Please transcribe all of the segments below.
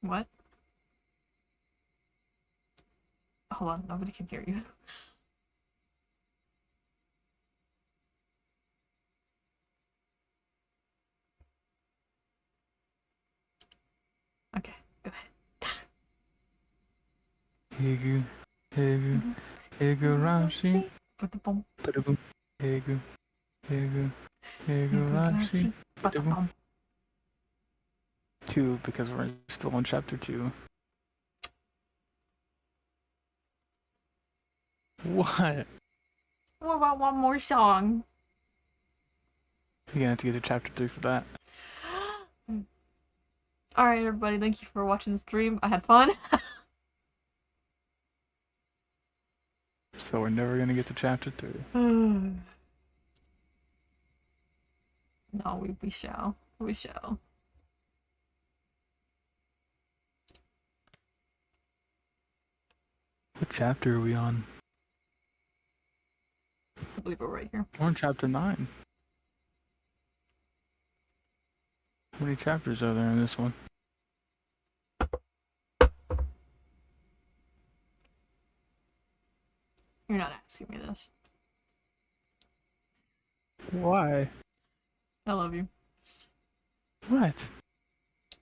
What? Hold on, nobody can hear you. Okay, go ahead. Higu, higu, higurashi. Ba-da-bum. Ba-da-boom. Higu, higu, higurashi. Ba-da-boom. Ba-da-bum. 2, because we're still on chapter 2. What? What about one more song? You're gonna have to get to chapter 3 for that. Alright, everybody, thank you for watching the stream. I had fun. So we're never gonna get to chapter 3. No, we shall. We shall. What chapter are we on? I believe we're right here. We're on chapter 9. How many chapters are there in this one? You're not asking me this. Why? I love you. What?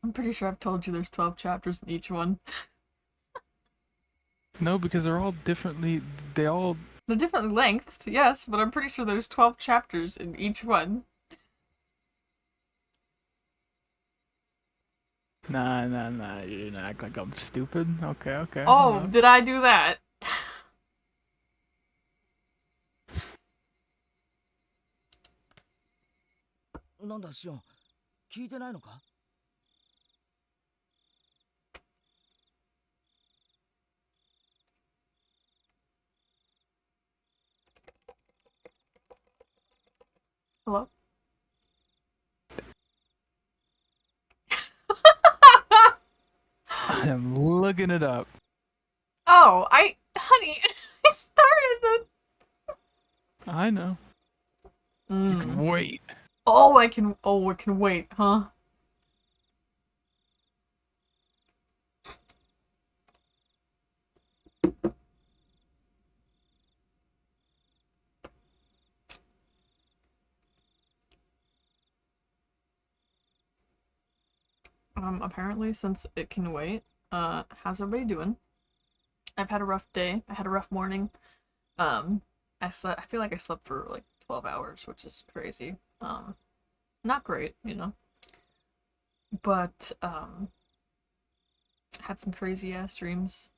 I'm pretty sure I've told you there's 12 chapters in each one. No, because they're all differently. They're differently lengthed, yes, but I'm pretty sure there's 12 chapters in each one. Nah. You didn't act like I'm stupid. Okay. Oh, did I do that? なんだシオン、聞いてないのか? Hello? I am looking it up. Oh, honey, I started the... I know. You can wait. Oh, I can wait, huh? Apparently, since it can wait, how's everybody doing? I've had a rough day. I had a rough morning. I feel like I slept for like 12 hours, which is crazy. Not great, you know. But, had some crazy ass dreams.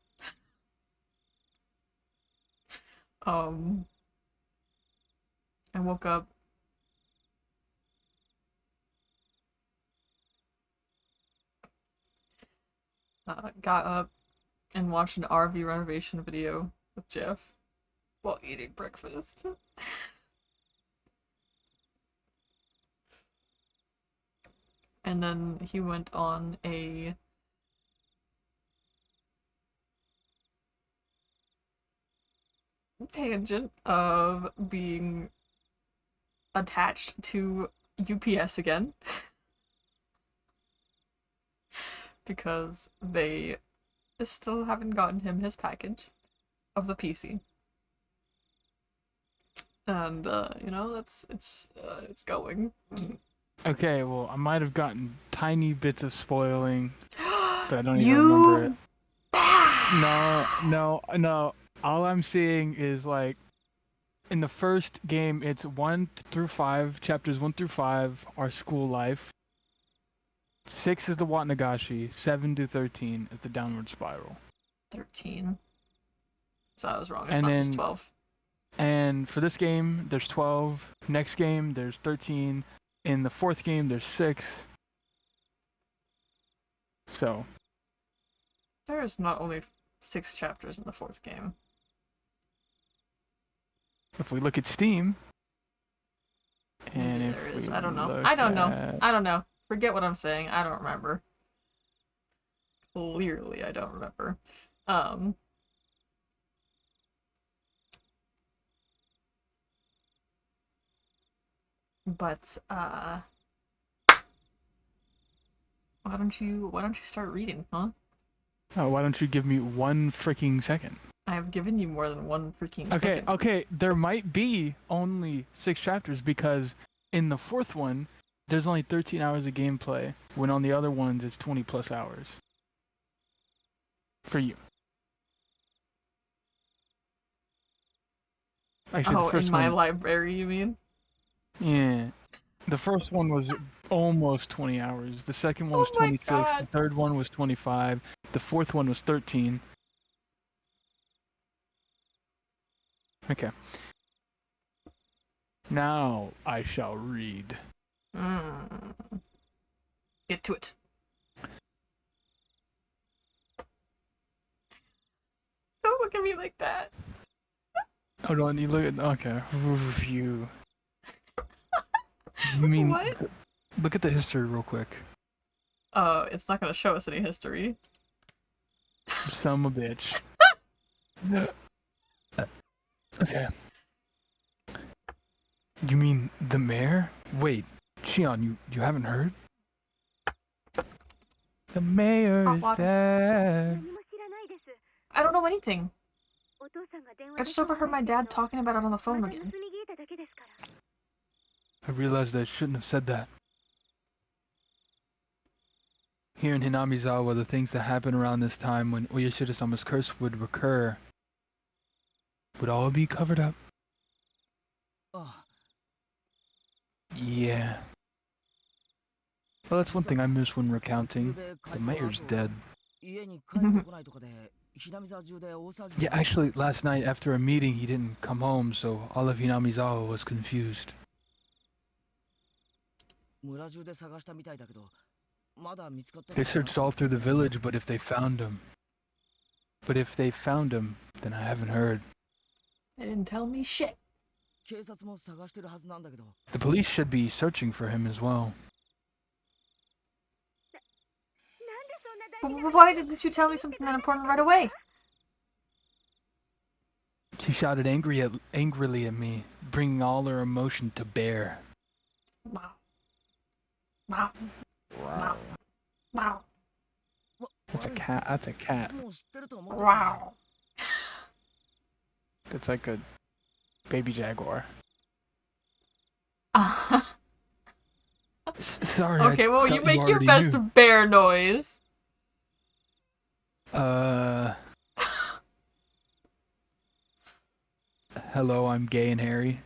I woke up. Got up and watched an RV renovation video with Jeff while eating breakfast. And then he went on a tangent of being attached to UPS again. Because they still haven't gotten him his package of the PC. And you know, it's going. Okay, well, I might have gotten tiny bits of spoiling, but I don't even remember it. No. All I'm seeing is like in the first game, it's 1 through 5. Chapters 1 through 5 are school life. 6 is the Watnagashi. 7 to 13 is the downward spiral. 13. So I was wrong. It's not just 12. And for this game, there's 12. Next game, there's 13. In the fourth game, there's 6. So. There's not only 6 chapters in the fourth game. If we look at Steam. And there is. I don't know. I don't know. Forget what I'm saying. I don't remember. Clearly, I don't remember. Um, but why don't you start reading, huh? Oh, why don't you give me 1 freaking second? I've given you more than one freaking Okay, second. okay, there might be only 6 chapters because in the fourth one, there's only 13 hours of gameplay, when on the other ones it's 20 plus hours. For you. Actually, the Oh, in first my one, library, you mean? yeah. The first one was almost 20 hours. The second one Oh was my 26. The god. third one was 25. The fourth one was 13. Okay. Now I shall read. Mm. Get to it. Don't look at me like that. Hold on, you look at. Okay. Review. You mean. What? Look at the history real quick. It's not gonna show us any history. Son of a bitch. Okay. You mean the mayor? Wait, Shion, you haven't heard? The mayor Hot is water. dead. I don't know anything. I just overheard my dad talking about it on the phone again. I realized I shouldn't have said that. Here in Hinamizawa, the things that happen around this time when Oyashida-sama's curse would recur would all be covered up. Ah, Yeah. Well, that's one thing I miss when recounting. The mayor's dead. Yeah, actually, last night after a meeting, he didn't come home, so all of Hinamizawa was confused. They searched all through the village, but if they found him, then I haven't heard. They didn't tell me shit. The police should be searching for him as well. But why didn't you tell me something that important right away? She shouted angrily at me, bringing all her emotion to bear. Wow. Wow. Wow. Wow. That's a cat. That's a cat. Wow. That's like a baby jaguar. Sorry, I Okay, well, you thought you make your already best knew. bear noise. Hello, I'm gay and hairy.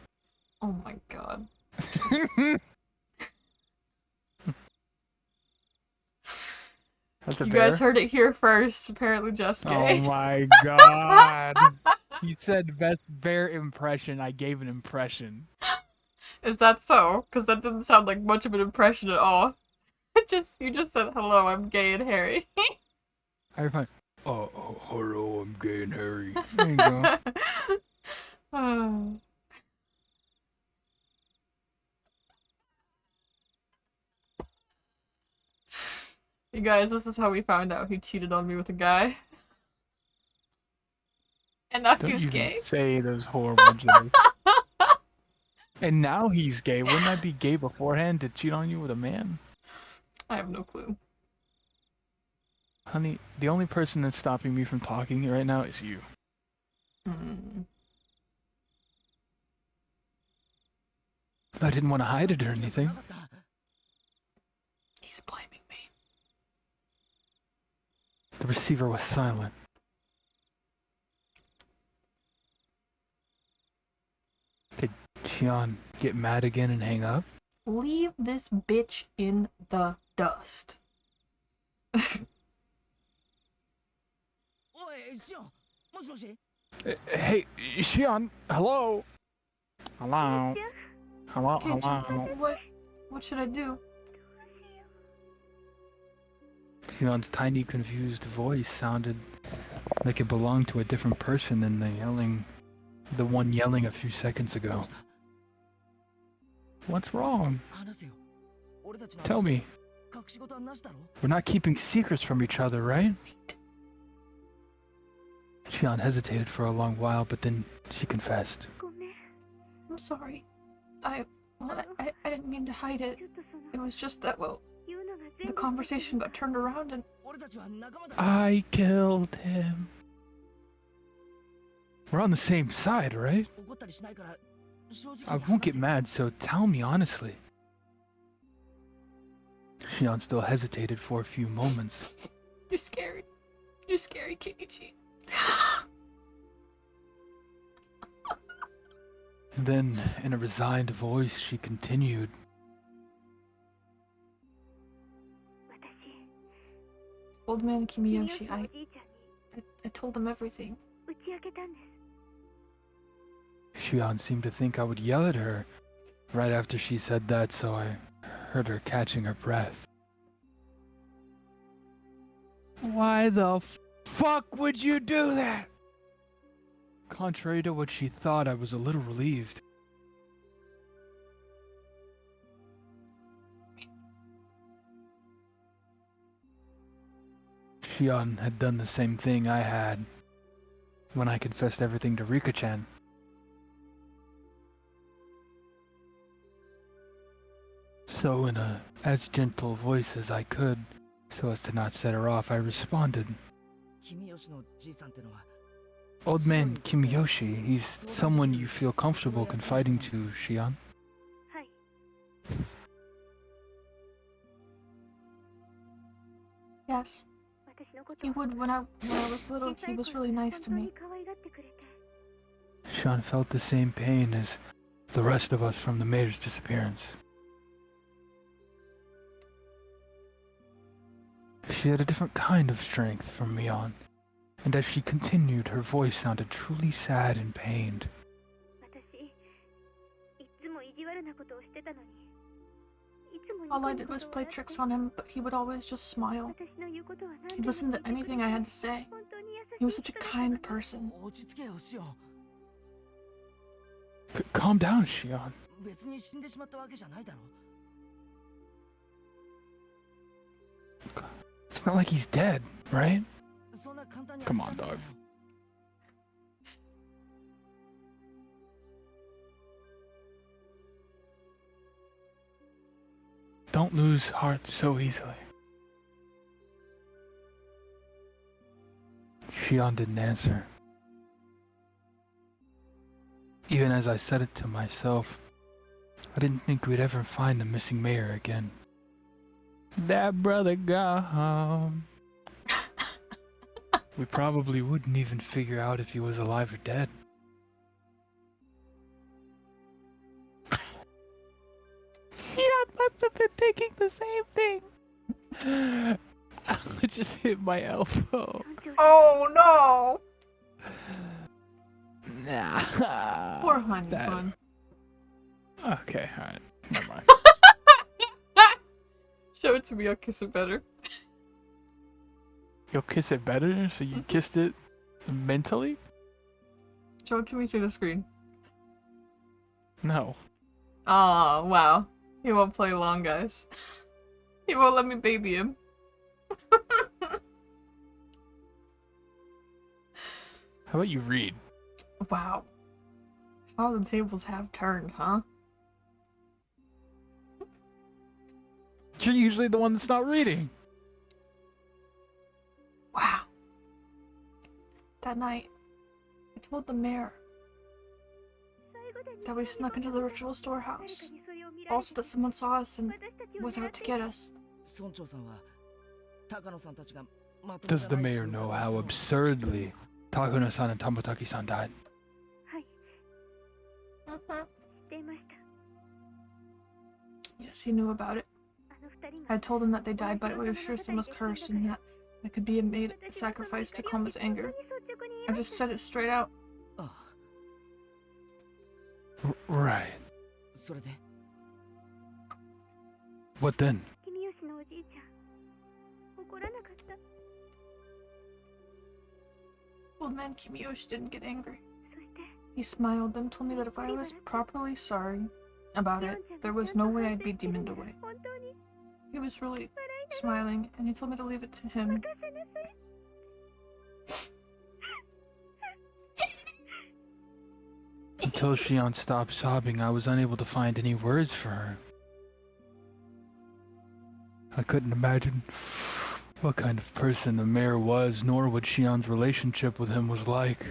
Oh my god. That's a You guys bear? heard it here first. Apparently Jeff's Oh gay. my god. You said best bear impression. I gave an impression. Is that so? Because that didn't sound like much of an impression at all. You just said hello, I'm gay and hairy. I find. Oh, hello, I'm gay and hairy. There you go. Oh. You guys, this is how we found out he cheated on me with a guy. And now Don't he's even gay. say those horrible jokes. And now he's gay. Wouldn't I be gay beforehand to cheat on you with a man? I have no clue. Honey, the only person that's stopping me from talking right now is you. Mm. I didn't want to hide it or anything. He's blaming me. The receiver was silent. Did Chion get mad again and hang up? Leave this bitch in the dust. Hey, Chion, hello? Hello? Hello, Okay, hello? what should I do? Chion's tiny, confused voice sounded like it belonged to a different person than the one yelling a few seconds ago. What's wrong? Tell me. We're not keeping secrets from each other, right? Shion hesitated for a long while, but then she confessed. I'm sorry. I didn't mean to hide it. It was just that, well, the conversation got turned around and... I killed him. We're on the same side, right? I won't get mad, so tell me honestly. Shion still hesitated for a few moments. You're scary. You're scary, Keiichi. Then, in a resigned voice, she continued. Old man Kimiyoshi, I told him everything. Shion seemed to think I would yell at her right after she said that, so I heard her catching her breath. Why the fuck would you do that? Contrary to what she thought, I was a little relieved. Shion had done the same thing I had when I confessed everything to Rika-chan. So in as gentle voice as I could, so as to not set her off, I responded. Old man Kimiyoshi, he's someone you feel comfortable confiding to, Shion. Yes. He would when I was little. He was really nice to me. Shion felt the same pain as the rest of us from the mayor's disappearance. She had a different kind of strength from Mion, and as she continued, her voice sounded truly sad and pained. All I did was play tricks on him, but he would always just smile. He'd listen to anything I had to say. He was such a kind person. Calm down, Shion. It's not like he's dead, right? Come on, dog. Don't lose heart so easily. Shion didn't answer. Even as I said it to myself, I didn't think we'd ever find the missing mayor again. That brother gone. We probably wouldn't even figure out if he was alive or dead. Shion must have been thinking the same thing. I just hit my elbow. Oh no! Nah. Poor honey bun. Okay, alright. Never mind. Show it to me, I'll kiss it better. You'll kiss it better? So you kissed it mentally? Show it to me through the screen. No. Aw, wow. He won't play long, guys. He won't let me baby him. How about you read? Wow. How the tables have turned, huh? You're usually the one that's not reading. Wow. That night, I told the mayor that we snuck into the ritual storehouse. Also that someone saw us and was out to get us. Does the mayor know how absurdly Takano-san and Tamotaki-san died? Yes, he knew about it. I told him that they died by way of Shiro-sama's curse and that it could be made a sacrifice to calm his anger. I just said it straight out. Right. What then? Old man Kimiyoshi didn't get angry. He smiled, then told me that if I was properly sorry about it, there was no way I'd be demoned away. He was really smiling, and he told me to leave it to him. Until Shion stopped sobbing, I was unable to find any words for her. I couldn't imagine what kind of person the mayor was, nor what Shion's relationship with him was like.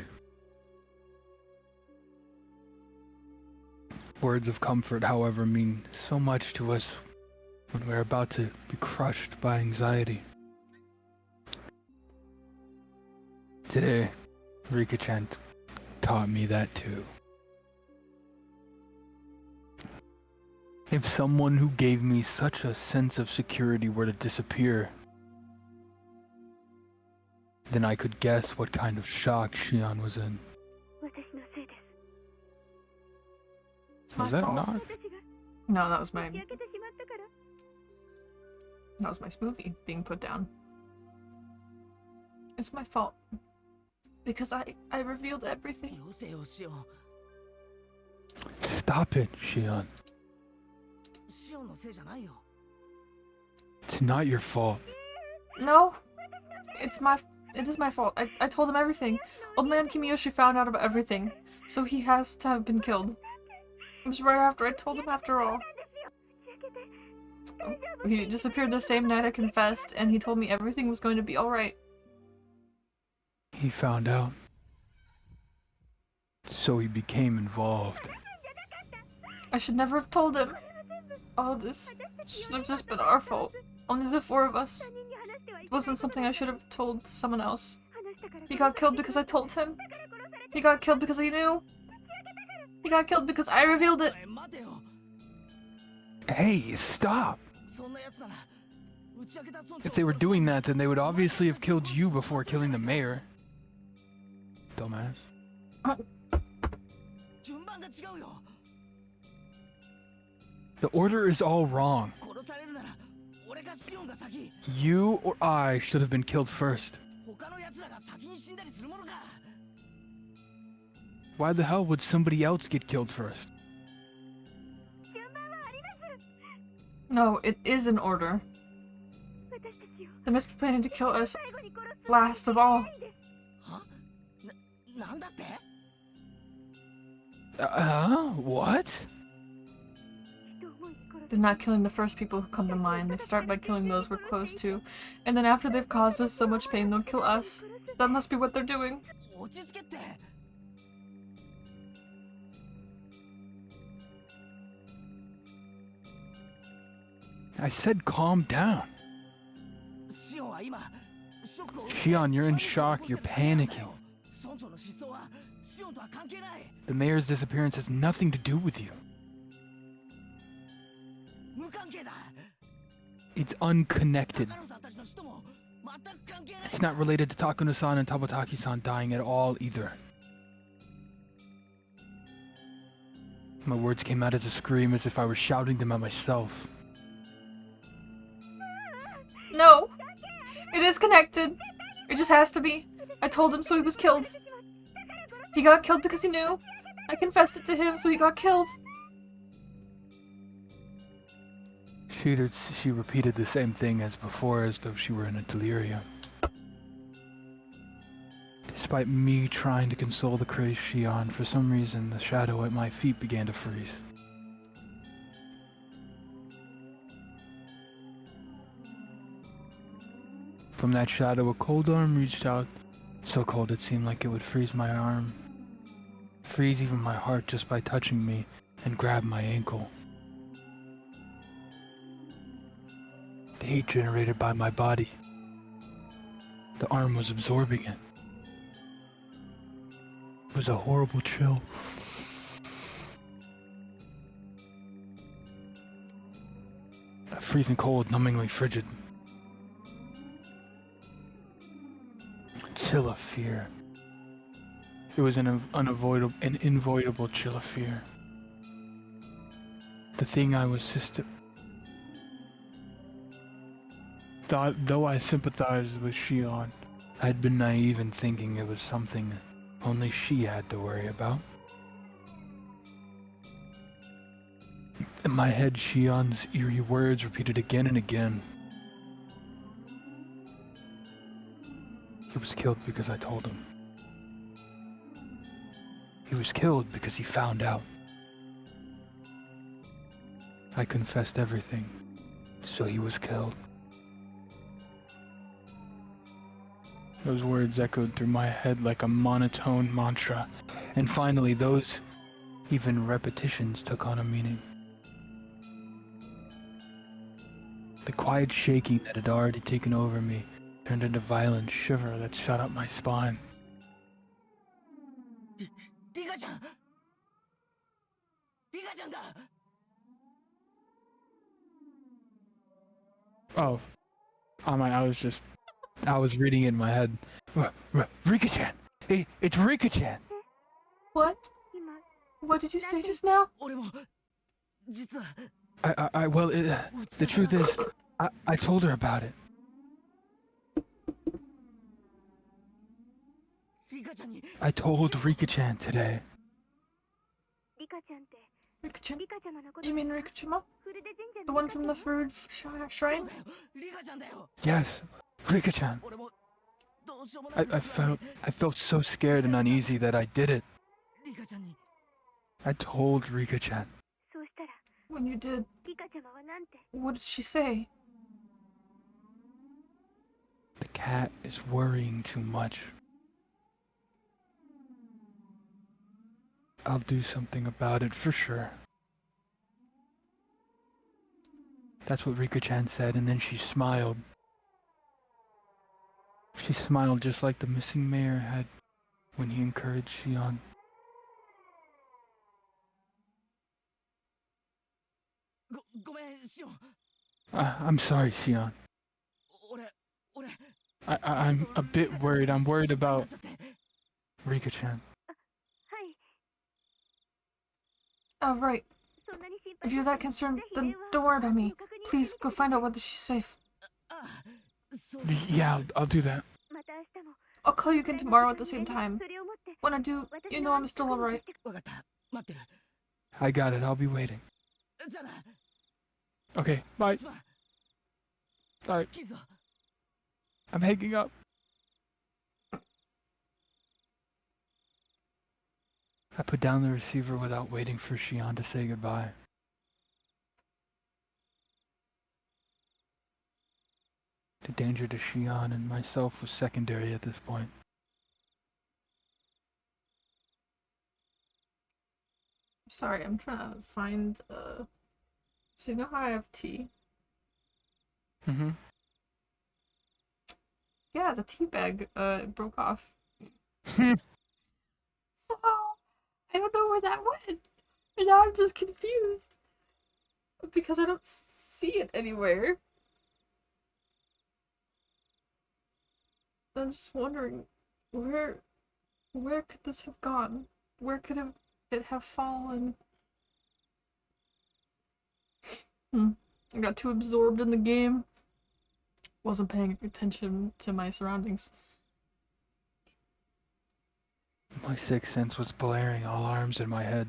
Words of comfort, however, mean so much to us when we're about to be crushed by anxiety. Today, Rika-chan taught me that too. If someone who gave me such a sense of security were to disappear, then I could guess what kind of shock Shion was in. It's my Was that fault. not? No, that was my smoothie being put down. It's my fault. Because I revealed everything. Stop it, Shion. It's not your fault. No, it is my fault. I told him everything. Old man Kimiyoshi found out about everything, so he has to have been killed. It was right after I told him after all. He disappeared the same night I confessed, and he told me everything was going to be alright. He found out. So he became involved. I should never have told him. All this should have just been our fault. Only the four of us. It wasn't something I should have told someone else. He got killed because I told him. He got killed because he knew. He got killed because I revealed it. Hey, stop! If they were doing that, then they would obviously have killed you before killing the mayor. Dumbass. The order is all wrong. You or I should have been killed first. Why the hell would somebody else get killed first? No, it is an order. They must be planning to kill us last of all. What? They're not killing the first people who come to mind. They start by killing those we're close to, and then after they've caused us so much pain, they'll kill us. That must be what they're doing. I said calm down. Shion, you're in shock. You're panicking. The mayor's disappearance has nothing to do with you. It's unconnected. It's not related to Takano-san and Tabataki-san dying at all, either. My words came out as a scream, as if I were shouting them at myself. No! It is connected! It just has to be. I told him, so he was killed. He got killed because he knew. I confessed it to him, so he got killed. She repeated the same thing as before, as though she were in a delirium. Despite me trying to console the crazed Shion, for some reason the shadow at my feet began to freeze. From that shadow, a cold arm reached out, so cold it seemed like it would freeze my arm, freeze even my heart just by touching me, and grab my ankle. The heat generated by my body. The arm was absorbing it. It was a horrible chill. A freezing cold, numbingly frigid. Chill of fear. It was an inavoidable chill of fear. The thing I was though I sympathized with Shion, I had been naive in thinking it was something only she had to worry about. In my head, Shion's eerie words repeated again and again. He was killed because I told him. He was killed because he found out. I confessed everything, so he was killed. Those words echoed through my head like a monotone mantra, and finally those even repetitions took on a meaning. The quiet shaking that had already taken over me turned into a violent shiver that shot up my spine. リカちゃんリカちゃんだ Oh, I was reading it in my head. Rika-chan! Hey, it's Rika-chan! What? What did you say just now? 俺も実は Well, the truth is, I told her about it. リカちゃんに I told Rika-chan today. リカちゃんって Rika-chan? リカちゃまのこと You mean Rika-chama? フルデ神社 The の one リカ from ちゃ the ん food そう shrine? だよリカちゃんだよ Yes, Rika-chan. 俺もどうしようもない I felt so scared and uneasy that I did it. リカちゃんに I told Rika-chan. そうしたら When you did, リカちゃまはなんて what did she say? The cat is worrying too much. I'll do something about it for sure. That's what Rika-chan said, and then she smiled. She smiled just like the missing mayor had when he encouraged Shion. ごめんシオン I'm sorry, Shion. 俺 I'm a bit worried. I'm worried about ちょっと心配になっちゃって Rika-chan. はい Oh, right. そんなに心配 If you're that concerned, then don't worry about me. Please go find out whether she's safe. あそう Yeah, I'll do that. また明日も I'll call you again tomorrow at the same 連絡 time. それを持って When I do, 私 you の know 安 I'm 否 still 確認 alright. して わかった待ってる I got it. I'll be waiting. じゃあな Okay, bye. すまん Bye. 切るぞ I'm hanging up. I put down the receiver without waiting for Shion to say goodbye. The danger to Shion and myself was secondary at this point. Sorry, I'm trying to find, so you know how I have tea? Mm-hmm. Yeah, the tea bag, broke off. So, I don't know where that went. And now I'm just confused. Because I don't see it anywhere. I'm just wondering, where could this have gone? Where could it have fallen? I got too absorbed in the game. Wasn't paying attention to my surroundings. My sixth sense was blaring all arms in my head.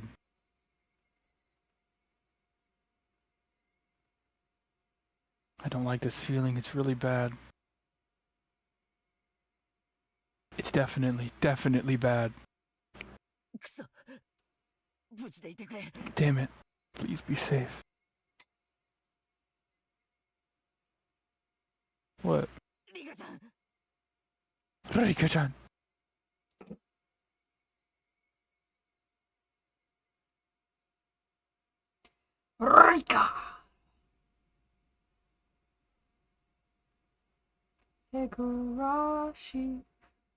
I don't like this feeling. It's really bad. It's definitely bad. くそ無事でいてくれ Damn it. Please be safe. What? リカちゃん Rika-chan. Rika! Higurashi,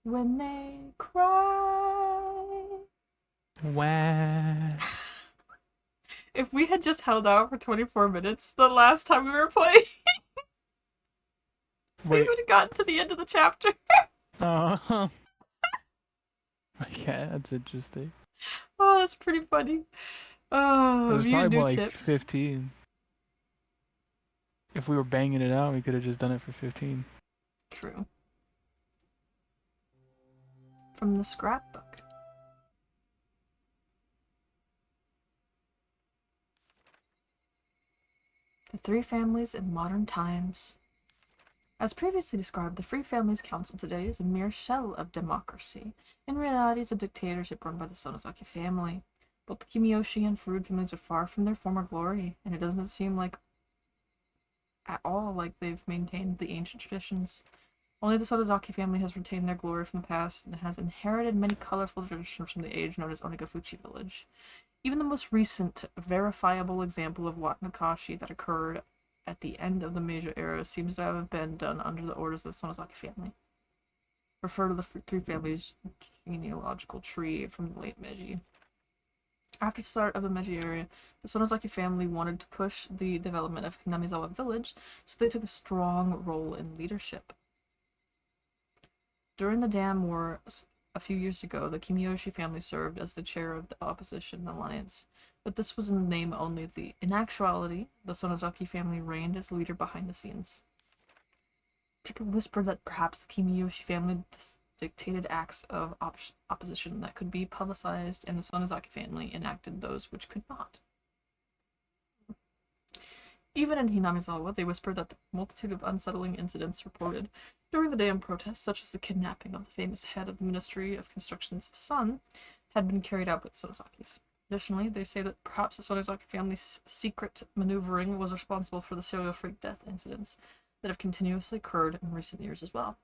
when they cry. Wah. If we had just held out for 24 minutes the last time we were playing, we Wait. would have gotten to the end of the chapter. Uh-huh. Yeah, that's interesting. Oh, that's pretty funny. It Oh, was view probably new more like tips. 15. If we were banging it out, we could have just done it for 15. True. From the scrapbook. The three families in modern times. As previously described, the Free Families Council today is a mere shell of democracy. In reality, it's a dictatorship run by the Sonozaki family. Both the Kimiyoshi and Furude families are far from their former glory, and it doesn't seem like at all like they've maintained the ancient traditions. Only the Sonozaki family has retained their glory from the past and has inherited many colorful traditions from the age known as Onigafuchi village. Even the most recent, verifiable example of Wat Nakashi that occurred at the end of the Meiji era seems to have been done under the orders of the Sonozaki family. Refer to the three families' genealogical tree from the late Meiji. After the start of the Meiji era, the Sonozaki family wanted to push the development of Hinamizawa village, so they took a strong role in leadership. During the Dam War a few years ago, the Kimiyoshi family served as the chair of the opposition alliance, but this was in name only. In actuality, the Sonozaki family reigned as leader behind the scenes. People whispered that perhaps the Kimiyoshi family dictated acts of opposition that could be publicized, and the Sonozaki family enacted those which could not. Even in Hinamizawa, they whispered that the multitude of unsettling incidents reported during the dam protests, such as the kidnapping of the famous head of the Ministry of Construction's son, had been carried out by the Sonozakis. Additionally, they say that perhaps the Sonozaki family's secret maneuvering was responsible for the serial freak death incidents that have continuously occurred in recent years as well.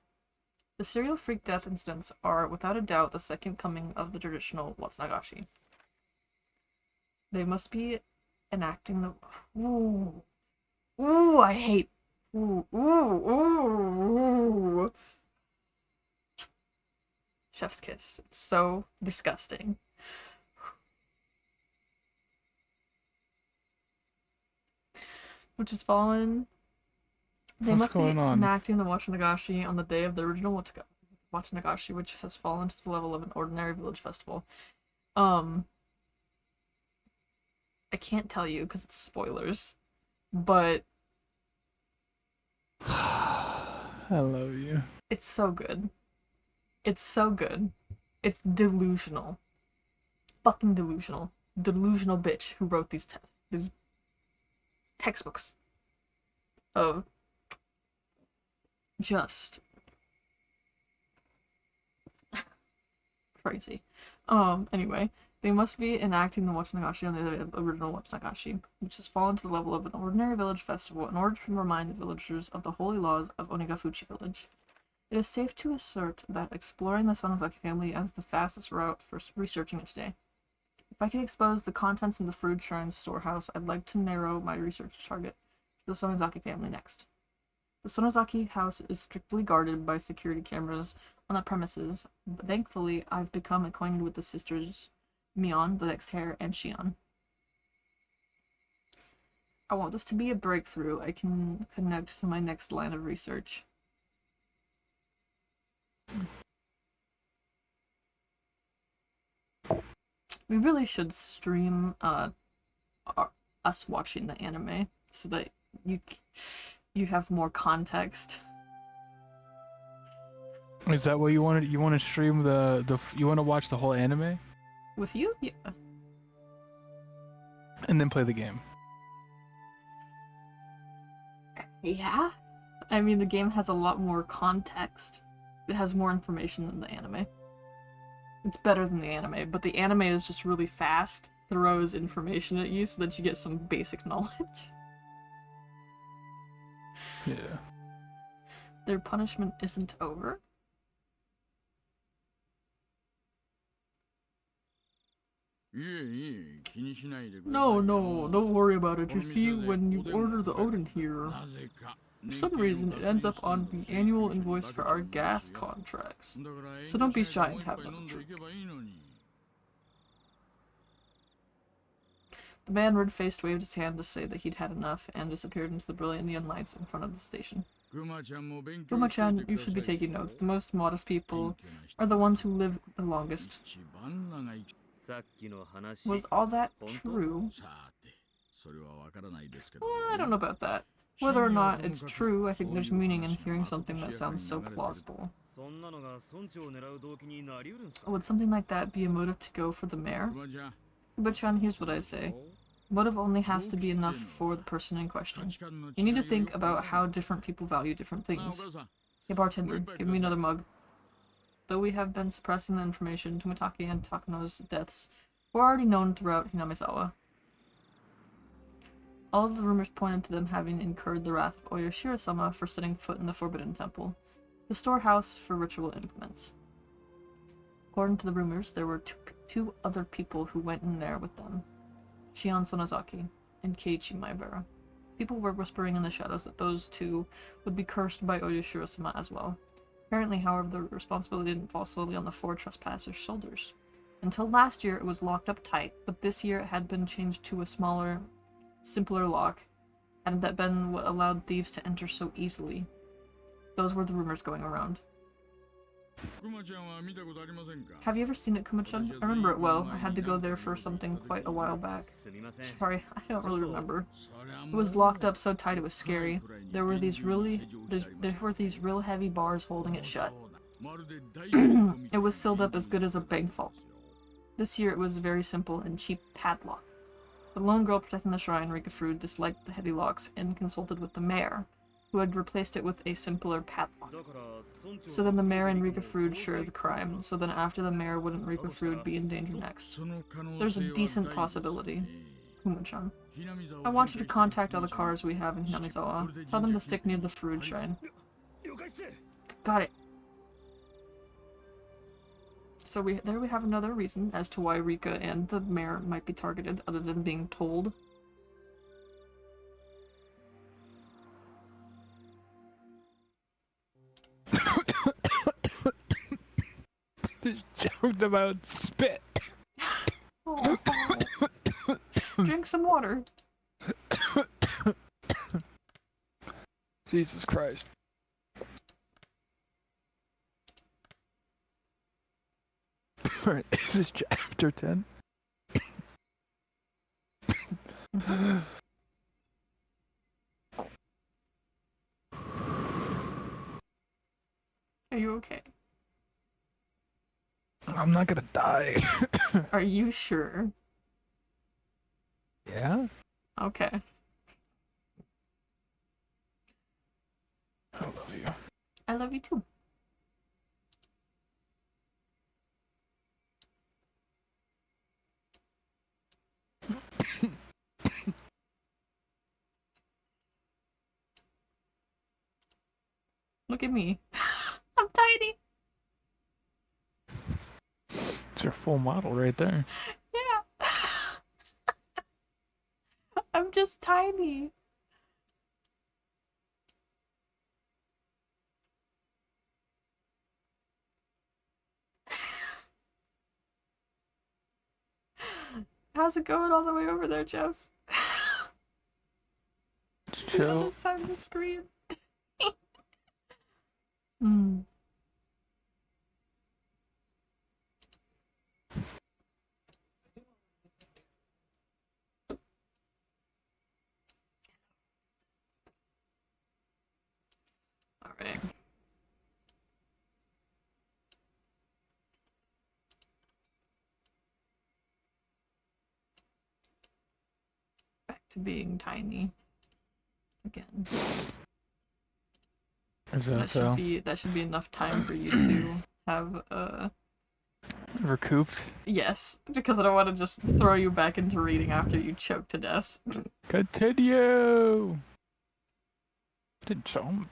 The serial freak death incidents are, without a doubt, the second coming of the traditional Watsunagashi. They must be enacting the... Ooh, I hate... Ooh. Chef's kiss. It's so disgusting. Which has fallen... They must be enacting the Watsunagashi on the day of the original Watsunagashi, which has fallen to the level of an ordinary village festival. I can't tell you because it's spoilers, but I love you. It's so good. It's so good. It's delusional. Fucking delusional. Delusional bitch who wrote these textbooks of just crazy. Anyway, they must be enacting the Watsunagashi on the original Watsunagashi, which has fallen to the level of an ordinary village festival in order to remind the villagers of the holy laws of Onigafuchi village. It is safe to assert that exploring the Sonozaki family is the fastest route for researching it today. If I can expose the contents in the Furude Shrine's storehouse, I'd like to narrow my research target to the Sonozaki family next. The Sonozaki house is strictly guarded by security cameras on the premises, but thankfully I've become acquainted with the sisters Mion, the next heir, and Shion. I want this to be a breakthrough I can connect to my next line of research. We really should stream us watching the anime so that you have more context. Is that what you wanted? You want to stream you want to watch the whole anime? With you? Yeah. And then play the game. Yeah? I mean, the game has a lot more context. It has more information than the anime. It's better than the anime, but the anime is just really fast, throws information at you so that you get some basic knowledge. Yeah. Their punishment isn't over. No, don't worry about it. You see, when you order the Odin here, for some reason it ends up on the annual invoice for our gas contracts. So don't be shy and have another drink. The man red-faced waved his hand to say that he'd had enough and disappeared into the brilliant neon lights in front of the station. Guma-chan, you should be taking notes. The most modest people are the ones who live the longest. Was all that true? Well, I don't know about that. Whether or not it's true, I think there's meaning in hearing something that sounds so plausible. Would something like that be a motive to go for the mayor? Guma-chan, here's what I say. What if only has to be enough for the person in question? You need to think about how different people value different things. Hey bartender, give me another mug. Though we have been suppressing the information, Tomitaki and Takano's deaths were already known throughout Hinamizawa. All of the rumors pointed to them having incurred the wrath of Oyoshiro-sama for setting foot in the Forbidden Temple, the storehouse for ritual implements. According to the rumors, there were two other people who went in there with them, Shion Sonozaki and Keiichi Maebara. People were whispering in the shadows that those two would be cursed by Oyoshiro-sama as well. Apparently, however, the responsibility didn't fall solely on the four trespassers' shoulders. Until last year, it was locked up tight, but this year it had been changed to a smaller, simpler lock. Hadn't that been what allowed thieves to enter so easily? Those were the rumors going around. Have you ever seen it, Kuma-chan? I remember it well. I had to go there for something quite a while back. Sorry, I don't really remember. It was locked up so tight it was scary. There were these real heavy bars holding it shut. It was sealed up as good as a bank vault. This year it was a very simple and cheap padlock. The lone girl protecting the shrine, Rika Fruit, disliked the heavy locks and consulted with the mayor, who had replaced it with a simpler padlock. So then the mayor and Rika Fruit shared the crime, so then after the mayor wouldn't Rika Fruit be in danger next? There's a decent possibility. Kuma-chan. I want you to contact all the cars we have in Hinamizawa. Tell them to stick near the Fruit shrine. Got it. So there we have another reason as to why Rika and the mayor might be targeted, other than being told. Just joked about spit. Oh. Drink some water. Jesus Christ. Alright, is this chapter 10? Are you okay? I'm not gonna die. Are you sure? Yeah? Okay. I love you. I love you too. Look at me. I'm tiny. It's your full model right there. Yeah. I'm just tiny. How's it going all the way over there, Jeff? It's The chill. other side of the screen. Hmm. Alright. Back to being tiny. Again. Is that so? That should be enough time for you to have Recouped? yes, because I don't want to just throw you back into reading after you choke to death. Continue! That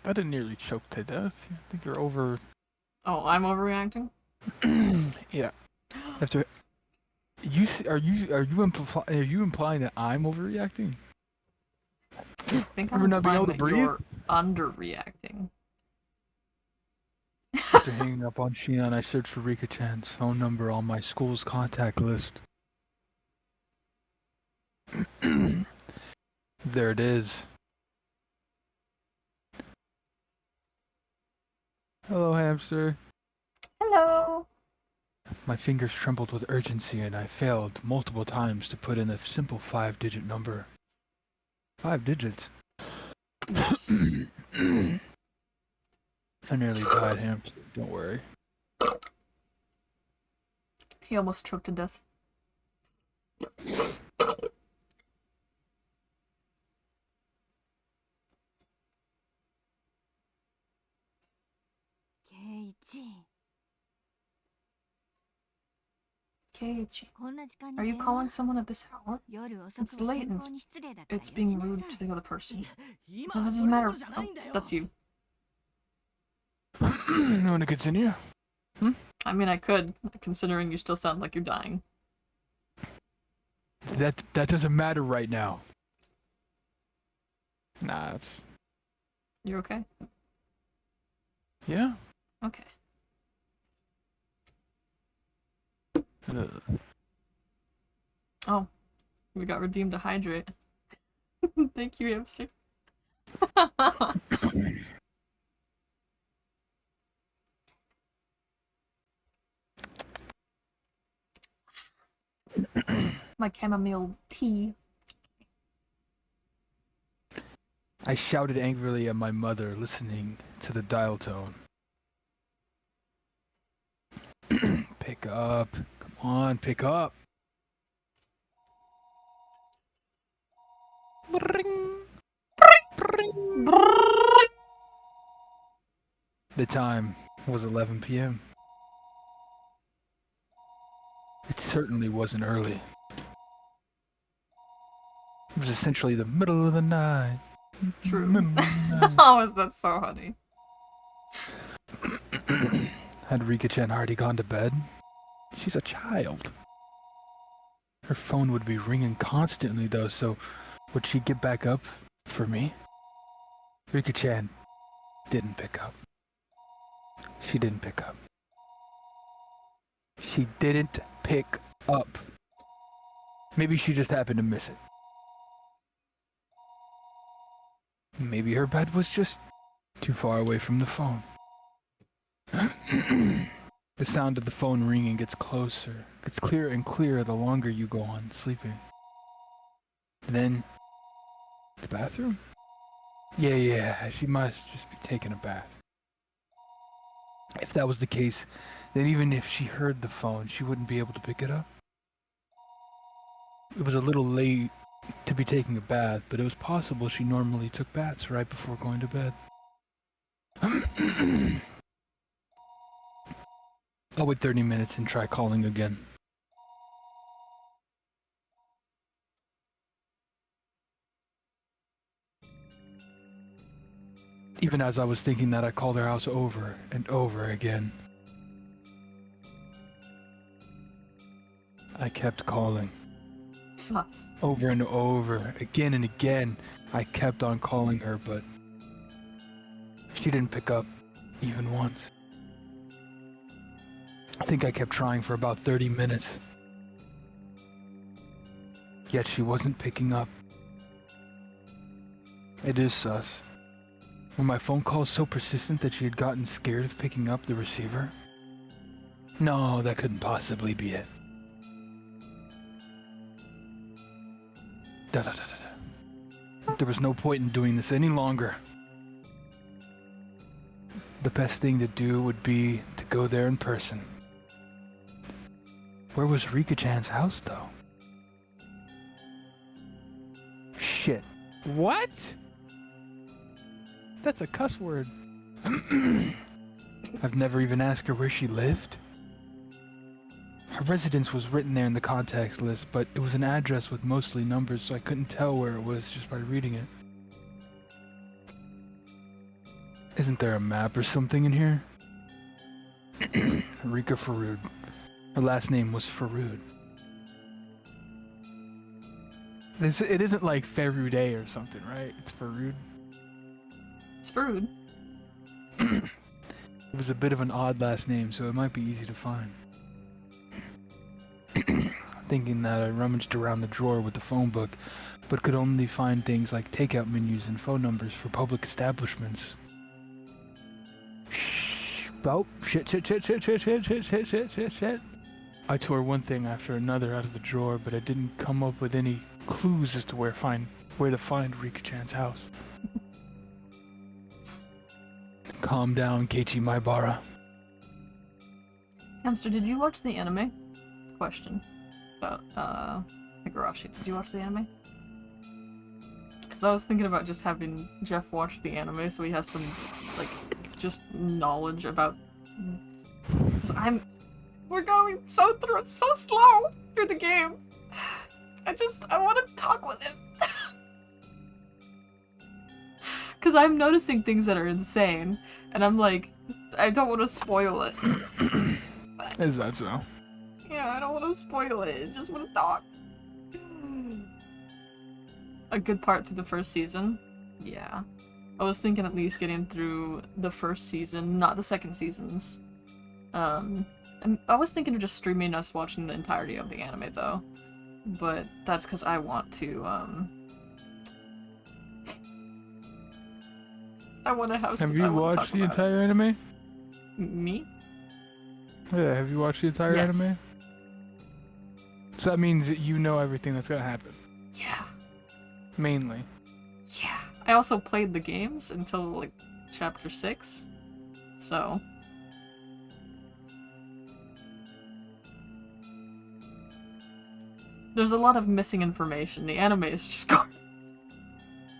didn't nearly choke to death. I think you're over... Oh, I'm overreacting? Yeah. After... Are you implying that I'm overreacting? I think Ever I'm not being implying able to that breathe? you're underreacting. After hanging up on Shion, I searched for Rika-chan's phone number on my school's contact list. There it is. Hello, hamster. Hello! My fingers trembled with urgency and I failed multiple times to put in a simple 5-digit number. 5 digits? Yes. I nearly died, hamster. Don't worry. He almost choked to death. Keiichi, こんな時間 are に you 電 calling 話 someone at this hour? 夜遅 It's くは late 先 and 方に失礼だから it's よ being しな rude さ to い the other person. 今 No, は it そ doesn't れどこ matter. ろじゃな Oh, いんだよ that's you. You want to continue? I mean, I could, considering you still sound like you're dying. That doesn't matter right now. Nah, it's You're okay? yeah. Okay. Oh, we got redeemed to hydrate. Thank you, hamster. My chamomile tea. I shouted angrily at my mother, listening to the dial tone. Pick up. Come on, pick up. The time was 11 p.m. It certainly wasn't early. It was essentially the middle of the night. True. Oh, is that so honey? Had Rika-chan already gone to bed? She's a child. Her phone would be ringing constantly though, so would she get back up for me? Rika-chan didn't pick up. She didn't pick up. She didn't pick up. Maybe she just happened to miss it. Maybe her bed was just too far away from the phone. The sound of the phone ringing gets closer, gets clearer and clearer the longer you go on sleeping. Then, the bathroom? Yeah, she must just be taking a bath. If that was the case, then even if she heard the phone, she wouldn't be able to pick it up. It was a little late to be taking a bath, but it was possible she normally took baths right before going to bed. I'll wait 30 minutes and try calling again. Even as I was thinking that, I called her house over and over again. I kept calling. Sus. Over and over, again and again. I kept on calling her, but she didn't pick up even once. I think I kept trying for about 30 minutes. Yet she wasn't picking up. It is sus. Were my phone calls so persistent that she had gotten scared of picking up the receiver? No, that couldn't possibly be it. There was no point in doing this any longer. The best thing to do would be to go there in person. Where was Rika-chan's house, though? Shit. What? That's a cuss word. I've never even asked her where she lived. Her residence was written there in the contact list, but it was an address with mostly numbers, so I couldn't tell where it was just by reading it. Isn't there a map or something in here? Rika Farood. Her last name was Farood. It isn't like Faroudeh or something, right? It's Farood. It's food. It was a bit of an odd last name, so it might be easy to find. Thinking that, I rummaged around the drawer with the phone book, but could only find things like takeout menus and phone numbers for public establishments. Oh, shit. I tore one thing after another out of the drawer, but I didn't come up with any clues as to where to find Rika-chan's house. Calm down, Keiichi Maibara. Hamster, did you watch the anime? Question. About, Higurashi. Did you watch the anime? Because I was thinking about just having Jeff watch the anime so he has some, like, just knowledge about... Because We're going so slow through the game. I want to talk with him. Because I'm noticing things that are insane, and I'm like, I don't want to spoil it. Is that so? Yeah, I don't want to spoil it. I just want to talk. A good part to the first season? Yeah. I was thinking at least getting through the first season, not the second seasons. And I was thinking of just streaming us watching the entirety of the anime, though. But that's because I want to, I want to have Have I you want to watched talk the about entire anime? it. Me? Yeah, have you watched the entire Yes. anime? So that means that you know everything that's gonna happen. Yeah. Mainly. Yeah. I also played the games until, like, chapter 6. So... there's a lot of missing information. The anime is just going...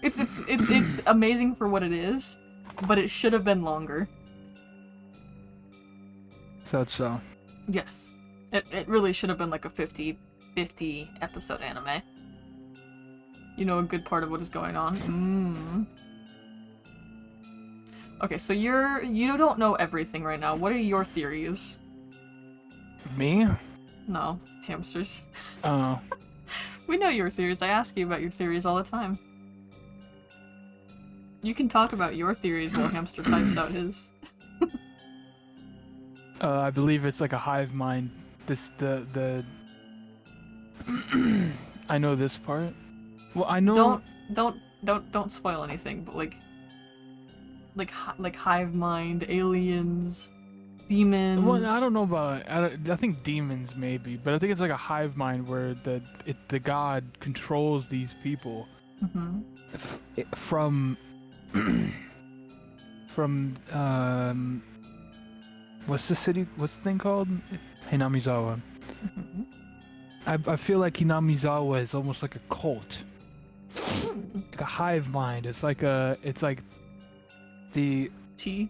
It's amazing for what it is, but it should have been longer. So. Yes. It really should have been like a 50 episode anime. You know a good part of what is going on. Okay, so you don't know everything right now. What are your theories? Me? No, hamsters. Oh. We know your theories. I ask you about your theories all the time. You can talk about your theories while Hamster types out his. I believe it's like a hive mind. The I know this part. Well, I know. Don't spoil anything. But like hive mind, aliens, demons. Well, I don't know about. I think demons maybe, but I think it's like a hive mind where the god controls these people from what's the city? What's the thing called? Hinamizawa. I feel like Hinamizawa is almost like a cult, like a hive mind. It's like the T.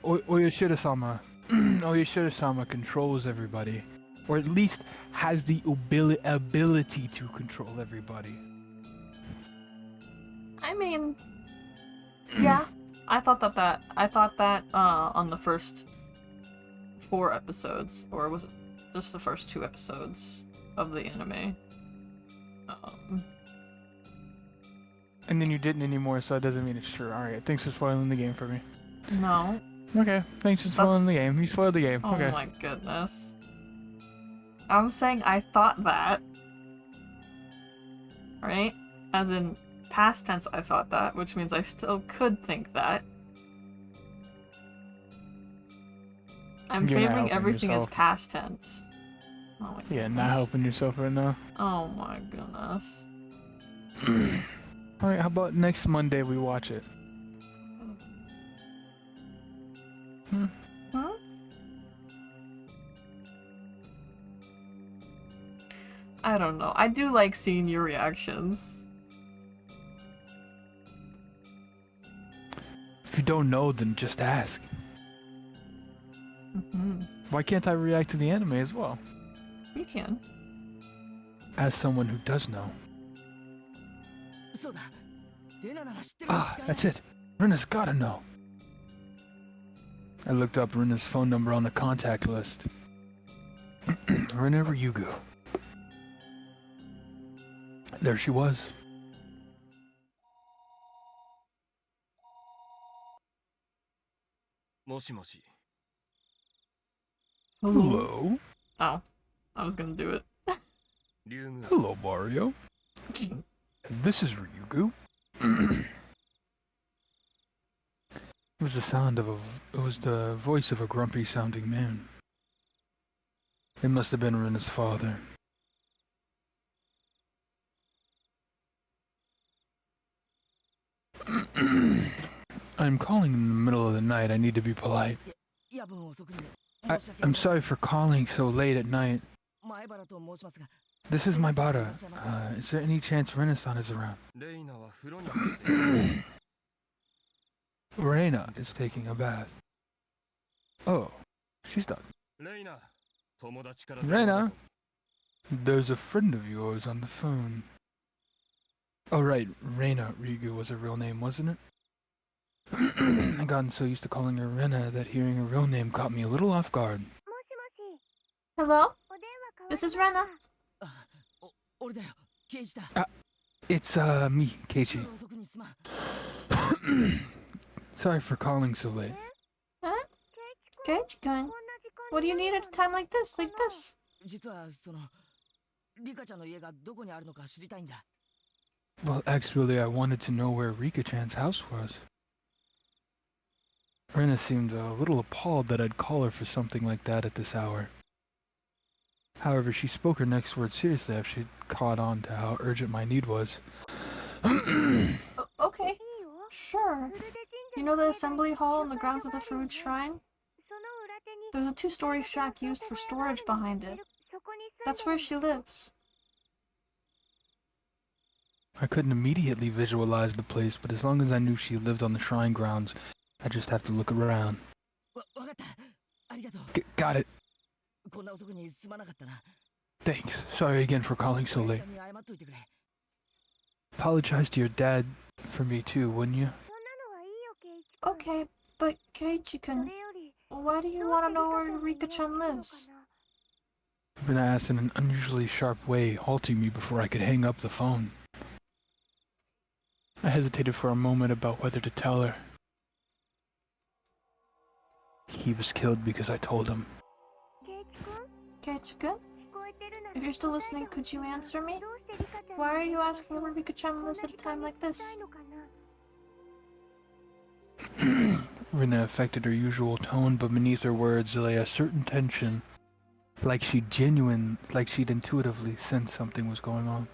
Oyashida-sama. Oyashida-sama controls everybody, or at least has the ability to control everybody. I mean, yeah. I thought that on the first 4 episodes, or was it just the first 2 episodes of the anime? And then you didn't anymore, so that doesn't mean it's true. Alright, thanks for spoiling the game for me. No. Okay, thanks for spoiling the game. You spoiled the game. Oh Okay. my goodness. I'm saying I thought that. Right? As in past tense I thought that, which means I still could think that. I'm You're not favoring helping everything as yourself. past tense. Oh my goodness. Yeah, not helping yourself right now. Oh my goodness. Alright, how about next Monday we watch it? Huh? I don't know. I do like seeing your reactions. If you don't know, then just ask. Why can't I react to the anime as well? You can. As someone who does know. Ah, that's it. Rena's gotta know. I looked up Rena's phone number on the contact list. Wherever you go. There she was. Hello. Oh, I was gonna do it. Hello, Mario. This is Ryugu. It was the voice of a grumpy-sounding man. It must have been Rena's father. I'm calling in the middle of the night. I need to be polite. I'm sorry for calling so late at night. This is Maibara. Is there any chance Rena-san is around? Reina is taking a bath. Oh, she's done. Rena, there's a friend of yours on the phone. Oh right, Rena Rigu was her real name, wasn't it? I gotten so used to calling her Rena that hearing her real name caught me a little off guard. もしもし Hello? お電話代わり This is ました Rena. あ、俺だよ、刑事だ。 It's me, Keiichi. 夜遅くにすまん。 Sorry for calling so late. Huh? ケイチ君 Keiichi-kun, こんな時間 what do に you need 何 at か a time like this? Like this? 実はリカちゃんの家がどこにあるのか知りたいんだ。 Well, actually, I wanted to know where Rika-chan's house was. Rena seemed a little appalled that I'd call her for something like that at this hour. However, she spoke her next words seriously after she'd caught on to how urgent my need was. Okay, いいよ sure. それで神社 You の know the 境内 assembly に hall on the 集会 grounds 所 of が the あるよ Farood ね Shrine? その裏手に There's a two-story 大学 shack の used 倉 for 庫があ storage るのを behind 知って it. るそこに住ん That's で where る she の lives. I couldn't immediately visualize the place, but as long as I knew she lived on the shrine grounds, I'd just have to look around. わかった。ありがとう。 Got it. こんな遅くにすまなかったな。 Thanks. Sorry again for calling so 親 late. 父さんに謝っといてくれ。 Apologize to your dad for me too, wouldn't you? そんなのはいいよケイチ君 Okay, but そ Keiichi-kun, れより why do you どう want し to て know where リカちゃん Rika-chan の家に着くのか lives? な Rena asked in an unusually sharp way, halting me before I could hang up the phone. I hesitated for a moment about whether to tell her. He was killed because I told him. ケイチ君 Keiichi-kun, 聞こえてるな if ら you're still 答え listening, てほ could しい you な answer me? どうしてリカちゃん Why の are 家 you の場 asking 所 where を Rika-chan こん lives な at a 時間 time に like 聞き this? たいのかな Rena affected her usual tone, but beneath her words lay a certain tension, like she'd intuitively sensed something was going on.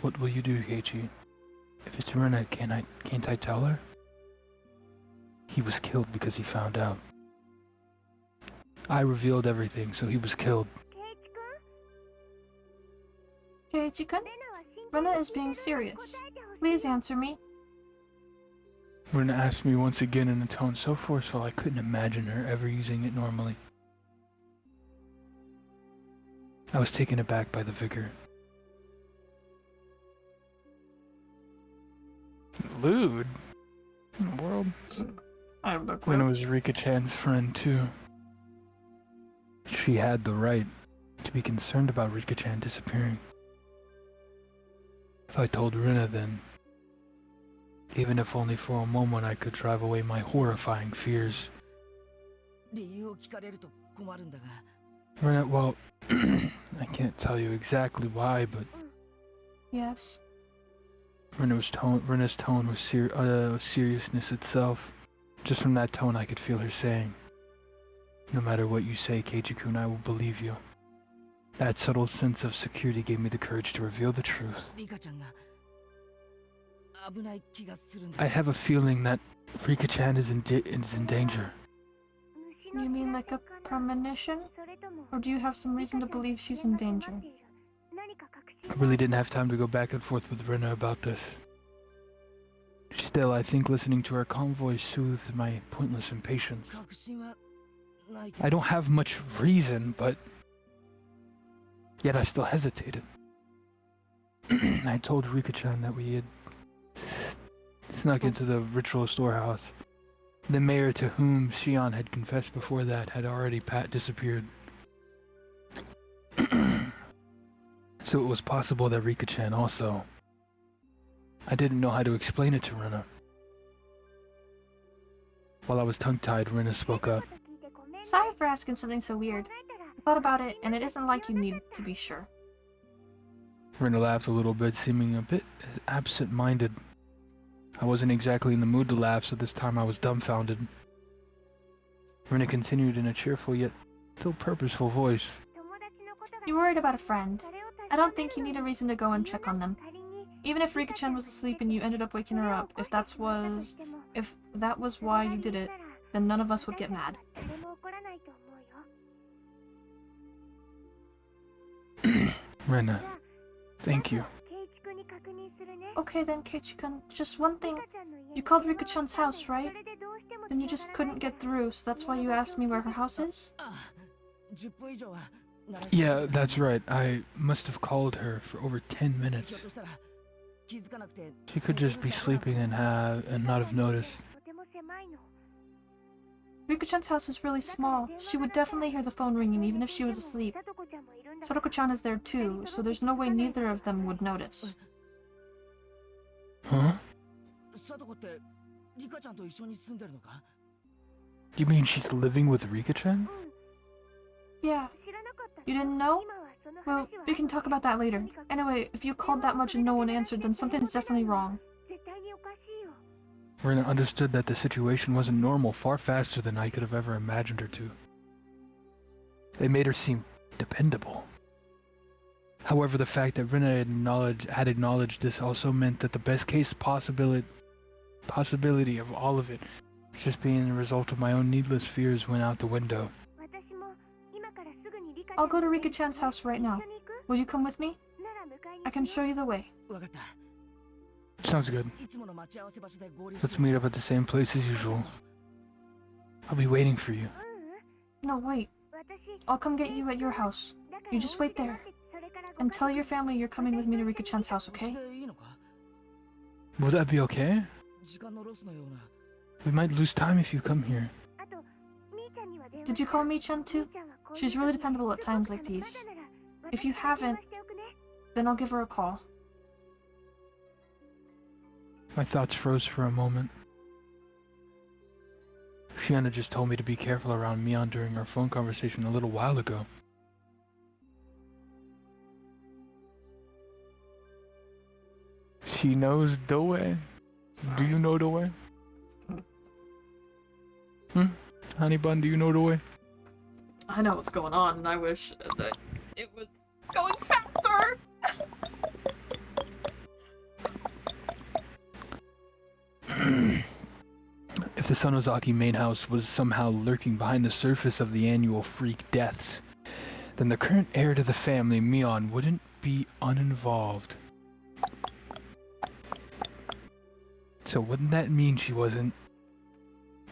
What will you do, Keiichi? If it's Rena, can't I tell her? He was killed because he found out. I revealed everything, so he was killed. ケイチ君 Keiichi-kun, レナは真剣 Rena に is 聞いて being るのに serious. 答えてほしい Please answer me. Rena asked me once again in a tone so forceful I couldn't imagine her ever using it normally. I was taken aback by the vigor. Lewd? In the world? I have no Rena clue. was Rika-chan's friend too. She had the right to be concerned about Rika-chan disappearing. If I told Rena then, even if only for a moment, I could drive away my horrifying fears. 理由を聞かれると困るんだが。 Rena, well, I can't tell you exactly why, but Yes. Rena's tone was seriousness itself. Just from that tone, I could feel her saying, "No matter what you say, Keiichi-kun, I will believe you." That subtle sense of security gave me the courage to reveal the truth. リカちゃんが危ない気がするんだ。 I have a feeling that Rika-chan is in danger. 虫の You mean 知ら like せ a かな premonition? それとも Or do you have some リ reason カ to ちゃん believe の she's 危 in 険が迫 danger? っている何か確信 I が really didn't have time to go back and forth with Rena about this. Still, I think listening to her calm voice soothed my pointless impatience. 確信はないけ I ど。 don't have much reason, but yet I still hesitated. I told Rika-chan that we had snuck into the ritual storehouse. The mayor to whom Shion had confessed before that had already disappeared. So it was possible that Rika-chan also. I didn't know how to explain it to Rena. While I was tongue-tied, Rena spoke up. Sorry for asking something so weird. I thought about it, and it isn't like you need to be sure. Rena laughed a little bit, seeming a bit absent-minded. I wasn't exactly in the mood to laugh, so this time I was dumbfounded. Rena continued in a cheerful yet still purposeful voice. You worried about a friend. I don't think you need a reason to go and check on them. Even if Rika-chan was asleep and you ended up waking her up, if that was why you did it, then none of us would get mad. Rena, thank you. Okay then, Keiichi-kun, just one thing. You called Rika-chan's house, right? Then you just couldn't get through, so that's why you asked me where her house is? Yeah, that's right. I must have called her for over 10 minutes. She could just be sleeping and not have noticed. Rika-chan's house is really small. She would definitely hear the phone ringing even if she was asleep. Sadako-chan is there too, so there's no way neither of them would notice. Huh? You mean she's living with Rika-chan? Yeah. You didn't know? Well, we can talk about that later. Anyway, if you called that much and no one answered, then something's definitely wrong. Rina understood that the situation wasn't normal far faster than I could have ever imagined her to. They made her seem dependable. However, the fact that Rina had acknowledged this also meant that the best case possibility of all of it just being the result of my own needless fears went out the window. I'll go to Rika-chan's house right now. Will you come with me? I can show you the way. Sounds good. Let's meet up at the same place as usual. I'll be waiting for you. No, wait. I'll come get you at your house. You just wait there. And tell your family you're coming with me to Rika-chan's house, okay? Will that be okay? We might lose time if you come here. Did you call Mi-chan too? She's really dependable at times like these. If you haven't, then I'll give her a call. My thoughts froze for a moment. Shiana just told me to be careful around Mion during our phone conversation a little while ago. She knows the way. Do you know the way? Honey bun, do you know the way? I know what's going on, and I wish that it was going faster! If the Sonozaki main house was somehow lurking behind the surface of the annual freak deaths, then the current heir to the family, Mion, wouldn't be uninvolved. So wouldn't that mean she wasn't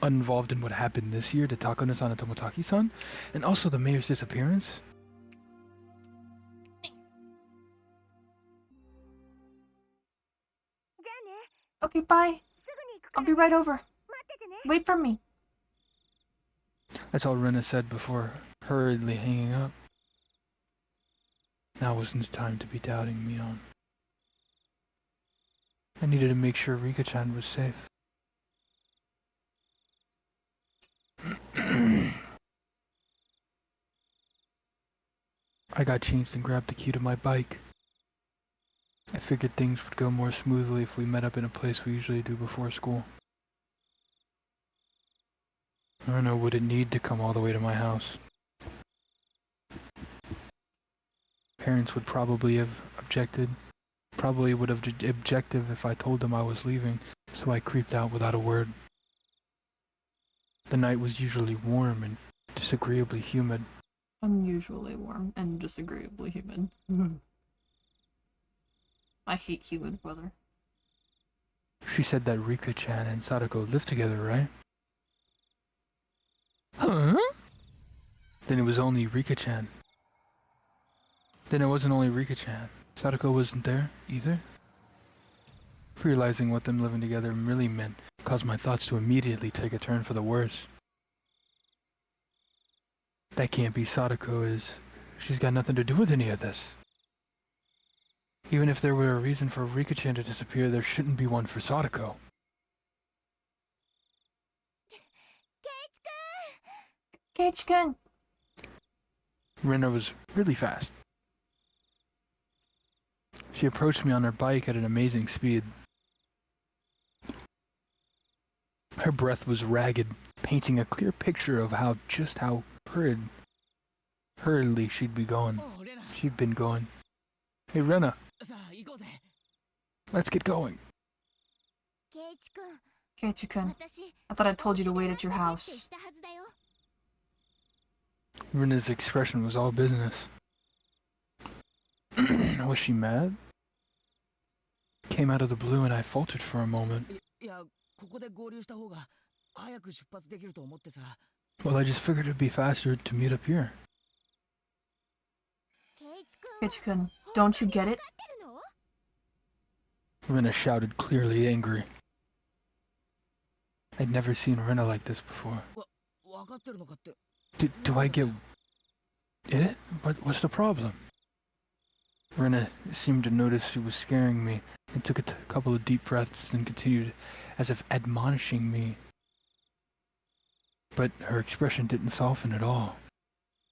uninvolved in what happened this year to Takano-san and Tomotaki-san? And also the mayor's disappearance? Okay, bye. I'll be right over. Wait for me. That's all Rena said before hurriedly hanging up. Now wasn't the time to be doubting Mion. I needed to make sure Rika-chan was safe. I got changed and grabbed the key to my bike. I figured things would go more smoothly if we met up in a place we usually do before school. I don't know, would it need to come all the way to my house? Parents would probably have objected. Probably would have objected if I told them I was leaving, so I creeped out without a word. The night was usually warm and disagreeably humid. Unusually warm and disagreeably humid. I hate humid weather. She said that Rika-chan and Sadako lived together, right? Huh? Then it was only Rika-chan. Then it wasn't only Rika-chan. Sadako wasn't there, either? Realizing what them living together really meant caused my thoughts to immediately take a turn for the worse. That can't be Sadako, she's got nothing to do with any of this. Even if there were a reason for Rika-chan to disappear, there shouldn't be one for Sadako. Keiichi-kun! Rina was really fast. She approached me on her bike at an amazing speed. Her breath was ragged, painting a clear picture of how hurriedly she'd been going. Hey, Rena. Let's get going. Keiichi-kun, I thought I told you to wait at your house. Rena's expression was all business. Was she mad? came out of the blue and I faltered for a moment. いや、ここで合流した方が早く出発できると思ってさ。Well, I just figured it'd be faster to meet up here. ケイチ君 Keiichi-kun, don't you get it? Rena shouted, clearly angry. I'd never seen Rena like this before. わかってるのかって。Do I get it? What's the problem? Rena seemed to notice she was scaring me and took a couple of deep breaths, then continued as if admonishing me. But her expression didn't soften at all.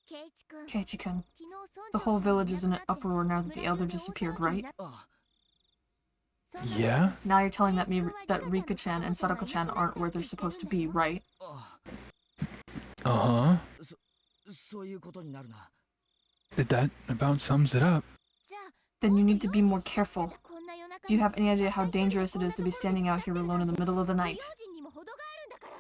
ケイチ君 Keiichi-kun, 昨日村 the 長 whole さんが village い is in な an くなって uproar now that the 村 elder 中で大 disappeared, 騒ぎに right? なっあ そんな中 Yeah? Now you're telling that me that Rika-chan and Sadako-chan aren't where they're supposed to be, right? あ、 Uh-huh. そういうことになるな。 That about sums it up. じゃあ Then you need to be more careful. こんな夜中 Do you に have any idea how 私たちが dangerous こ it んな is to be ところに standing out 使 here ってる alone in the middle of the 不 night? 用心にも程があるんだから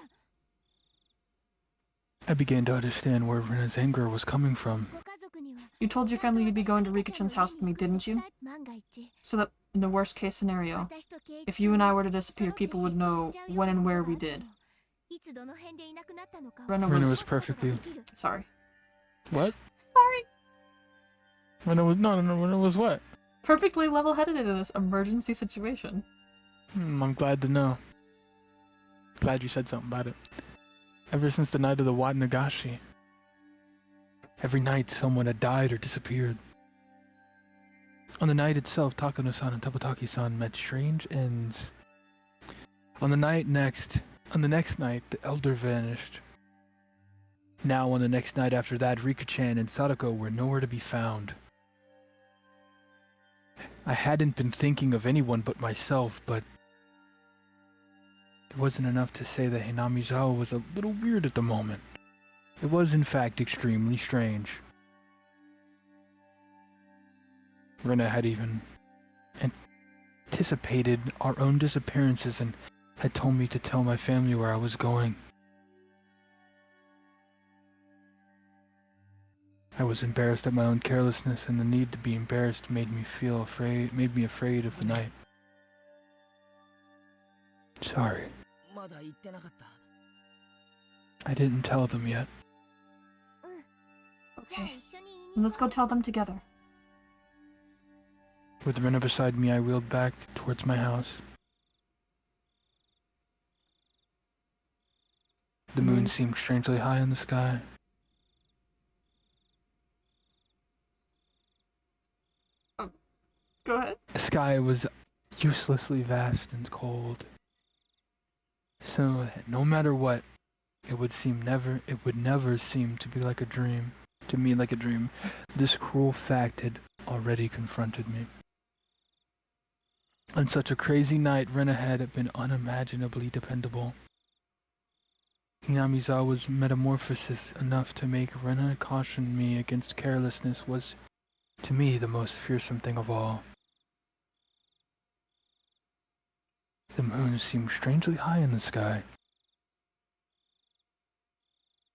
I began to understand where Rena's anger was coming from. ご家族には You told your family you'd be going to Rika-chan's house with me, didn't you? 万が一 So that in the worst case scenario, 私とケイチ if you and 君 I が were to disappear, 揃って people would 失踪 know しちゃうよう when な and こと where が we あって did. もいつどの辺でいなくなったのかを Rena Rena was... was perfectly... Sorry. What? Sorry. Rena was... No, Rena was what? Perfectly level-headed in this emergency situation. I'm glad to know. Glad you said something about it. Ever since the night of the Wat Nagashi, every night someone had died or disappeared. On the night itself, Takano-san and Tabutaki-san met strange ends. On the next night, the elder vanished. Now on the next night after that, Rika-chan and Sadako were nowhere to be found. I hadn't been thinking of anyone but myself, but it wasn't enough to say that Hinamizawa was a little weird at the moment. It was in fact extremely strange. Rena had even anticipated our own disappearances and had told me to tell my family where I was going. I was embarrassed at my own carelessness, and the need to be embarrassed made me afraid of the night. Sorry. まだ言ってなかった。 I didn't tell them yet. じゃあ Okay, 一緒に言いに let's go tell them together. With Rena beside me, I wheeled back towards my house. The moon seemed strangely high in the sky. Go ahead. The sky was uselessly vast and cold. So that no matter what, it would never seem to be like a dream. To me like a dream. This cruel fact had already confronted me. On such a crazy night, Rena had been unimaginably dependable. Hinamizawa's metamorphosis enough to make Rena caution me against carelessness was, to me, the most fearsome thing of all. The moon seemed strangely high in the sky.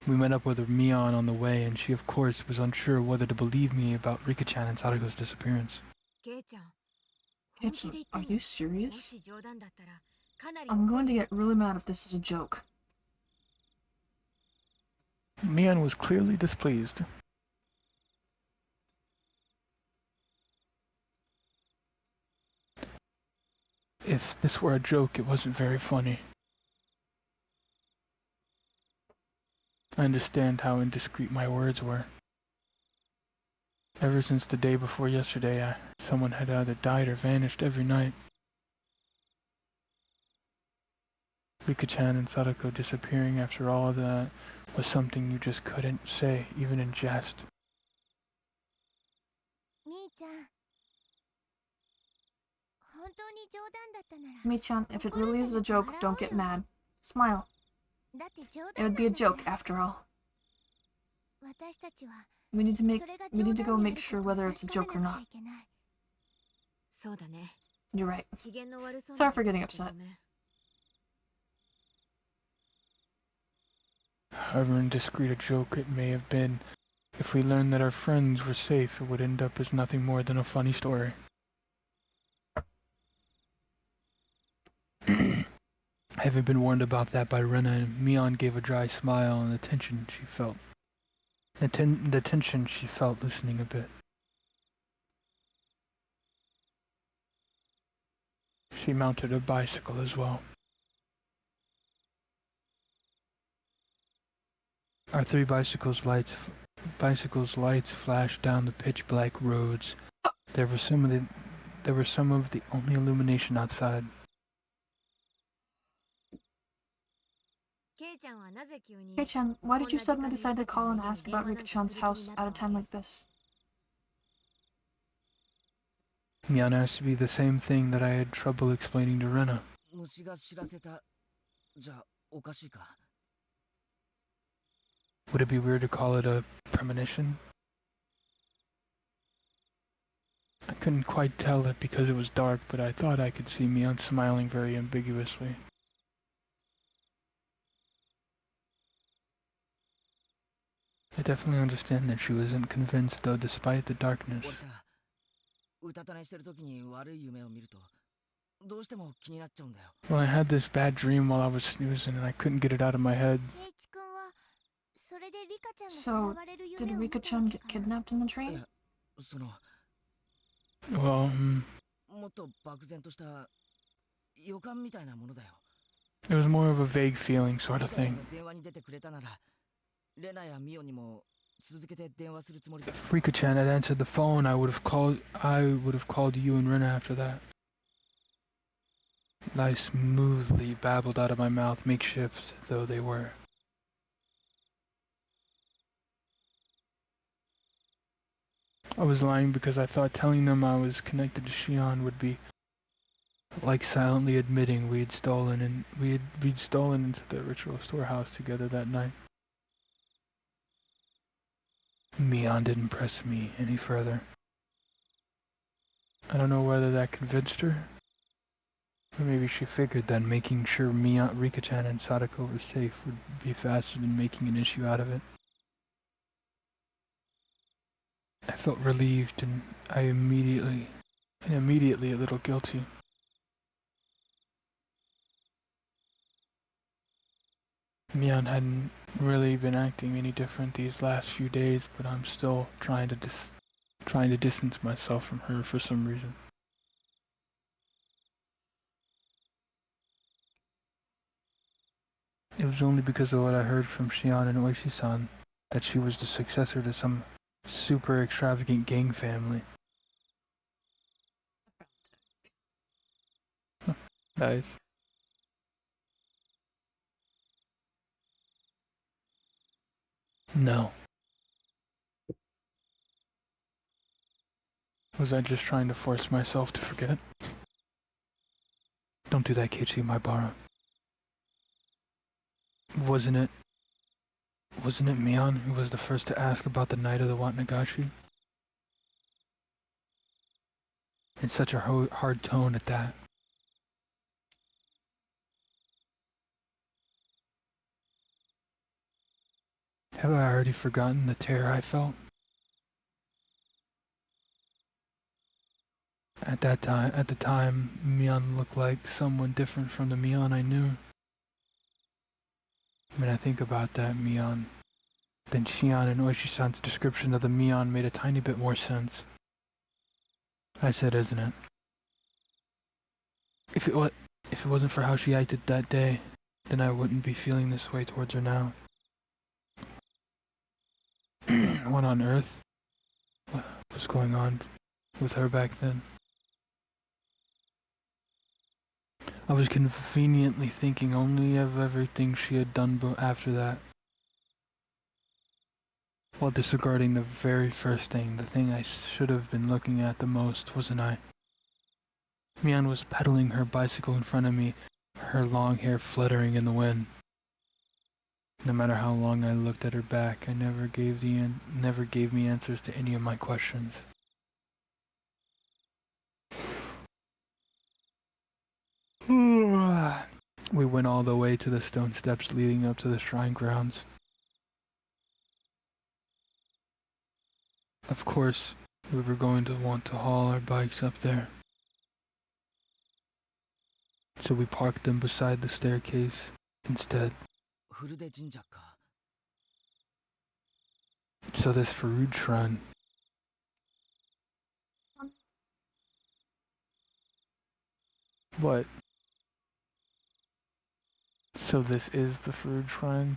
We met up with Mion on the way, and she, of course, was unsure whether to believe me about Rika-chan and Sadako's disappearance. ケイちゃん本気で言って Are んの you も serious? し冗談だったらかなり I'm 怒 going る to よ get really mad if this is a joke. Mion was clearly displeased. If this were a joke, it wasn't very funny. I understand how indiscreet my words were. Ever since the day before yesterday, someone had either died or vanished every night. Rika-chan and Sadako disappearing after all of that was something you just couldn't say, even in jest. みーちゃん本当に冗談だったなら Mi-chan, if it really is a joke, don't get mad. Smile. だって冗 It 談 would なん be a だから joke after all. 私たちは We need to それが we 冗 need to 談 go であ make る sure ことを whether it's a 確か joke め or なくちゃ not. いけないそうだね You're right. 機嫌の悪そう Sorry な for こと getting 言って upset. ごめん However indiscreet a joke it may have been, if we learned that our friends were safe, it would end up as nothing more than a funny story. Having been warned about that by Rena, Mion gave a dry smile and the tension she felt. The tension she felt loosening a bit. She mounted a bicycle as well. Our three bicycles' lights flashed down the pitch-black roads. There were some of the only illumination outside. ケイちゃんはなぜ急に Hey-chan, why did you こんな時 suddenly 間に decide リ to カちゃん call の and 家に ask 電 about 話なんか Rika-chan's する気に house なっ at a たわ time け？ like this? Mion asked me the same thing that I had trouble explaining to Rena. 虫が知らせたじゃおかしいか？ Would it be weird to call it a premonition? I couldn't quite tell it because it was dark, but I thought I could see Mion smiling very ambiguously. I definitely understand that she wasn't convinced, though, despite the darkness. 俺さ、うたた寝してる時に悪い夢を見るとどうしても気になっちゃうんだよ。 Well, I had this bad dream while I was snoozing, and I couldn't get it out of my head. ケイチ君はそれでリカちゃんがさ So, らわれる did 夢を見たわ Rika-chan け get かな？ kidnapped in the い train? や、その Well, もっと漠然とした予感みたいなものだよ。 it was more of a vague feeling sort リ of カちゃん thing. が電話に出てくれたなら、レナやミオにも続けて電話するつもりだ。 If Rika-chan had answered the phone, I would have called you and Rena after that. Lies smoothly babbled out of my mouth, makeshift though they were. I was lying because I thought telling them I was connected to Shion would be like silently admitting we'd stolen into the ritual storehouse together that night. Mion didn't press me any further. I don't know whether that convinced her, or maybe she figured that making sure Rika-chan and Sadako were safe would be faster than making an issue out of it. I felt relieved and immediately a little guilty. Mion hadn't really been acting any different these last few days, but I'm still trying to distance myself from her for some reason. It was only because of what I heard from Shion and Oishi-san that she was the successor to some super extravagant gang family. Nice. No. Was I just trying to force myself to forget? Don't do that, Kichi Maibara. Wasn't it Mion who was the first to ask about the night of the Watnagashi? In such a hard tone at that. Have I already forgotten the terror I felt? At the time, Mion looked like someone different from the Mion I knew. When I think about that Mion, then Shion and Oishi-san's description of the Mion made a tiny bit more sense. I said, isn't it? If it wasn't for how she acted that day, then I wouldn't be feeling this way towards her now. What on earth was going on with her back then? I was conveniently thinking only of everything she had done after that, while disregarding the very first thing, the thing I should have been looking at the most, wasn't I? Mian was pedaling her bicycle in front of me, her long hair fluttering in the wind. No matter how long I looked at her back, I never gave me answers to any of my questions. We went all the way to the stone steps leading up to the shrine grounds. Of course, we were going to want to haul our bikes up there. So we parked them beside the staircase instead. フルデ神社か。 So this Farood shrine. What? So this is the Farood shrine?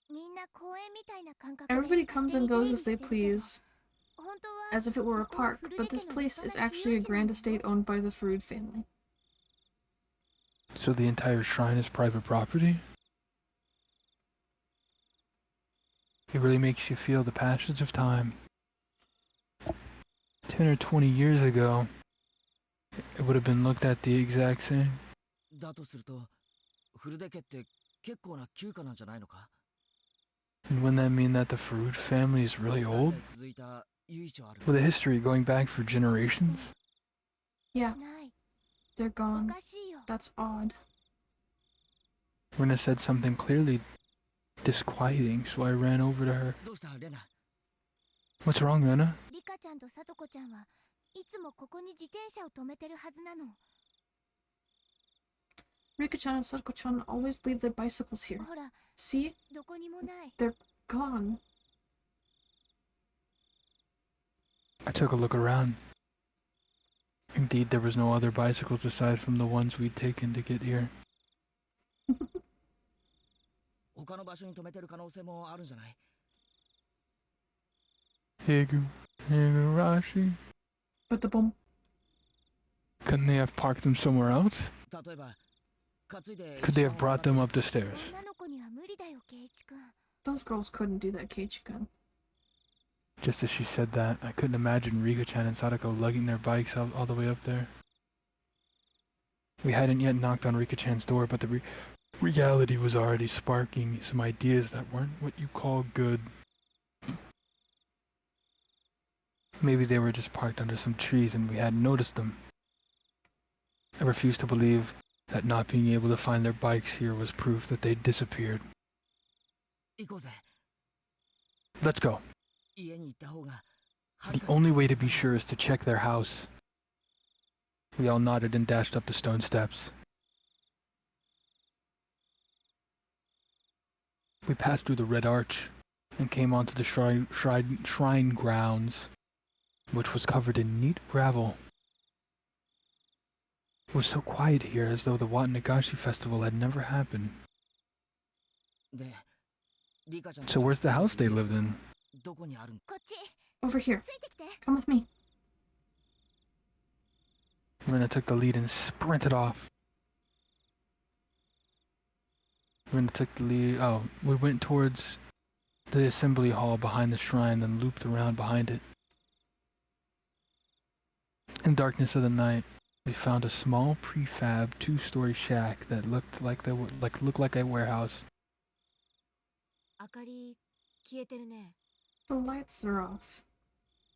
みんな公園みたいな感覚で Everybody comes and 勝 goes 手に as 出 they 入りしてるけど、 please, 本当は as if it were a ここは park, フル but デ家 this の place 立 is 派な actually a 私有地なん grand だ estate よ。 owned by the Farood family. So the entire shrine is private property? It really makes you feel the passions of time. 10 or 20 years ago, it would have been looked at the exact same. だとすると、フルデ家って結構な旧家なんじゃないのか？ And wouldn't that mean that the Farood family is really 代 old? 々続いた由緒ある。 With a history going back for generations? Yeah, ない。 they're お gone. かしいよ。 That's odd. Rena said something clearly disquieting, so I ran over to her. どうしたレナ？ What's wrong, Rena? リカちゃんとサトコちゃんはいつもここに自転車を止めてるはずなの。 Rika-chan and Sadako-chan always leave their bicycles here. ほら、 See? どこにもない。 They're gone. I took a look around. Indeed, there was no other bicycles aside from the ones we'd taken to get here. 他の場所に止めてる可能性もあるんじゃない？ Higu, Higurashi. But the bomb. Couldn't they have parked them somewhere else? 例えば、担いで Could they have brought them up the stairs? 女の子には無理だよ、ケイチ君。 Those girls couldn't do that, Keiichi-kun. Just as she said that, I couldn't imagine Rika-chan and Sadako lugging their bikes all the way up there. We hadn't yet knocked on Rika-chan's door, but the reality was already sparking some ideas that weren't what you call good. Maybe they were just parked under some trees and we hadn't noticed them. I refused to believe that not being able to find their bikes here was proof that they'd disappeared. 行こうぜ。 Let's go. 家に行った方が。 The only way to be sure is to check their house. We all nodded and dashed up the stone steps. We passed through the red arch and came onto the shrine grounds, which was covered in neat gravel. It was so quiet here, as though the Watanagashi festival had never happened. で、リカちゃん So where's the house they lived in? どこにあるん？こっち、 Over here. ついてきて。 Come with me. Rena took the lead and sprinted off. Rena took the lead. Oh, we went towards the assembly hall behind the shrine, then looped around behind it. In the darkness of the night, we found a small prefab two-story shack that looked like a warehouse. 明かり消えてるね。 The lights are off.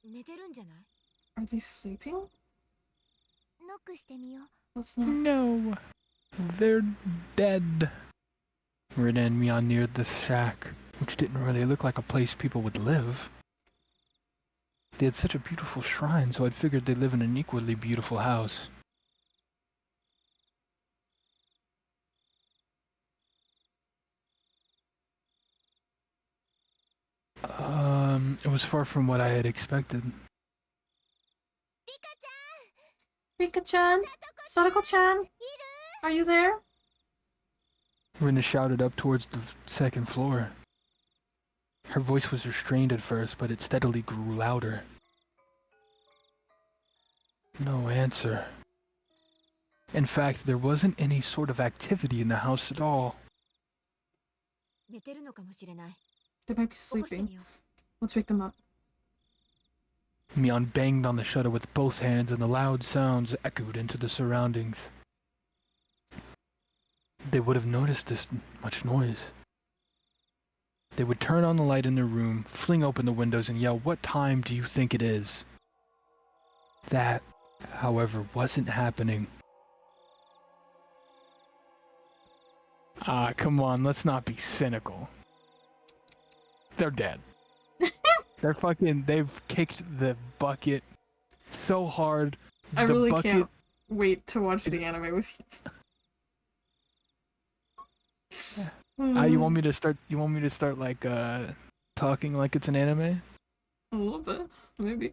寝てるんじゃない？ Are they sleeping? ノックしてみよう。 Let's not. No, they're dead. Rena and Mion neared the shack, which didn't really look like a place people would live. They had such a beautiful shrine, so I'd figured they'd live in an equally beautiful house. It was far from what I had expected. リカちゃん、 Rika-chan? Sadako-chan? Are you there? Rena shouted up towards the second floor. Her voice was restrained at first, but it steadily grew louder. No answer. In fact, there wasn't any sort of activity in the house at all. 寝てるのかもしれない。 They might be 起こして sleeping. みよう。 Let's wake them up. Mion banged on the shutter with both hands and the loud sounds echoed into the surroundings. They would have noticed this much noise. They would turn on the light in their room, fling open the windows, and yell, "What time do you think it is?" That, however, wasn't happening. Come on, let's not be cynical. They're dead. They've kicked the bucket so hard. I the really bucket can't wait to watch Is the anime with Yeah. you. You want me to start? You want me to start like talking like it's an anime? A little bit, maybe.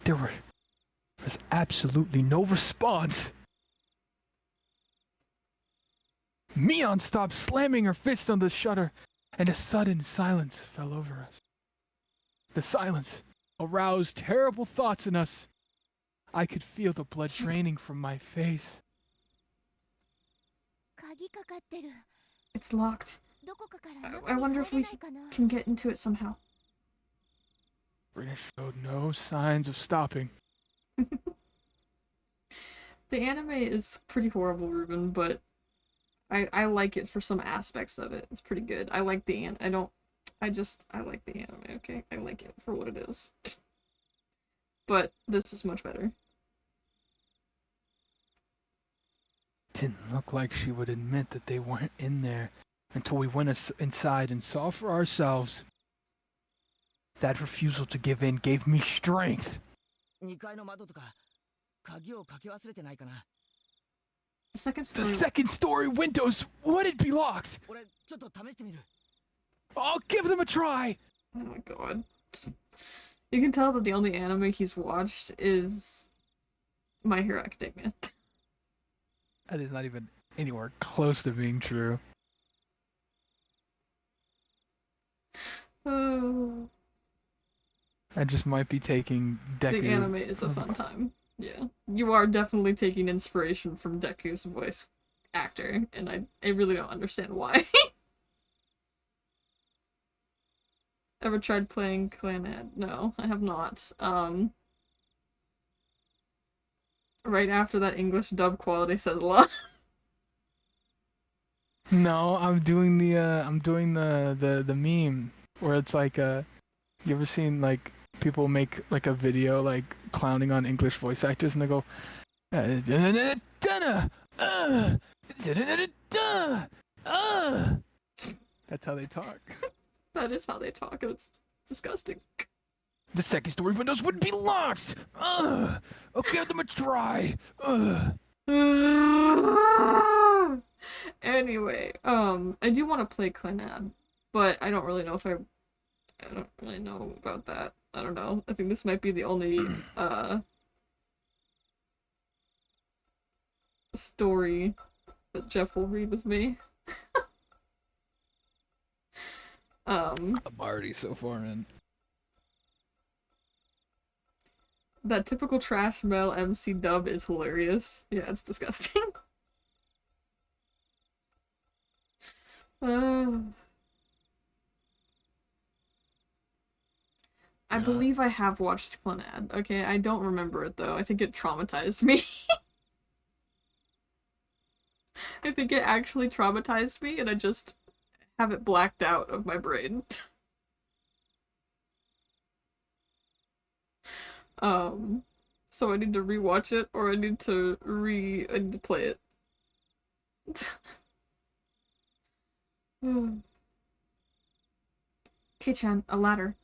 There was absolutely no response. Mion stopped slamming her fist on the shutter, and a sudden silence fell over us. The silence aroused terrible thoughts in us. I could feel the blood draining from my face. 鍵かかってる。 It's locked. どこかから I 中に wonder 入 if れ we ないかな。 can get into it somehow. British showed no signs of stopping. The anime is pretty horrible, Ruben, but I like it for some aspects of it. It's pretty good. I like the I like the anime, okay? I like it for what it is. But this is much better. Didn't look like she would admit that they weren't in there until we went inside and saw for ourselves. That refusal to give in gave me strength. 2階の窓とか鍵をかけ忘れてないかな。 The second The story second story windows wouldn't be locked. 俺ちょっと試してみる。 I'll give them a try. Oh my god. You can tell that the only anime he's watched is My Hero Academia. That is not even anywhere close to being true. Oh, I just might be taking Deku. the anime is a fun time. Yeah. You are definitely taking inspiration from Deku's voice actor, and I really don't understand why. Ever tried playing Clannad? No, I have not. Right after that English dub quality says a lot. No, I'm doing the meme where it's like you ever seen like people make like a video like clowning on English voice actors and they go that's how they talk. That is how they talk, and it's disgusting. The second story windows wouldn't be locked. I'll give them a try. Anyway, I do want to play Clannad, but I don't really know if I don't really know about that. I don't know. I think this might be the only story that Jeff will read with me. I'm already so far in. That typical trash male MC dub is hilarious. Yeah, it's disgusting. I Yeah. believe I have watched Clannad. Okay, I don't remember it though. I think it traumatized me. I think it actually traumatized me, and I just have it blacked out of my brain. So I need to rewatch it, or I need to play it. Kei-chan, a ladder.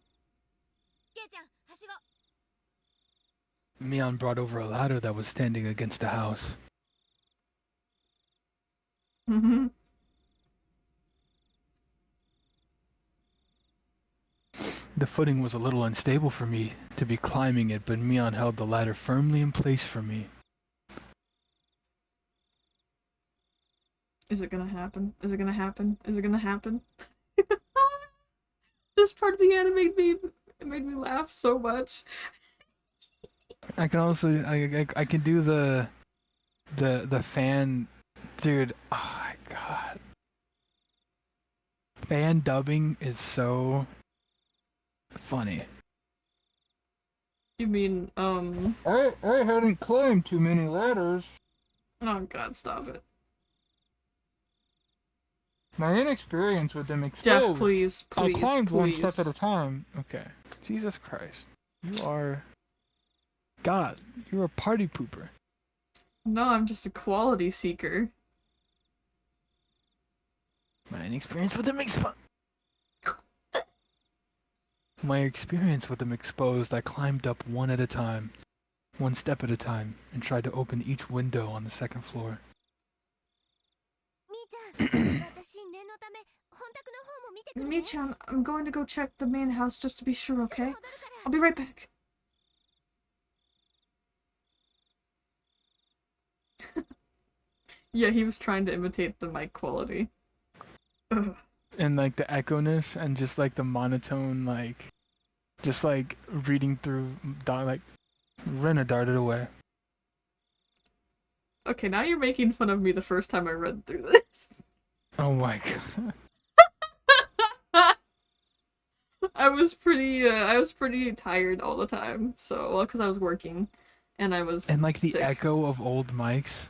ケイちゃん、はしご。 Mion brought over a ladder that was standing against the house. The footing was a little unstable for me to be climbing it, but Mion held the ladder firmly in place for me. Is it gonna happen? Is it gonna happen? Is it gonna happen? This part of the anime made me laugh so much. I can also I can do the fan, dude. Oh my god, fan dubbing is so funny. You mean, I hadn't climbed too many ladders. oh god, stop it. My inexperience with them Jeff, please, I please, climbed please. one step at a time. Okay. Jesus Christ. You are God. You're a party pooper. No, I'm just a quality seeker. My experience with them My experience with them exposed, I climbed up one at a time. one step at a time, and tried to open each window on the second floor. みーちゃん、私念のため本宅の方も見てくるね。 Mi-chan, I'm going to go check the main house just to be sure, すぐ okay? 戻るから。 I'll be right back. Yeah, he was trying to imitate the mic quality. Ugh. And like the echo-ness and just like the monotone, like just like reading through like Rena darted away. Okay, now you're making fun of me the first time I read through this. Oh my god. I was pretty tired all the time. So, well, because I was working, and I was And like the sick. echo of old mics.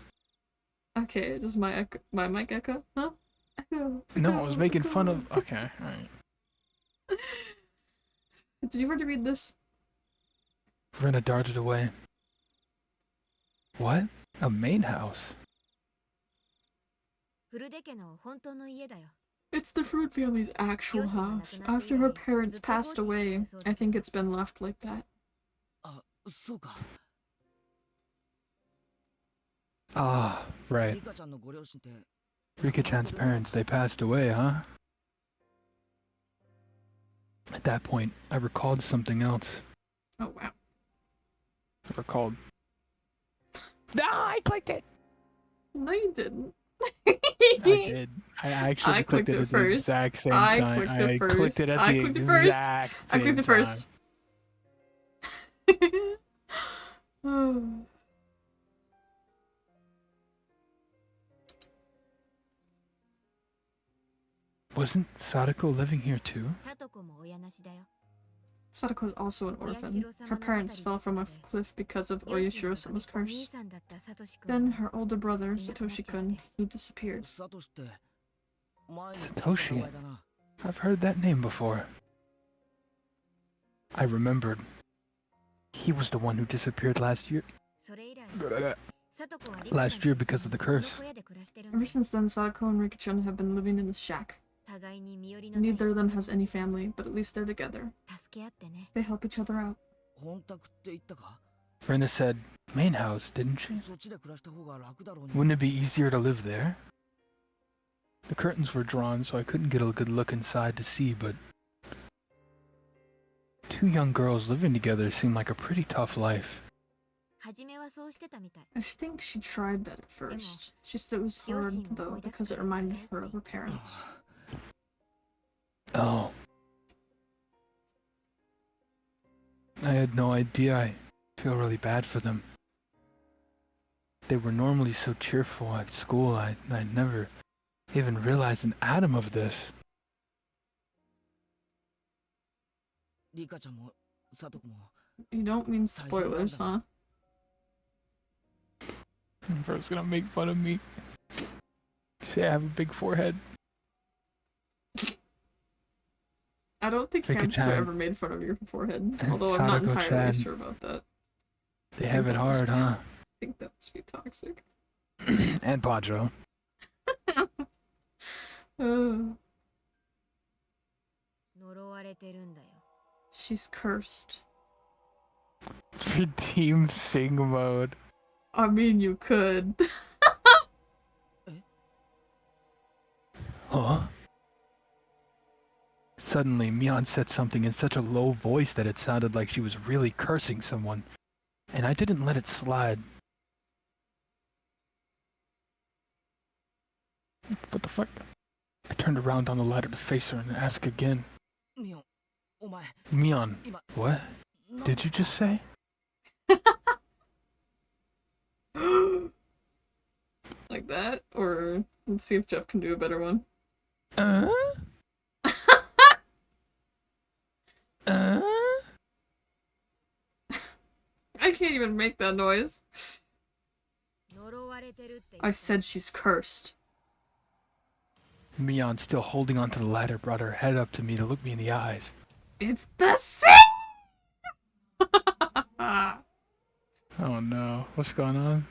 Okay, does my mic echo? Huh? Echo. No, I was making fun echo. of. Okay, alright. Did you want to read this? Rena darted away. What? A main house? フルデ家の本当の家だよ。 It's the Fruit family's actual house. After her parents passed away, I think it's been left like that. あ、そうか。 Ah, right. リカちゃんのご両親って Rika-chan's parents, they passed away, huh? At that point, I recalled something else. Oh wow. I recalled. Ah, I clicked it! No, you didn't. I did. I actually I clicked clicked it it at the first. exact same I time. clicked it I first. clicked it at I the clicked it first. exact I same clicked it time. first. Oh. Wasn't Sadako living here too? サトコも親なしだよ。 Sadako is also an orphan. Her parents fell from a cliff because of 両親の Oyashiro-sama's お兄 curse. さんだったサトシ君 Then も her older brother, Satoshi-kun, he disappeared. サトシって前に聞いた Satoshi. 名前だな。 I've heard that name before. I remembered. He was the one who disappeared last year. それ以来 Last サトコはリカちゃんと year 一緒 because of the にこの curse. 小屋で暮らしてるんだ Ever よ。 since then, Sadako and Rika-chan have been living in this shack. 互いに身寄りのない Neither of them 人 has た any ち同士 family, but at least they're together. 助け合ってね。 They help each other out. 本宅って言ったか？ Brenda said, main house, didn't she? そっちで暮らした方が楽だろうに。 Wouldn't it be easier to live there? The curtains were drawn, so I couldn't get a good look inside to see, but two young girls living together seemed like a pretty tough life. 初めはそうしてたみたい。 I think she tried that at first. She said it was hard, though, because it reminded her of her parents. Oh. I had no idea. I feel really bad for them. They were normally so cheerful at school. I never even realized an atom of this. リカちゃんもサトコも You don't mean spoilers, huh? First gonna make fun of me. Say I have a big forehead. I don't think Rika-chan. Hamster ever made fun of your forehead, And although I'm not entirely Sadako-chan. sure about that. They have it hard, huh? I think that must be toxic. And Padro. Uh, 呪われてるんだよ。 she's cursed. Team sing mode. I mean, you could. Huh? Suddenly, Mion said something in such a low voice that it sounded like she was really cursing someone, and I didn't let it slide. What the fuck? I turned around on the ladder to face her and ask again. ミオン、お前、 Mion, 今、 what なん did you just say? Like that? Or let's see if Jeff can do a better one. Uh? Uh? I can't even make that noise. 呪われてるって言 I った。 said she's cursed. Mion, still holding onto the ladder, brought her head up to me to look me in the eyes. It's the same! Oh no, what's going on?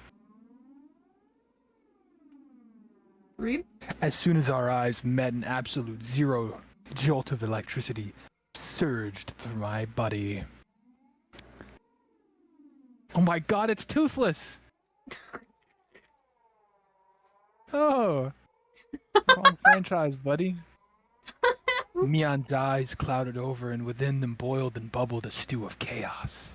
Read? As soon as our eyes met, an absolute zero jolt of electricity surged through my body. Oh my god, it's toothless! Oh! Wrong franchise, buddy. Mion's eyes clouded over, and within them boiled and bubbled a stew of chaos.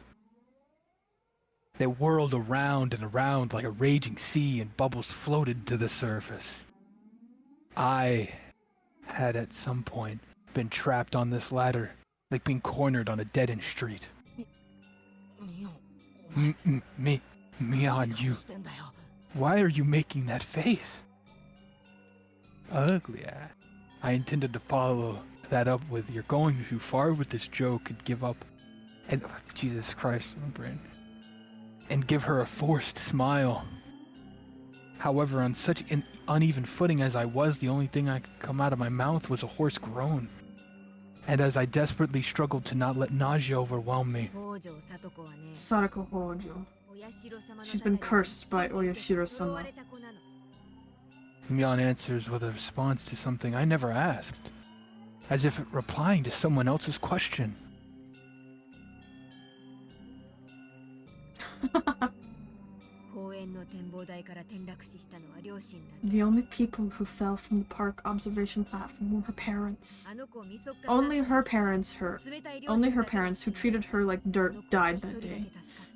They whirled around and around like a raging sea, and bubbles floated to the surface. I had at some point been trapped on this ladder, like being cornered on a dead-end street. Mion, you... Why are you making that face? Ugly. I intended to follow that up with, you're going too far with this joke and give up. And Jesus Christ, my brain. And give her a forced smile. However, on such an uneven footing as I was, the only thing I could come out of my mouth was a hoarse groan. And as I desperately struggled to not let nausea overwhelm me, Sadako Hojo. She's been cursed by Oyashiro-sama. Mion answers with a response to something I never asked, as if replying to someone else's question. The only people who fell from the park observation platform were her parents. Only her parents who treated her like dirt died that day.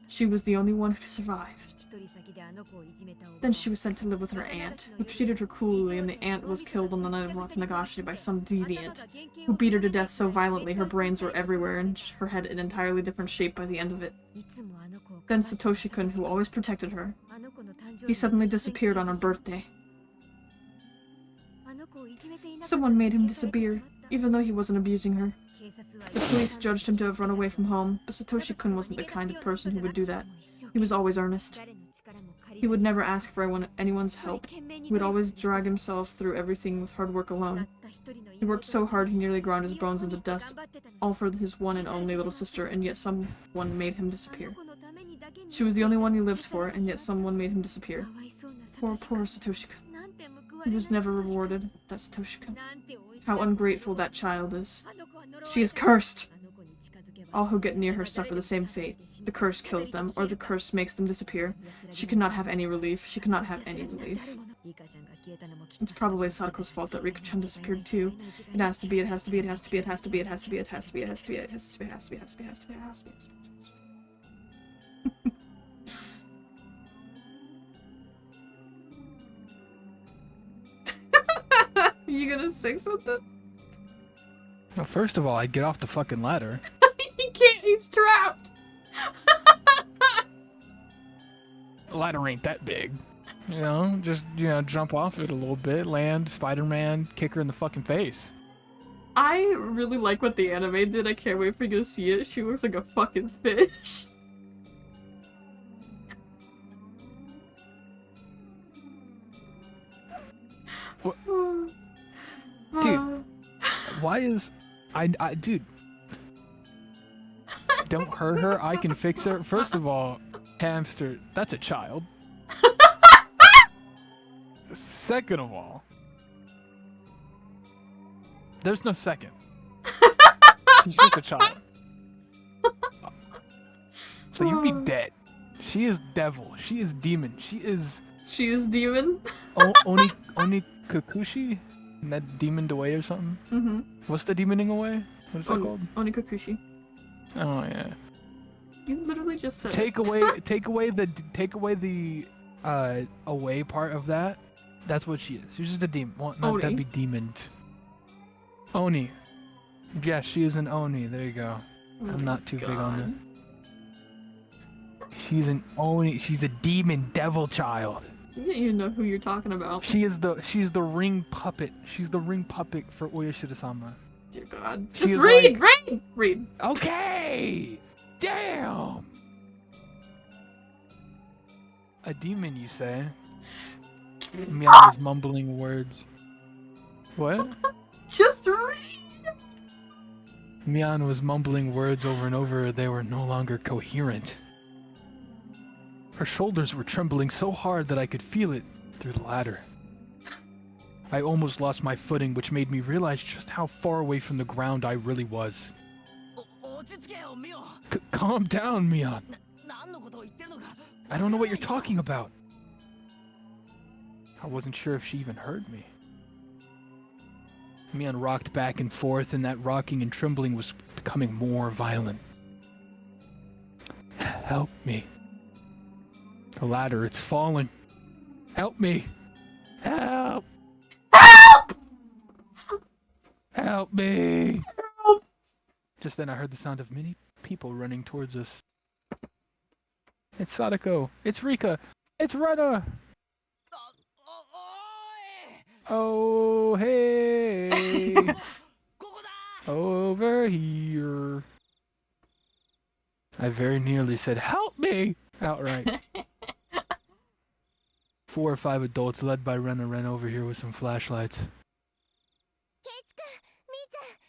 She was the only one who survived. Then she was sent to live with her aunt, who treated her cruelly, and the aunt was killed on the night of Watanagashi by some deviant, who beat her to death so violently her brains were everywhere and her head an entirely different shape by the end of it. Then Satoshi-kun, who always protected her, he suddenly disappeared on her birthday. Someone made him disappear, even though he wasn't abusing her. The police judged him to have run away from home, but Satoshi-kun wasn't the kind of person who would do that. He was always earnest. He would never ask for anyone's help. He would always drag himself through everything with hard work alone. He worked so hard he nearly ground his bones into dust, all for his one and only little sister, and yet someone made him disappear. She was the only one he lived for, and yet someone made him disappear. Poor Satoshi-kun. He was never rewarded. That's Satoshi-kun. How ungrateful that child is. She is cursed! All who get near her suffer the same fate. The curse kills them, or the curse makes them disappear. She cannot have any relief. She cannot have any relief. It's probably Sadako's fault that Rika-chan disappeared too. It has to be, it has to be, it has to be, it has to be, it has to be, it has to be, it has to be, it has to be, it has to be, it has to be, it has to be, it has to be, it has to be. You gonna say something? Well, first of all, I'd get off the fucking ladder. He can't, he's trapped! The ladder ain't that big. You know, just, jump off it a little bit, land, Spider-Man, kick her in the fucking face. I really like what the anime did. I can't wait for you to see it. She looks like a fucking fish. What? Dude, why is... Dude. Don't hurt her, I can fix her. First of all, hamster, that's a child. Second of all, there's no second. She's just a child. So you'd be dead. She is devil. She is demon. She is demon? Oni Kakushi? And that demoned away or something? Mm-hmm. What's the demoning away? What is that called? Onikakushi. Oh yeah. You literally just said take away the away part of that. That's what she is. She's just a demon. Well, not that'd be demoned. Oni. Yeah, she is an Oni. There you go. I'm not too big on that. She's an Oni. She's a demon devil child. You know who you're talking about. She's the ring puppet. She's the ring puppet for Oyashiro-sama. Dear God. Just read! Read! Okay! Damn! A demon, you say? Mion is mumbling words. What? Just read! Mion was mumbling words over and over. They were no longer coherent. Her shoulders were trembling so hard that I could feel it through the ladder. I almost lost my footing, which made me realize just how far away from the ground I really was. Calm down, Mion. I don't know what you're talking about. I wasn't sure if she even heard me. Mion rocked back and forth, and that rocking and trembling was becoming more violent. Help me. The ladder, it's falling. Help me. Help. Help! Help me. Help! Just then I heard the sound of many people running towards us. It's Sadako. It's Rika. It's Rena. Oh, hey. ここだ Over here. I very nearly said, help me! Outright. 4 or 5 adults led by Rena ran over here with some flashlights.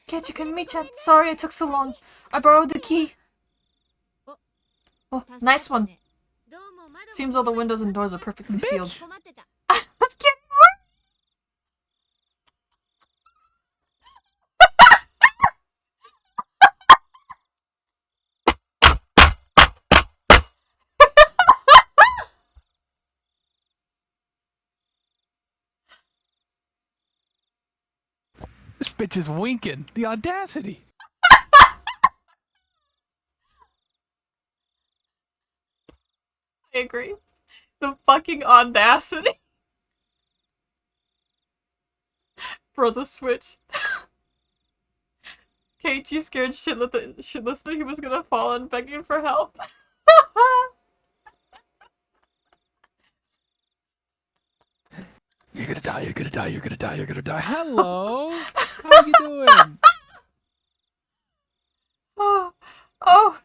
Keiichi-kun, Mii-chan, sorry it took so long. I borrowed the key. Oh, nice one. Seems all the windows and doors are perfectly sealed. Let's get more! This bitch is winking. The audacity. I agree. The fucking audacity. Bro, the switch. Keiichi scared shitless that he was gonna fall and begging for help. You're gonna die, you're gonna die, you're gonna die, you're gonna die. Hello! How you doing? Oh. Oh.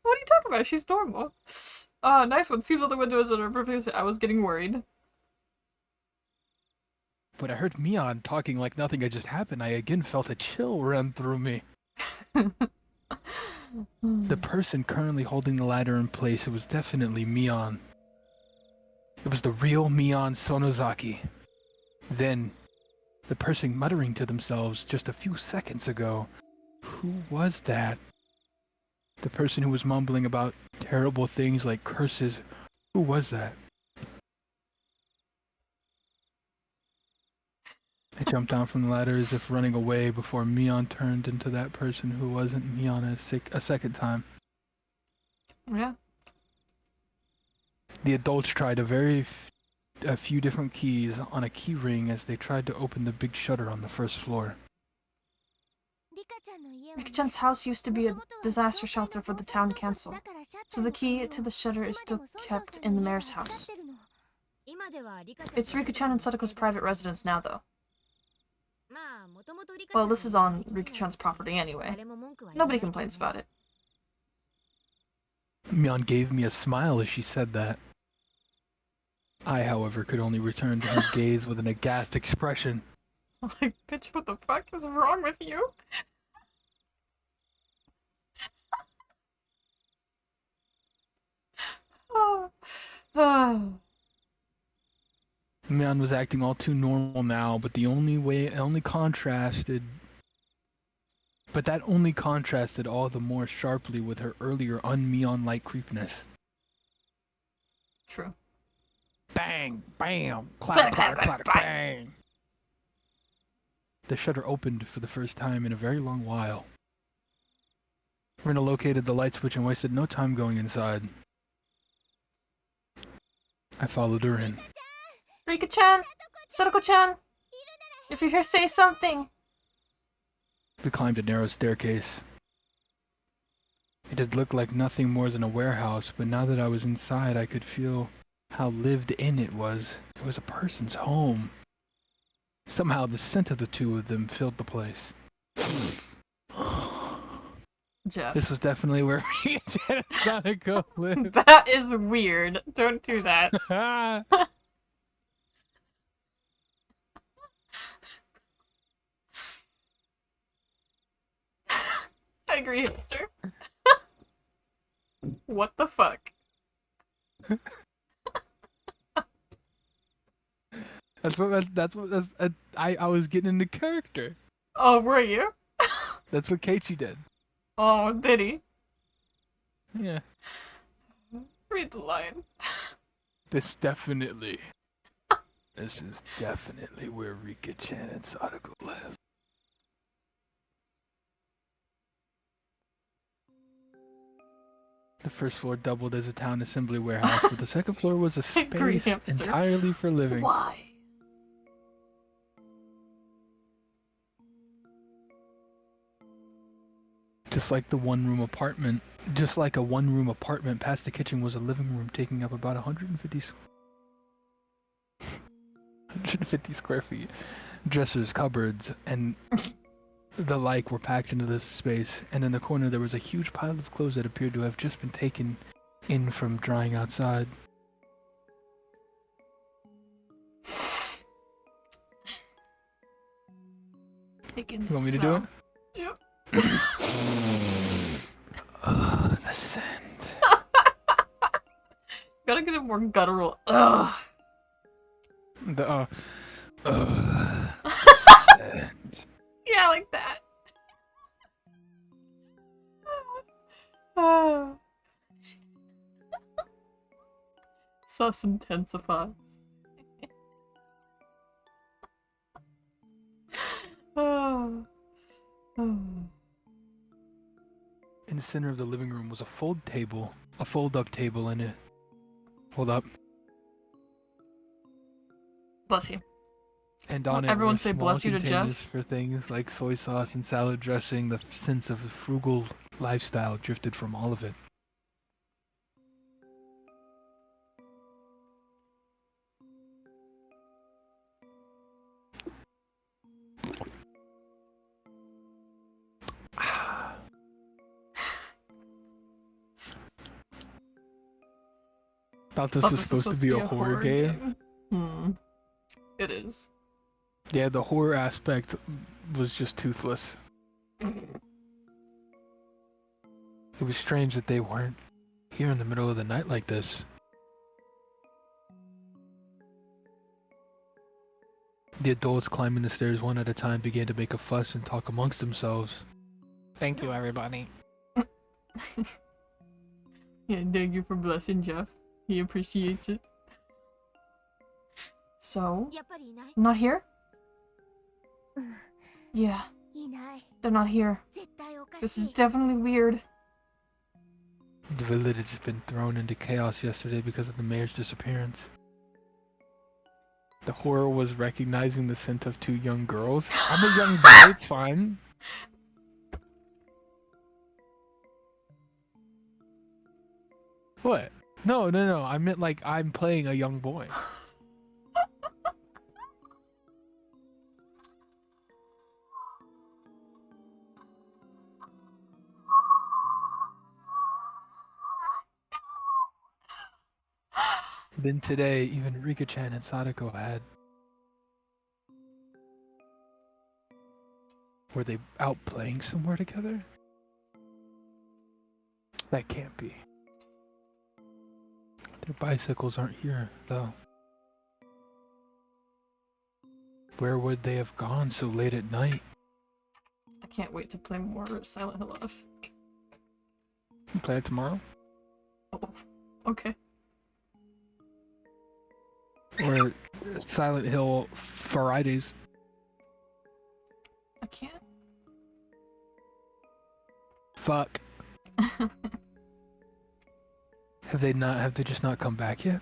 What are you talking about? She's normal. Oh, nice one. Seemed all the windows are perfectly. I was getting worried. When I heard Mion talking like nothing had just happened, I again felt a chill run through me. The person currently holding the ladder in place, it was definitely Mion. It was the real Mion Sonozaki. Then, the person muttering to themselves just a few seconds ago, who was that? The person who was mumbling about terrible things like curses, who was that? I jumped down from the ladder as if running away before Mion turned into that person who wasn't Mion a second time. Yeah. The adults tried a few different keys on a key ring as they tried to open the big shutter on the first floor. Rika-chan's house used to be a disaster shelter for the town council, so the key to the shutter is still kept in the mayor's house. It's Rika-chan and Sadako's private residence now, though. Well, this is on Rika-chan's property anyway. Nobody complains about it. Mion gave me a smile as she said that. I, however, could only return to her gaze with an aghast expression. I'm like, bitch, what the fuck is wrong with you? Oh. Oh. Mion was acting all too normal now, but that only contrasted all the more sharply with her earlier un-Mion-like creepiness. True. Bang! Bam! Clatter, clatter, clatter, bang! The shutter opened for the first time in a very long while. Rena located the light switch and wasted no time going inside. I followed her in. Rika-chan! Sadako-chan! If you're here, say something! We climbed a narrow staircase. It had looked like nothing more than a warehouse, but now that I was inside, I could feel how lived in it was. It was a person's home. Somehow the scent of the two of them filled the place. Jeff. This was definitely where me and Sadako lived. That is weird. Don't do that. I agree, hipster. What the fuck? I was getting into character. Oh, were you? That's what Keiichi did. Oh, did he? Yeah. Read the line. This is definitely where Rika-chan and Sadako live. The first floor doubled as a town assembly warehouse, but the second floor was a Green space hamster. entirely for living. Why? Just like a one-room apartment, past the kitchen was a living room taking up about 150 square feet. Dressers, cupboards, and the like were packed into this space, and in the corner there was a huge pile of clothes that appeared to have just been taken in from drying outside. Taking You want me to do it? Yep. The scent. Gotta get it more guttural. Ugh. The scent. Yeah, like that. Ah. Sus intensifies. Oh. Oh. In the center of the living room was a fold-up table, and hold up. Bless you. And on it Everyone were say small bless you to containers Jeff. for things like soy sauce and salad dressing. The sense of frugal lifestyle drifted from all of it. Thought this was supposed to be a horror game. It is. Yeah, the horror aspect was just toothless. It was strange that they weren't here in the middle of the night like this. The adults climbing the stairs one at a time began to make a fuss and talk amongst themselves. Thank you, everybody. Yeah, thank you for blessing Jeff. He appreciates it. So, やっぱりいない not here? うん Yeah, いない they're not here. 絶対おか This し is い definitely weird. The village had been thrown into chaos yesterday because of the mayor's disappearance. The horror was recognizing the scent of two young girls. I'm a young boy, it's fine. What? No, I meant like I'm playing a young boy. Then today, even Rika-chan and Sadako had. Were they out playing somewhere together? That can't be. Their bicycles aren't here, though. Where would they have gone so late at night? I can't wait to play more Silent Hill F. Play it tomorrow? Oh, okay. Or Silent Hill Fridays? I can't. Fuck. Have they just not come back yet?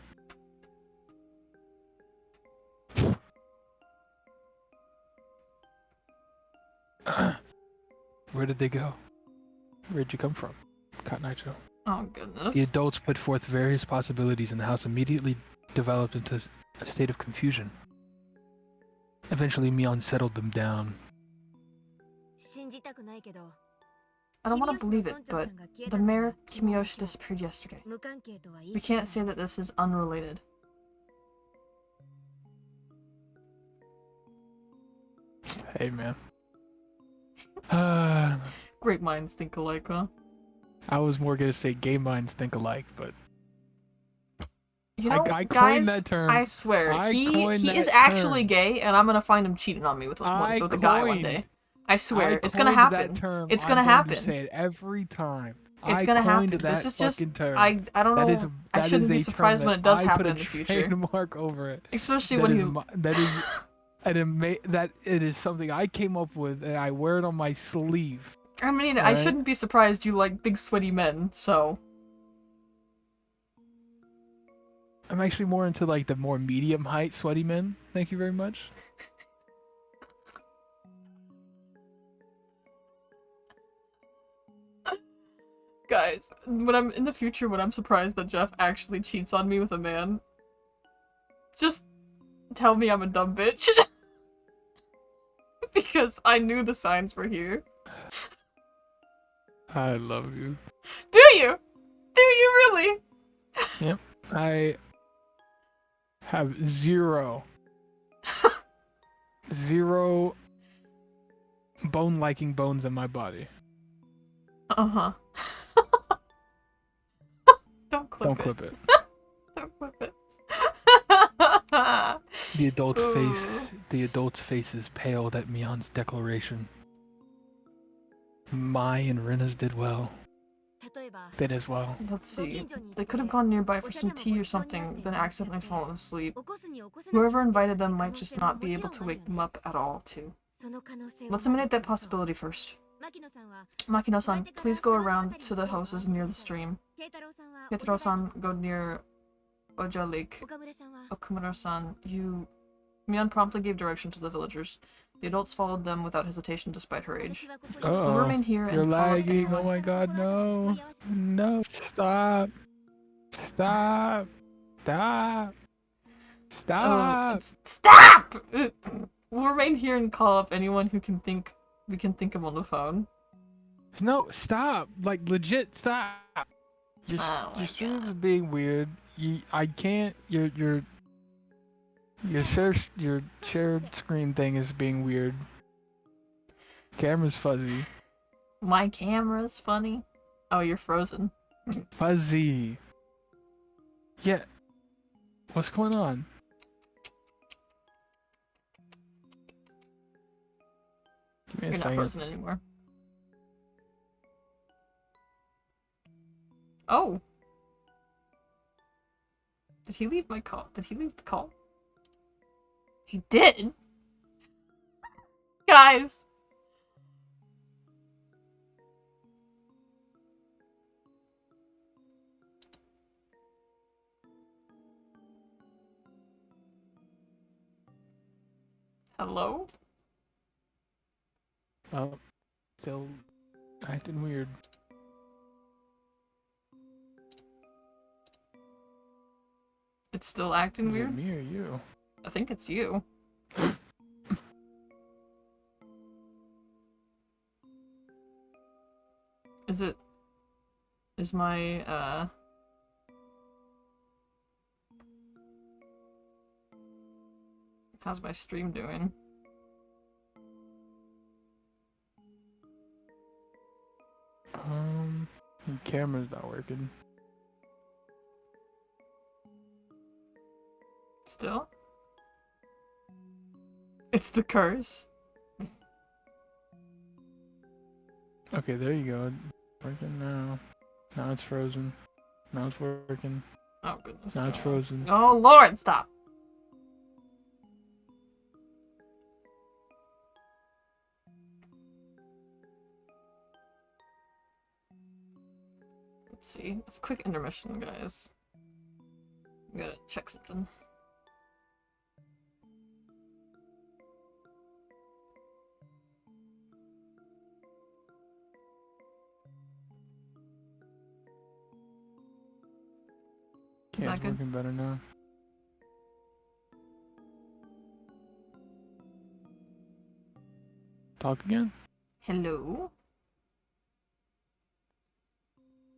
Where did they go? Where'd you come from, Cotton Eye Joe? Oh goodness. The adults put forth various possibilities, and the house immediately developed into a state of confusion. Eventually, Mion settled them down. 信じたくないけど I don't want to believe it, but the mayor Kimiyoshi disappeared yesterday. 無関係とは言い We 切れ can't say that this is unrelated. Hey, man. Great minds think alike, huh? I was more gonna say gay minds think alike, but You know, I coined guys, that term. I swear, I he coined is that actually term. gay, and I'm gonna find him cheating on me with a guy one day. I swear, it's gonna coined that happen. term. It's gonna I'm happen. Going to say it every time. It's I gonna coined happen. This that is just fucking term. I don't That is know. I that is shouldn't be a term surprised that when it does I put happen a in the future. trademark over it. Especially That when is he that is that it is something I came up with and I wear it on my sleeve. I mean, I Alright? shouldn't be surprised you like big sweaty men, so I'm actually more into like the more medium height sweaty men. Thank you very much. guys, when I'm in the future when I'm surprised that Jeff actually cheats on me with a man, just tell me I'm a dumb bitch. Because I knew the signs were here. I love you. Do you? Do you really? Yep. I have zero bone liking bones in my body. Uh-huh. Don't clip Don't it. clip it. Don't clip it. The adult's Ooh. face is paled at Mion's declaration. Mai and Rinna's did well. 例えば Did as well. Let's see. ご近所に行って They could have gone nearby for お茶 some でも tea ご or ちそうになっ something, て then 寝ちゃっ accidentally て fallen asleep. 起こすに起こせなく Whoever なってる invited って them 可 might 能 just 性も not も be ち able ろん to ある wake よ them ね up at all, too. その可能性を Let's まず eliminate that 潰そう possibility first. 牧野さんは Makino-san, please go around to the houses near the stream. 慶太郎さんは Ketaro-san, go near Oja Lake. 岡村さんは Okumura-san, you... Mion promptly gave direction to the villagers. The adults followed them without hesitation despite her age. 私はここに Uh We'll oh. remain here You're and call up lagging. Oh anyone... my god, no. No. Stop. Stop. Stop. Stop. Stop! We'll remain here and call up anyone who we can think of on the phone. No, stop. Like, legit, stop. Your, Oh my your stream God. is being weird. I can't. Your shared screen thing is being weird. Camera's fuzzy. My camera's funny. Oh, you're frozen. Fuzzy. Yeah. What's going on? Give me a You're not second. frozen anymore. Oh! Did he leave my call? Did he leave the call? He did? Guys! Hello? Oh, still acting weird. It's still acting Is it weird? me or you? I think it's you. Is my, how's my stream doing? The camera's not working. Still? It's the curse. Okay, there you go. Working now. Now it's frozen. Now it's working. Oh goodness. Now it's frozen. Oh Lord, stop. Let's see. It's a quick intermission, guys. We gotta check something. Is Yeah, that it's good? working better now. Talk again? Hello?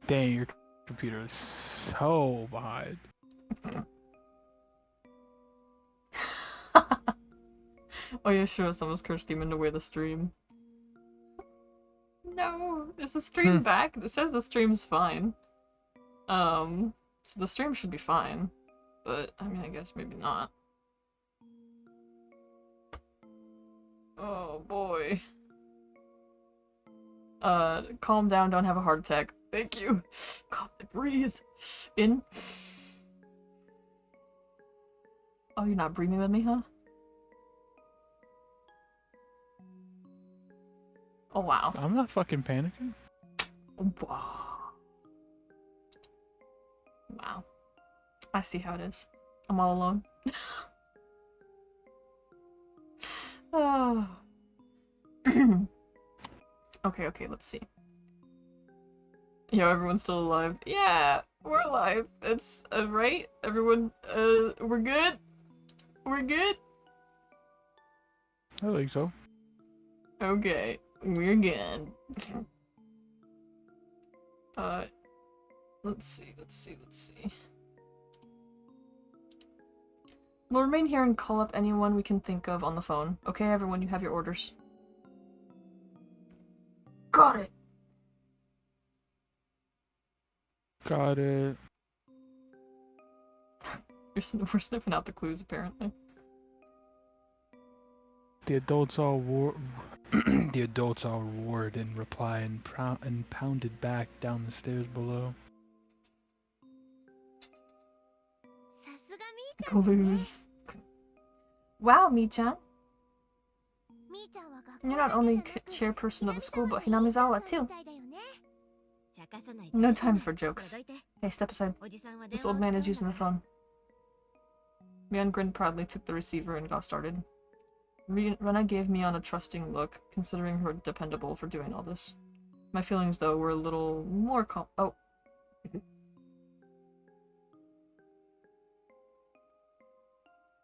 Dang, your computer is so behind. Oh, you're sure someone's cursed demon to wear the stream. No! Is the stream back? It says the stream's fine. So the stream should be fine. But, I mean, I guess maybe not. Oh boy. Calm down, don't have a heart attack. Thank you. God, breathe. In. Oh, you're not breathing with me, huh? Oh, wow. I'm not fucking panicking. Wow. Wow. I see how it is. I'm all alone. Oh. Okay, let's see. Yo, everyone's still alive. Yeah, we're alive. It's right. Everyone, we're good. We're good. I think so. Okay, we're good. Let's see. We'll remain here and call up anyone we can think of on the phone. Okay, everyone, you have your orders. Got it. Got it. We're sniffing out the clues, apparently. The adults all the adults all roared in reply and pounded back down the stairs below. さすがみーちゃんだね。 Clues. Wow, Mi-chan. みーちゃんは学 You're 校 not だけ only じゃなく chairperson of the school, but ひなみさん Hinamizawa はいいお母 too. さんみたいだよね。 No time for jokes. Hey, step aside. This old man is using the phone. Mion grinned proudly, took the receiver, and got started. Rena gave Mion a trusting look, considering her dependable for doing all this. My feelings, though, were a little more oh.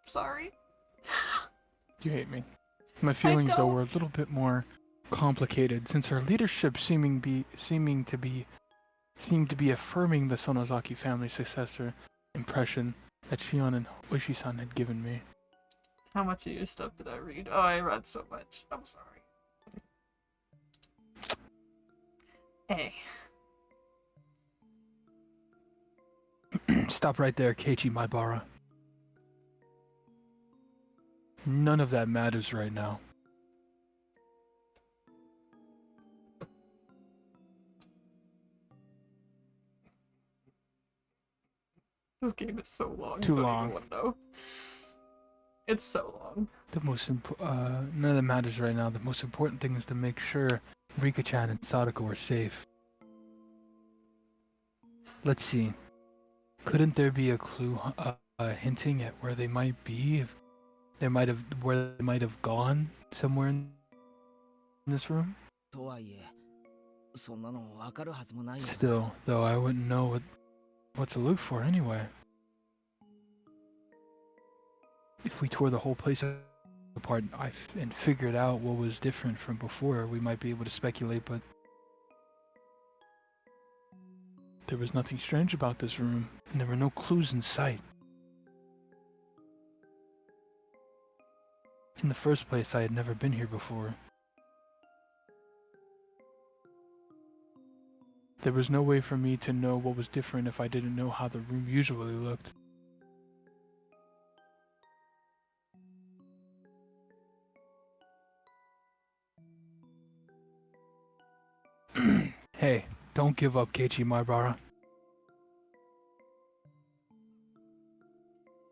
Sorry. You hate me. My feelings, though, were a little bit more complicated, since her leadership seemed to be affirming the Sonozaki family successor impression that Shion and Oishi-san had given me. How much of your stuff did I read? Oh, I read so much. I'm sorry. Hey. Stop right there, Keiichi Maibara. None of that matters right now. This game is so long. Too you don't long. even want to know. It's so long. None of that matters right now. The most important thing is to make sure Rika-chan and Sadako are safe. Let's see. Couldn't there be a clue hinting at where they might be? If where they might have gone somewhere in this room? とはいえ、そんなのわかるはずもないよな。 Still, though, I wouldn't know what to look for anyway. If we tore the whole place apart and figured out what was different from before, we might be able to speculate, but there was nothing strange about this room, and there were no clues in sight. In the first place, I had never been here before. There was no way for me to know what was different if I didn't know how the room usually looked. Hey, don't give up, Keiichi Maibara.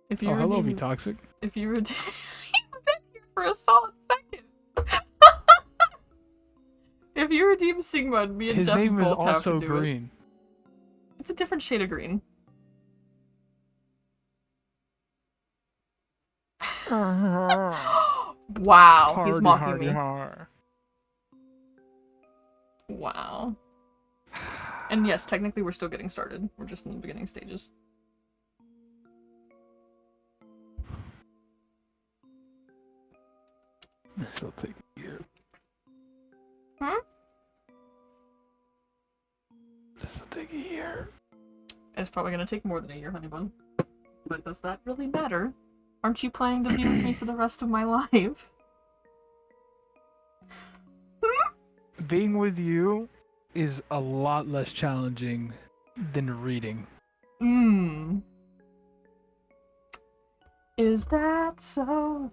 If you Oh, hello, redeem, V-Toxic. if you redeem, he's been here for a solid second. If you redeem Sigma, me and His Jeff name is both have also to do it. green. It's a different shade of green. Wow, he's mocking me. Wow. And yes, technically we're still getting started. We're just in the beginning stages. This'll take a year. Hmm? This'll take a year. It's probably gonna take more than a year, honey bun. But does that really matter? Aren't you planning to be with me for the rest of my life? Being with you is a lot less challenging than reading. Is that so?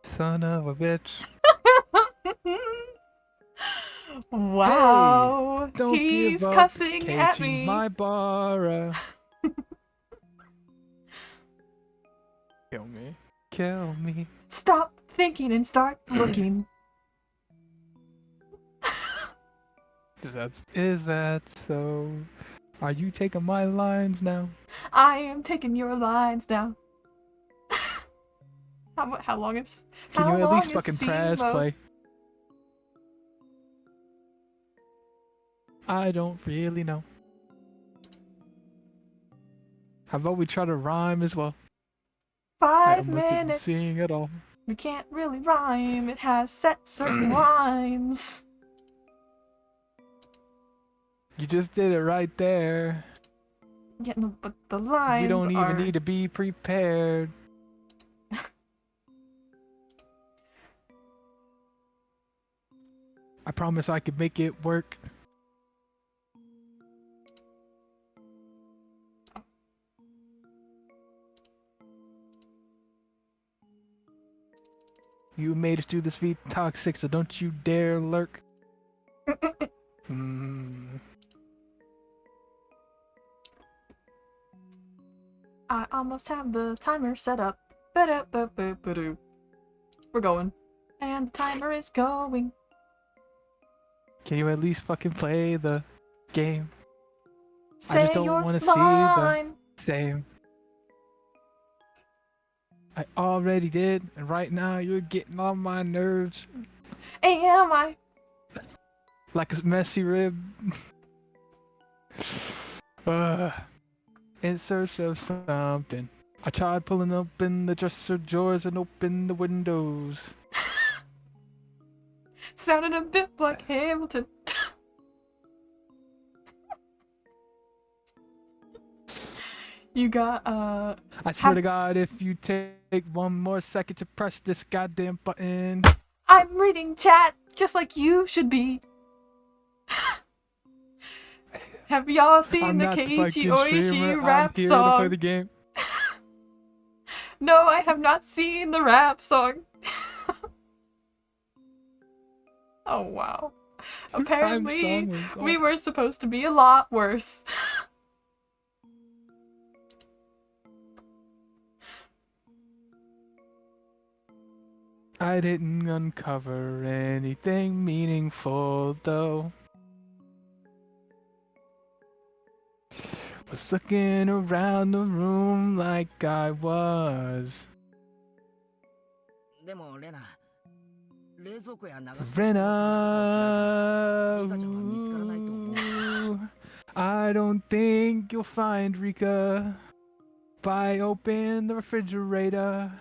Son of a bitch. Wow. Don't He's give up. cussing at Caging me. my bara. Kill me. Kill me. Stop thinking and start looking. Is that so? Are you taking my lines now? I am taking your lines now. How long is Can how you at least long is fucking scene press mode? play? I don't really know. How about we try to rhyme as well? I 5 almost didn't minutes. sing at all. We can't really rhyme. It has set certain lines. You just did it right there. Yeah, no, but the We lines don't even are. need to be prepared. I promise I could make it work. You made us do this feat toxic, so don't you dare lurk. I almost have the timer set up. Ba-da-ba-ba-ba-doo. We're going. And the timer is going. Can you at least fucking play the game? I just Say don't your want to see the line. same. I already did, and right now you're getting on my nerves Am I? like a messy rib. In search of something. I tried pulling open the dresser drawers and open the windows. Sounded a bit like Hamilton. You got, I swear to God, if you take one more second to press this goddamn button. I'm reading chat just like you should be. Have y'all seen I'm the not the Keiichi fucking streamer. Oishi I'm rap here to play song? the game. No, I have not seen the rap song. Oh wow. Apparently, we were supposed to be a lot worse. I didn't uncover anything meaningful though. Was looking around the room like I was. でもレナ、冷蔵庫や流し出し口のこんなところを開いたらリカちゃんは見つからないと思う。 Rena, I don't think you'll find Rika by opening the refrigerator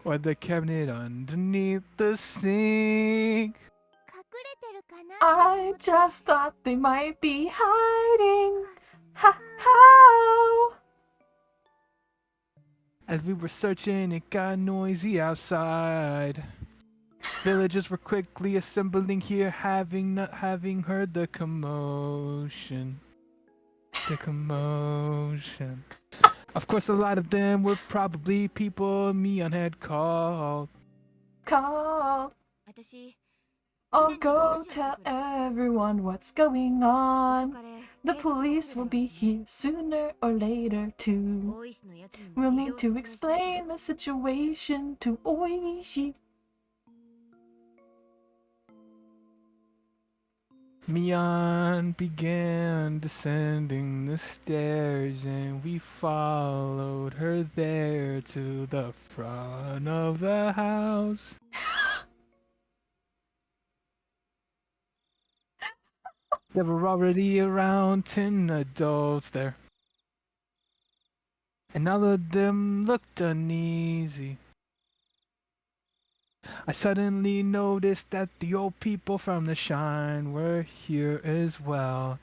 or the cabinet underneath the sink. 隠れてるかな I just thought they might be hiding. Ha ha. As we were searching, it got noisy outside. Villagers were quickly assembling here, not having heard the commotion. The commotion. Of course, a lot of them were probably people Mion had called. Call. 私 I'll go tell everyone what's going 遅 on. かれ The 警察が来る police will be だろうし here sooner or later too. 大石のやつにも We'll 事 need 情を to 説明しない explain the situation to Oishi. Mion began descending the stairs, and we followed her there to the front of the house. There were already around 10 adults there, and all of them looked uneasy. I suddenly noticed that the old people from the shrine were here as well,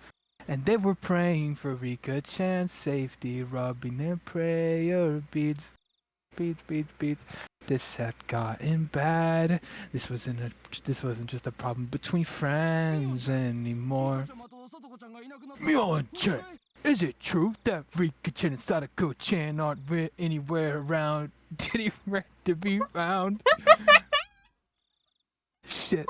and they were praying for Rika-chan's safety, rubbing their prayer beads. Beads. This had gotten bad. This wasn't just a problem between friends anymore. Mion-chan, is it true that Rika-chan and Sadako-chan aren't anywhere around anywhere to be found? Shit.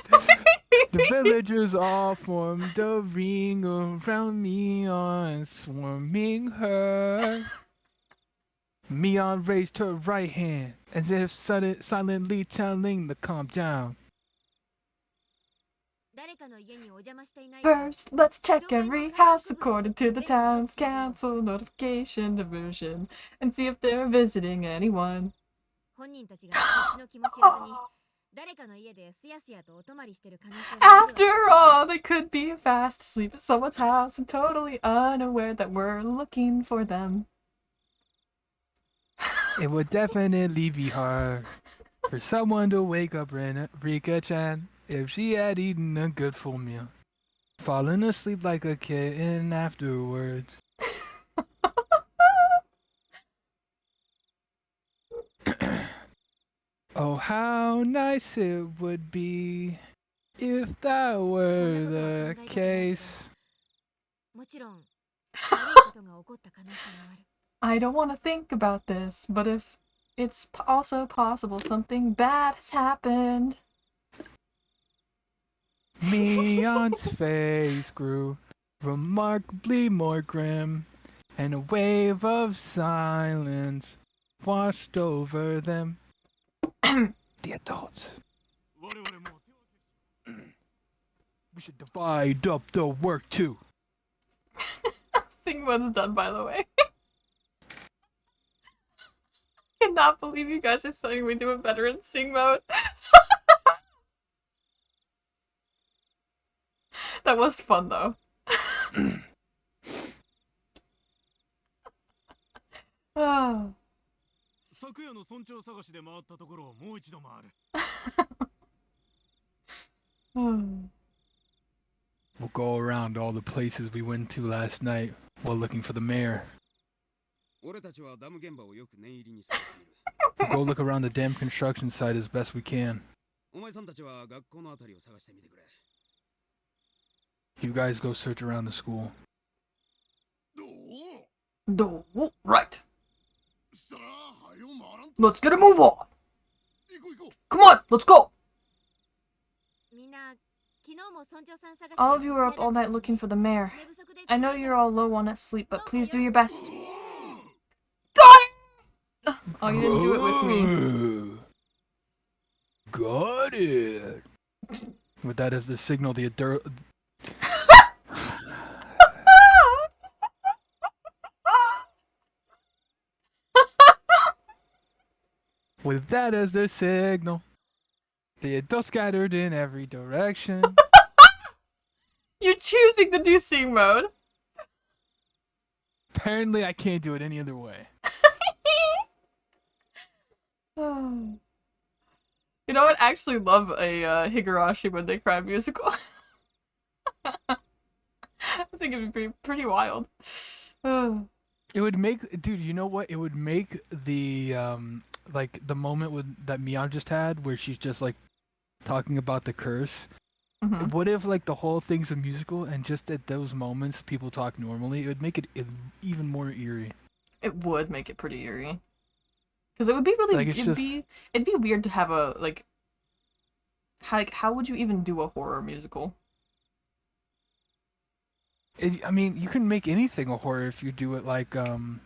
The villagers all formed a ring around Mion, swarming her. Mion raised her right hand, as if silently telling the calm down. 誰かの家にお邪魔していないか First, let's check every house according to the town's council notification division and see if they're visiting anyone. 本人たちがこっちの気も知らずに誰かの家ですやすやとお泊まりしてる可能性もあるわけ After all, they could be fast asleep at someone's house and totally unaware that we're looking for them. It would definitely be hard for someone to wake up Rika-chan if she had eaten a good full meal, fallen asleep like a kitten afterwards. Oh, how nice it would be if that こん were なことは the 考えたくないけ case. どもちろん悪いことが起こった可能性もある I don't want to think about this, but if it's also possible something bad has happened. Mion's face grew remarkably more grim, and a wave of silence washed over them. The adults. We should divide up the work too. Singmon's done, by the way. Cannot believe you guys are saying we do it better in sing mode. That was fun though. Ah. 昨夜の村長探しで回ったところをもう一度回る。Hmm. We'll go around all the places we went to last night while looking for the mayor. 俺たちはダム現場をよく念入りに探してみる。 We'll go look around the dam construction site as best we can. お前さんたちは学校のあたりを探してみてくれ。 You guys go search around the school. どう？ Do right. したらはよ回らんと。 Let's get a move on. 行こう行こう。 Come on, let's go. みんな昨日も村長さん探して All of you were up all night looking for the mayor. 寝不足で I know 疲れた you're all low on sleep, but please do your best. おー Got it! Oh, you didn't do it with me. Got it. With that as the signal, the With that as their signal, the adults scattered in every direction. You're choosing the do sing mode. Apparently, I can't do it any other way. You know, I'd actually love a Higurashi When They Cry musical. I think it'd be pretty wild. It would make, dude. You know what? It would make the like the moment that Mion just had, where she's just like talking about the curse. Mhm. What if like the whole thing's a musical, and just at those moments people talk normally? It would make it even more eerie. It would make it pretty eerie. Because it would be really, Like, it's it'd be weird to have a, like, how would you even do a horror musical? I mean, you can make anything a horror if you do it like you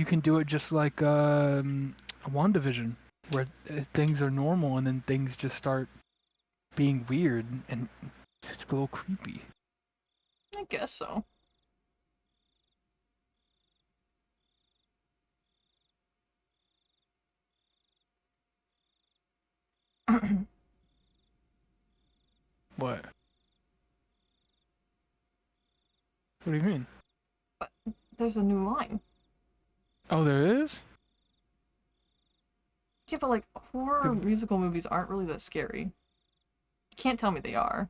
can do it just like WandaVision, where things are normal and then things just start being weird and it's a little creepy. I guess so. What? What do you mean? There's a new line. Oh, there is? Yeah, but like, horror musical movies aren't really that scary. You can't tell me they are.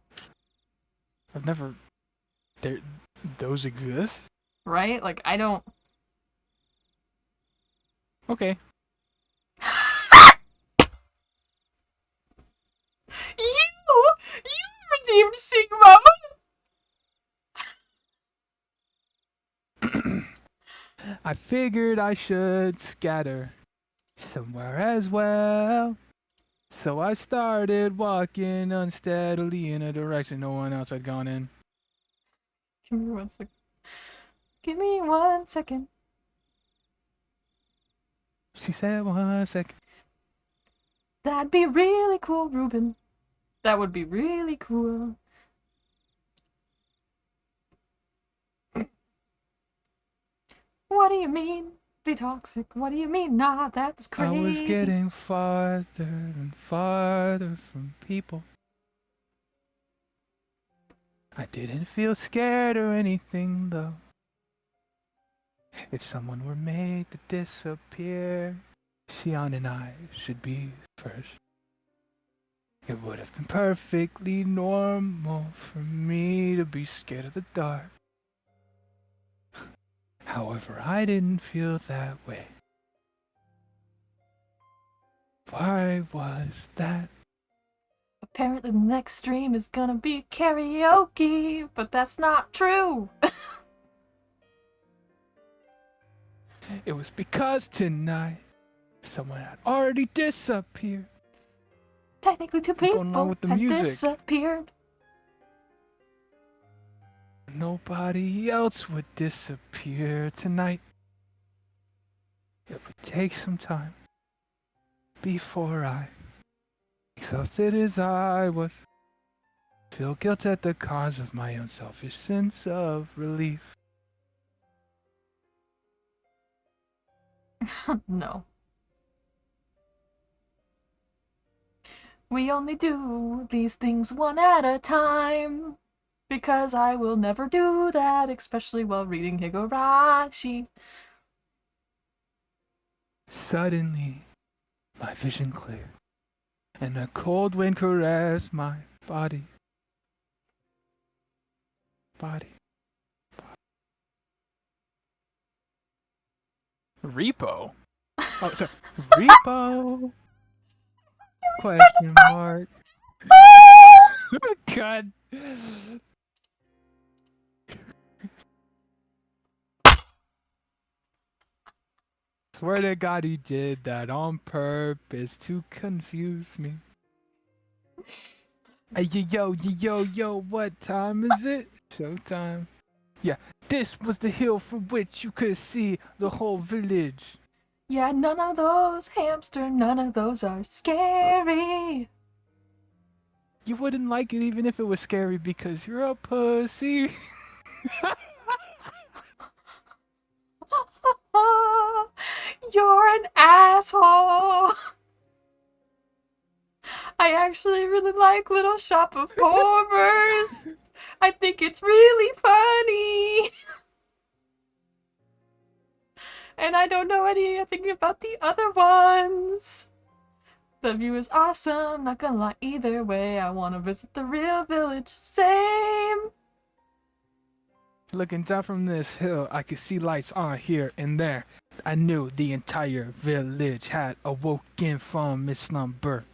I've never. Those exist? Right? Like, I don't... Okay. You redeemed sing mode! I figured I should scatter somewhere as well. So I started walking unsteadily in a direction no one else had gone in. Give me 1 second. Give me 1 second. She said 1 second. That'd be really cool, Ruben. That would be really cool. What do you mean? Be toxic. What do you mean? Nah, that's I crazy. was getting farther and farther from people. I didn't feel scared or anything though. If someone were made to disappear, Xian and I should be first. It would have been perfectly normal for me to be scared of the dark. However, I didn't feel that way. Why was that? Apparently the next stream is gonna be karaoke, but that's not true. It was because tonight someone had already disappeared. Technically, two What's going on people with the had music? disappeared. Nobody else would disappear tonight. It would take some time before I, exhausted as I was, feel guilt at the cause of my own selfish sense of relief. No. We only do these things one at a time. Because I will never do that, especially while reading Higurashi. Suddenly, my vision cleared, and a cold wind caressed my body. Repo? Oh, sorry. Repo? Question mark. God. Swear to God he did that on purpose to confuse me. Hey, yo, what time is it? Showtime. Yeah, this was the hill from which you could see the whole village. Yeah, none of those hamster, none of those are scary. You wouldn't like it even if it was scary because you're a pussy. You're an asshole. I actually really like Little Shop of Horrors. I think it's really funny. And I don't know anything about the other ones. The view is awesome, not gonna lie either way. I wanna visit the real village. Same. Looking down from this hill, I could see lights on here and there. I knew the entire village had awoken from its slumber.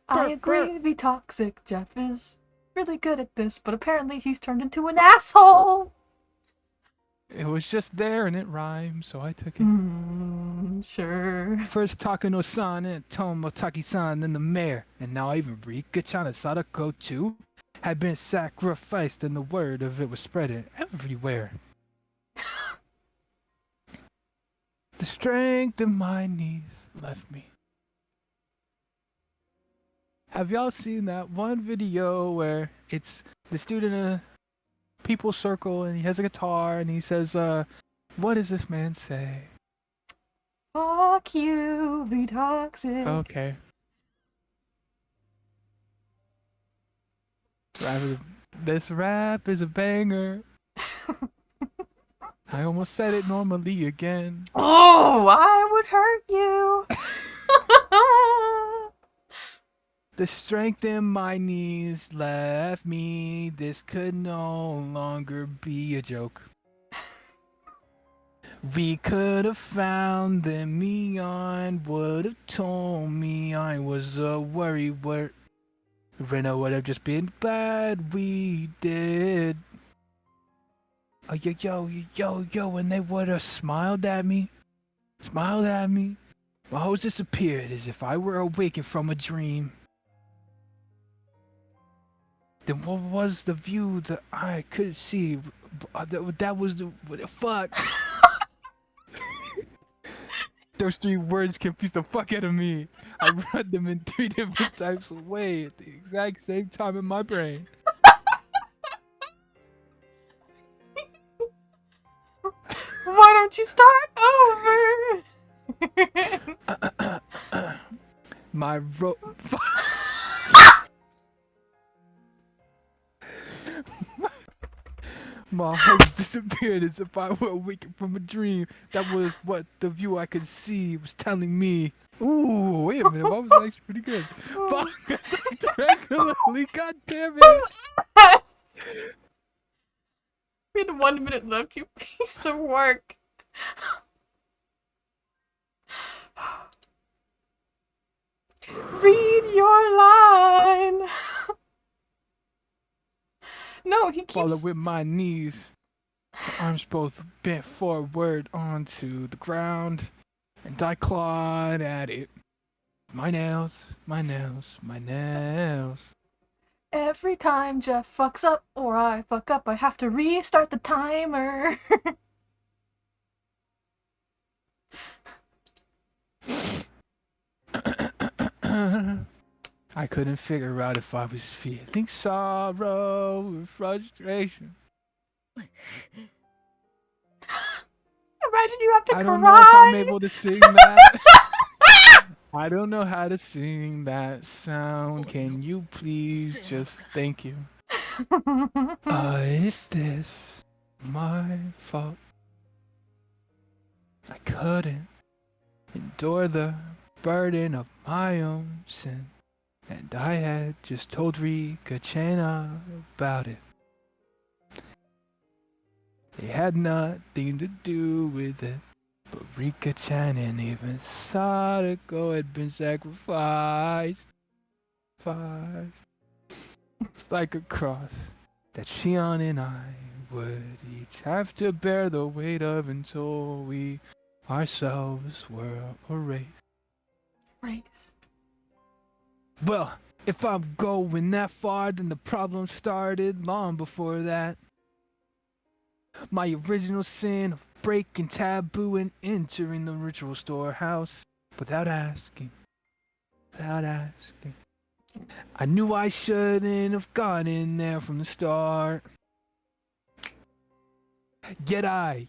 I agree, be toxic. Jeff is really good at this, but apparently he's turned into an asshole. It was just there and it rhymed, so I took it. Sure. First Takano-san and Tomotaki-san, then the mayor, and now even Rika-chan and Sadako too, had been sacrificed and the word of it was spreading everywhere. The strength in my knees left me. Have y'all seen that one video where it's the student in a people circle and he has a guitar and he says, what does this man say? Fuck you, be toxic. Okay. This rap is a banger. I almost said it normally again. Oh, I would hurt you. The strength in my knees left me. This could no longer be a joke. We could have found them. Mion would have told me I was a worry word. Rena would have just been glad we did. Oh, yo, and they would have smiled at me. My host disappeared as if I were awakened from a dream. Then what was the view that I could see? That was the fuck. Those three words confused the fuck out of me. I read them in three different types of ways at the exact same time in my brain. Why don't you start over? My my host disappeared as if I were awakened from a dream. That was what the view I could see was telling me. Ooh, wait a minute, that was actually pretty good. Fuck, regularly, god damn it. We had 1 minute left, you piece of work. Read your line. No, he Follow keeps. with my knees. My arms both bent forward onto the ground, and I clawed at it. My nails, my nails, my nails. Every time Jeff fucks up or I fuck up, I have to restart the timer. I couldn't figure out if I was feeling sorrow or frustration. Imagine you have to I don't know if I'm cry. able to sing that. I don't know how to sing that sound. Can you please just thank you? Is this my fault? I couldn't endure the burden of my own sin. And I had just told Rika Chena about it. It had nothing to do with it. But Rika Channon even saw the go had been sacrificed. It's like a cross that Shion and I would each have to bear the weight of until we ourselves were erased. Race. Well, if I'm going that far, then the problem started long before that. My original sin of breaking taboo and entering the ritual storehouse without asking. I knew I shouldn't have gone in there from the start. Yet I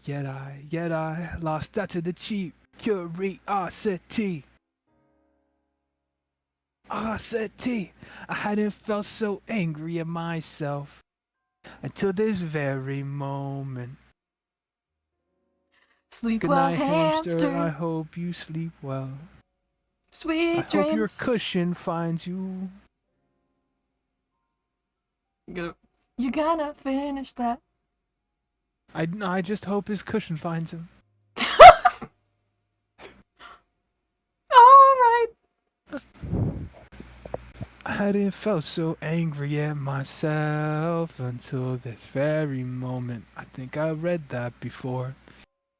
lost that to the cheap curiosity. I hadn't felt so angry at myself until this very moment. Sleep Good well, night, hamster. I hamster. hope you sleep well. I Sweet hope your dreams. cushion finds you. You gonna finish that. I just hope his cushion finds him. Alright. I hadn't felt so angry at myself until this very moment. I think I read that before.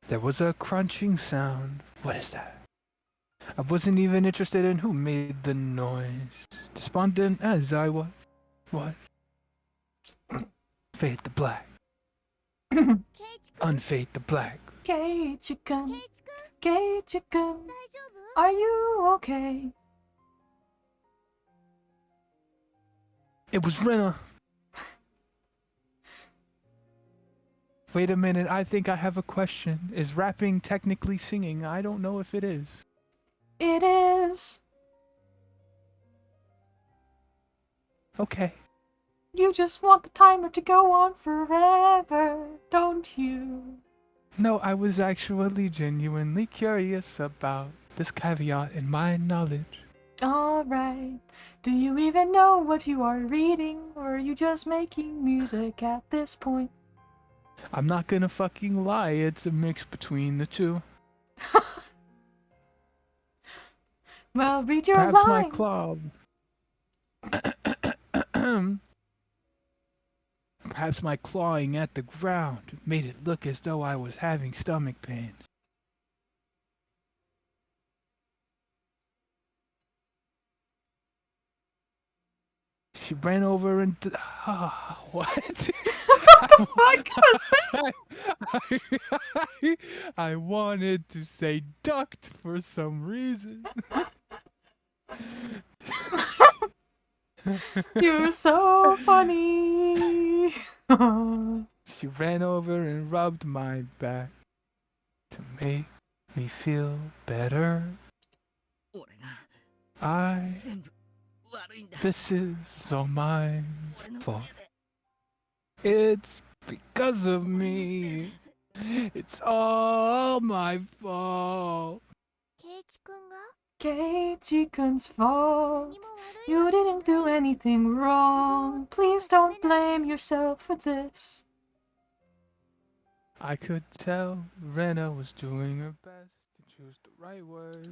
There was a crunching sound. What is that? I wasn't even interested in who made the noise. Despondent as I was. Fade to black. Unfade to black. Kei-chicken. ケイチくん Kei-chicken. 大丈夫 Are you okay? It was Rena. Wait a minute, I think I have a question. Is rapping technically singing? I don't know if it is. It is. Okay. You just want the timer to go on forever, don't you? No, I was actually genuinely curious about this caveat in my knowledge. Alright. Do you even know what you are reading, or are you just making music at this point? I'm not gonna fucking lie, it's a mix between the two. Well, read your Perhaps my line. claw. Perhaps my clawing at the ground made it look as though I was having stomach pains. She ran over and what? What the fuck was that? I wanted to say ducked for some reason. You're so funny. She ran over and rubbed my back to make me feel better. 俺が I. 全部悪いんだ。 This is all my 俺のせ fault. いで。 It's because of me. It's all my fault. ケイチくんが Keiichi-kun's fault. 何も悪い You わけ didn't do ない。 anything wrong. Please don't blame yourself for this. I could tell Rena was doing her best to choose the right words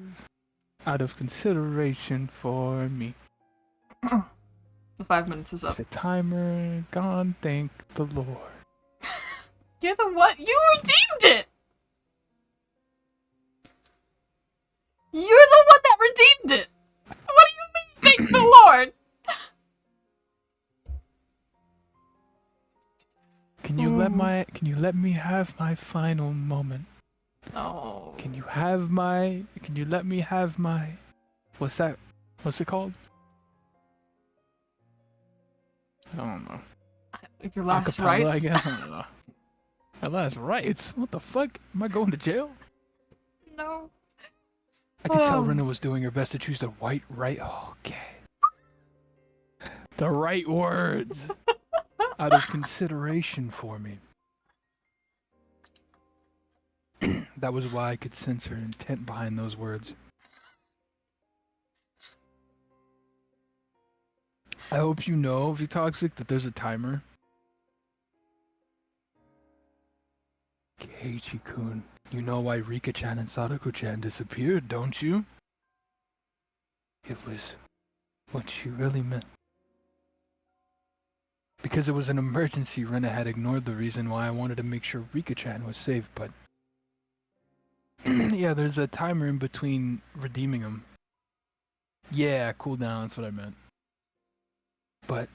out of consideration for me. The 5 minutes is up. There's a timer gone, thank the Lord. You're the what? You redeemed it! You're the one that redeemed it! What do you mean, thank the Lord? Can you let me have my final moment? Oh. Can you let me have my what's it called? I don't know. Your last Acapella, rites? I guess. I don't know. My last rites? What the fuck? Am I going to jail? No. I could tell Oh. Rena was doing her best to choose the right. Okay. The right words out of consideration for me. That was why I could sense her intent behind those words. I hope you know, Vitoxic, that there's a timer. Keiichi-kun, you know why Rika-chan and Sadako-chan disappeared, don't you? It was what she really meant. Because it was an emergency, Rena had ignored the reason why I wanted to make sure Rika-chan was safe, but... yeah, there's a timer in between redeeming him. Yeah, cooldown, that's what I meant. But...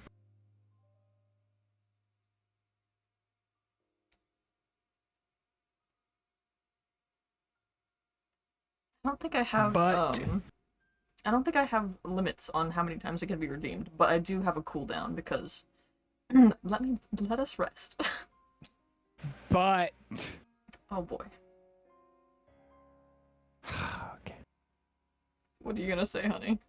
I don't think I have, I don't think I have limits on how many times it can be redeemed, but I do have a cooldown because let us rest. But... Oh boy. okay. What are you gonna say, honey?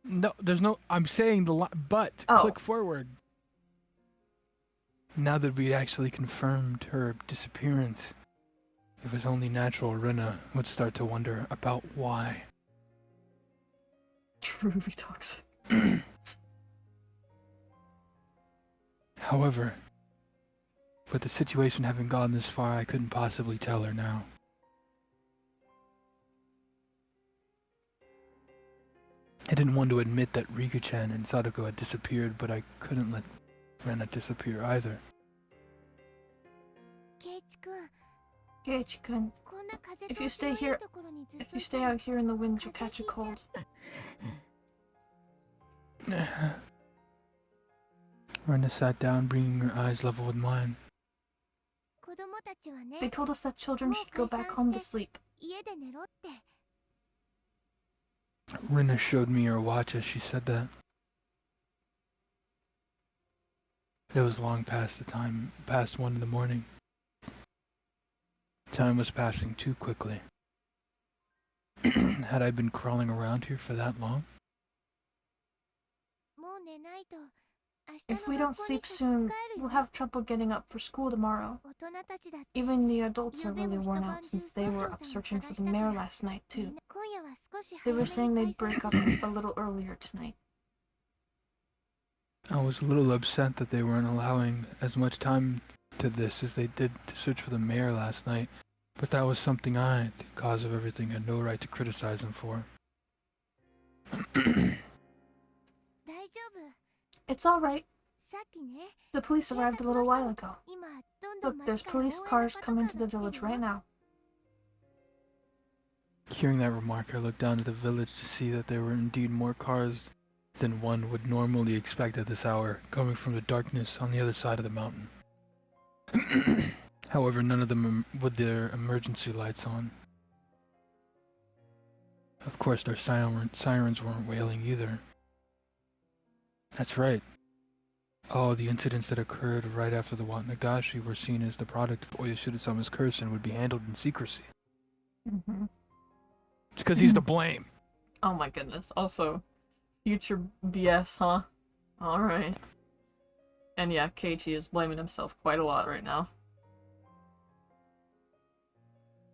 No, there's no... I'm saying the but. Oh. Click forward. Now that we'd actually confirmed her disappearance, it was only natural Rena would start to wonder about why. Truly toxic. However, with the situation having gone this far, I couldn't possibly tell her now. I didn't want to admit that Rika-chan and Sadako had disappeared, but I couldn't let Rena disappear either. ケイチくん Keiichi-kun, こんな風 if 通 you し stay のいい here, ところにずっ if と you いた stay ら out here in the wind, you'll catch a cold. Rena sat down, bringing her eyes level with mine. 子供たちはね They told us that children Mo should go back home to sleep. 家で寝ろって Rena showed me her watch as she said that. It was long past the time, past 1 in the morning. Time was passing too quickly. Had I been crawling around here for that long? もう寝ないと明日 If we の don't 学校に sleep 差し支 soon, える we'll よ have trouble getting up for school tomorrow. 大人たちだって Even the adults are 昨夜 really も worn 一 out 晩中 since they 村 were 長 up さんを searching 探 for し the たか mayor ら last night みん too. な今夜は少し They 早 were め saying に they'd 退 break 散 up する a little earlier tonight. I was a little upset that they weren't allowing as much time to this as they did to search for the mayor last night, but that was something I, the cause of everything, had no right to criticize them for. 大丈夫 It's alright. さっきね The police 警 arrived a 察の little 人 while が ago. 今どんどん Look, there's 街から応援 police の cars パトカ coming ー to が the 来て village る right わ now. Hearing that remark, I looked down at the village to see that there were indeed more cars than one would normally expect at this hour, coming from the darkness on the other side of the mountain. However, none of them with their emergency lights on. Of course, their sirens weren't wailing either. That's right. All the incidents that occurred right after the Wat Nagashi were seen as the product of Oyashida-sama's curse and would be handled in secrecy. Mm-hmm. It's because he's to blame. Oh my goodness. Also, future BS, huh? Alright. And yeah, Keiichi is blaming himself quite a lot right now.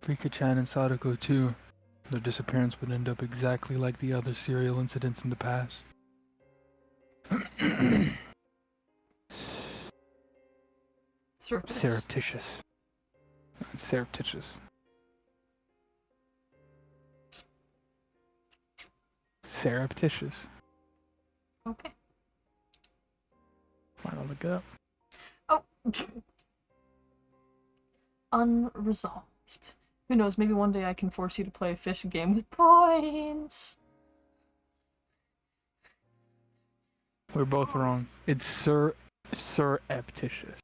Rika-chan and Sadako too. Their disappearance would end up exactly like the other serial incidents in the past. Surreptitious. It's surreptitious. Surreptitious. Okay. Why not look it up? Oh. Unresolved. Who knows, maybe one day I can force you to play a fish game with points. We're both wrong. It's surreptitious.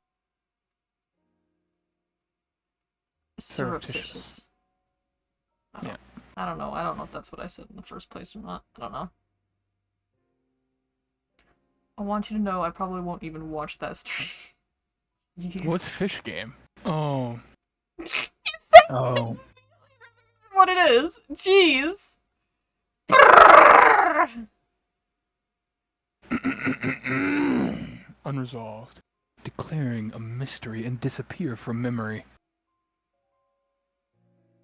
Surreptitious. Yeah. I don't know. I don't know if that's what I said in the first place or not. I don't know. I want you to know I probably won't even watch that stream. What's fish game? Oh. You said Oh. what it is. Jeez. Unresolved. Declaring a mystery and disappear from memory.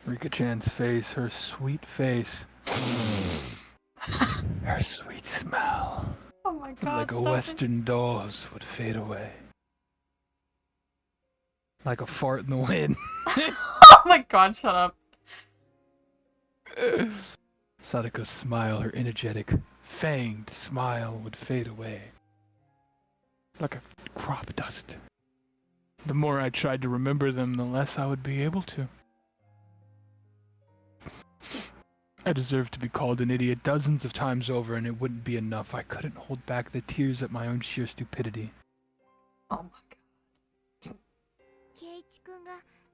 Rika-chan's face, her sweet face. Her sweet smile. Oh my god. Like a western doll's would fade away. Like a fart in the wind. Oh my god, shut up. Sadako's smile, her energetic, fanged smile would fade away. Like a crop dust. The more I tried to remember them, the less I would be able to. I deserved to be called an idiot dozens of times over, and it wouldn't be enough. I couldn't hold back the tears at my own sheer stupidity. Oh my god.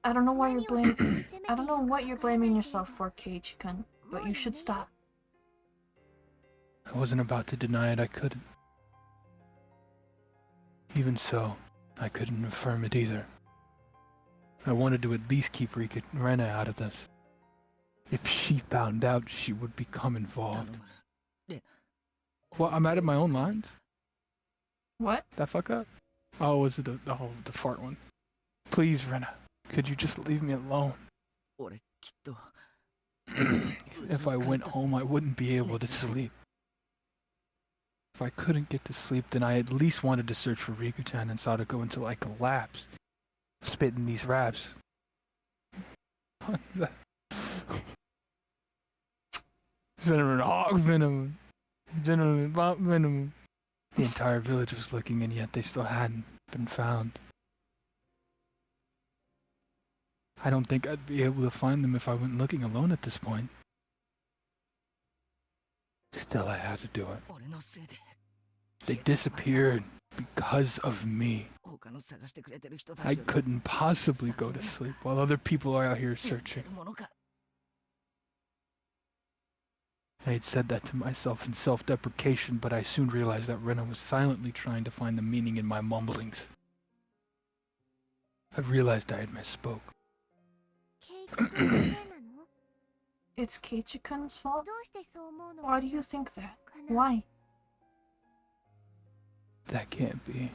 I don't know why you're blaming. I don't know what you're blaming yourself for, Keiichi-kun, but you should stop. I wasn't about to deny it. I couldn't. Even so, I couldn't affirm it either. I wanted to at least keep Rena out of this. If she found out, she would become involved. Well, I'm out of my own lines. What? That fuck up? Oh, was it the fart one? Please, Rena, could you just leave me alone? If I went home, I wouldn't be able to sleep. If I couldn't get to sleep, then I at least wanted to search for Rika-chan and Sadako until I collapsed, spitting these raps. Venom, hog venom, gentleman, bot venom. The entire village was looking, and yet they still hadn't been found. I don't think I'd be able to find them if I went looking alone at this point. Still, I had to do it. They disappeared because of me. I couldn't possibly go to sleep while other people are out here searching. I had said that to myself in self-deprecation, but I soon realized that Rena was silently trying to find the meaning in my mumblings. I realized I had misspoke. It's Keiichi-kun's fault? Why do you think that? Why? That can't be.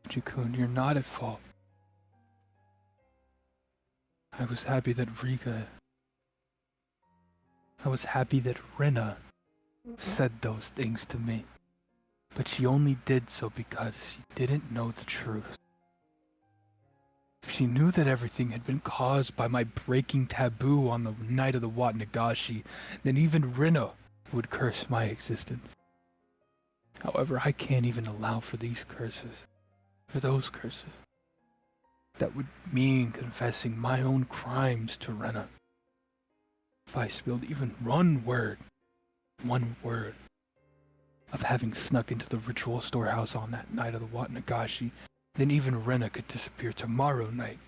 Keiichi-kun, you're not at fault. I was happy that Rena said those things to me. But she only did so because she didn't know the truth. If she knew that everything had been caused by my breaking taboo on the night of the Wat Nagashi, then even Rena would curse my existence. However, I can't even allow for those curses. That would mean confessing my own crimes to Rena. If I spilled even one word, of having snuck into the ritual storehouse on that night of the Wat Nagashi, then even Rena could disappear tomorrow night.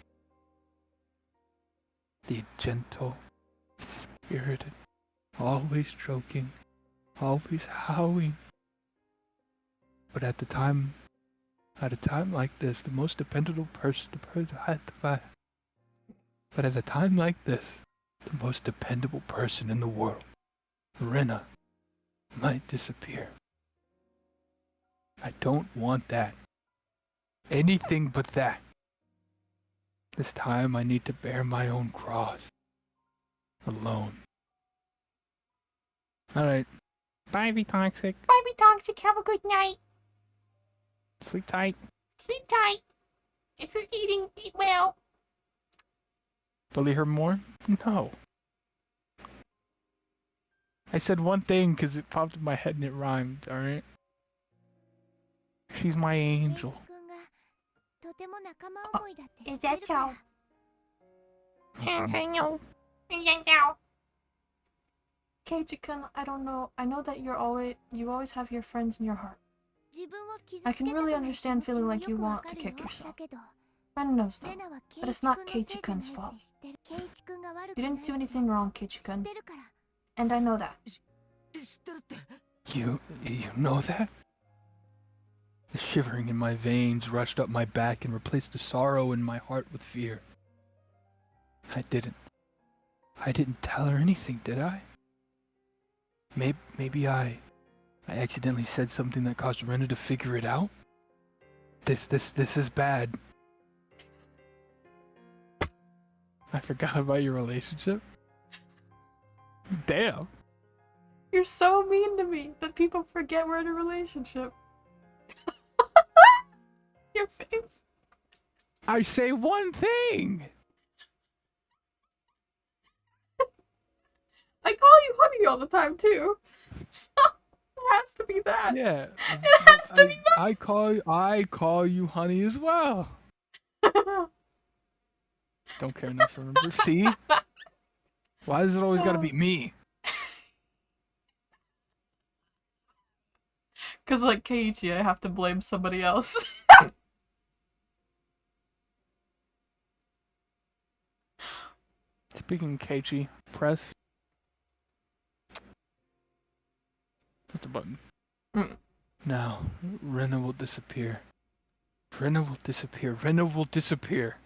The gentle, spirited, always joking, always howling. But at a time like this, the most dependable person But at a time like this, the most dependable person in the world, Rena, might disappear. I don't want that. Anything but that. This time I need to bear my own cross. Alone. Alright. Bye, V-Toxic. Bye, be toxic. Have a good night. Sleep tight. Sleep tight. If you're eating, eat well. Bully her more? No. I said one thing because it popped in my head and it rhymed, alright? She's my ケイ angel. チ君がとても仲間思いだって知 Is って that るから so? I know. Is that so? Keiichi-kun, I don't know. I know that you always have your friends in your heart. 自分を傷 I つけ can たく really ない気 understand 持ち feeling も like よ you くわ want か to るよ kick yourself. だけど Ren knows though. レナはケイ But チ it's not 君のせいじゃない Keiichi-kun's っ fault. て知ってるケイチ君が悪 You くない didn't っ do て anything wrong, 知っ Keiichi-kun. てるから And I know that. 知ってるって You know that? The shivering in my veins rushed up my back and replaced the sorrow in my heart with fear. I didn't tell her anything, did I? Maybe I accidentally said something that caused Rena to figure it out? This is bad. I forgot about your relationship? Damn. You're so mean to me that people forget we're in a relationship. Your face. I say one thing! I call you honey all the time too. So it has to be that. Yeah. It has to be I call you honey as well. that. Don't care enough to remember. See? Why does it always gotta be me? Cause like Keiichi, I have to blame somebody else. Speaking of Keiichi, press. What's the button? Mm. Now, Rena will disappear. Rena will disappear. Rena will disappear.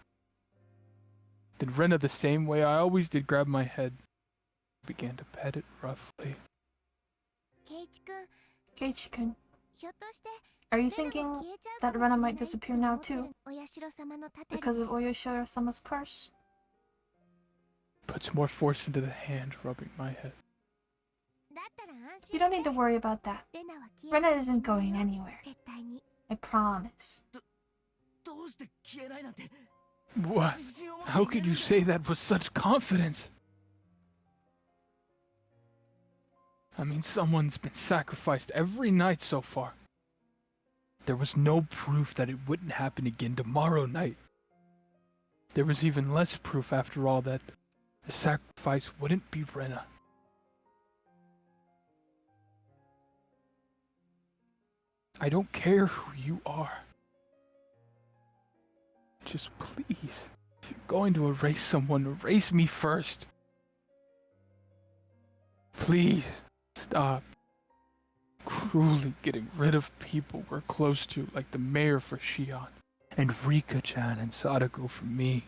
Then Rena, the same way I always did, grabbed my head, began to pet it roughly. ケイチ君 Keiichi-kun, ひょっとして are レ you ナが thinking 消えちゃうか that もし Rena れな might いって disappear 思 now ってる too? お社様のたたり Because of Oyashiro-sama's curse? Puts more force into the hand, rubbing my head. だったら安 You 心 don't し need て to worry about that. レナは消え Rena る気し isn't ない going よ anywhere. 絶対に I promise. どうして消えないなんて What? 自信を持って How 言え could る you んだ say that with such confidence? I mean, someone's been sacrificed every night so far. There was no proof that it wouldn't happen again tomorrow night. There was even less proof after all that the sacrifice wouldn't be Rena. I don't care who you are. Just please, if you're going to erase someone, erase me first. Please, stop cruelly getting rid of people we're close to, like the mayor for Shion, and Rika-chan and Sadako for me.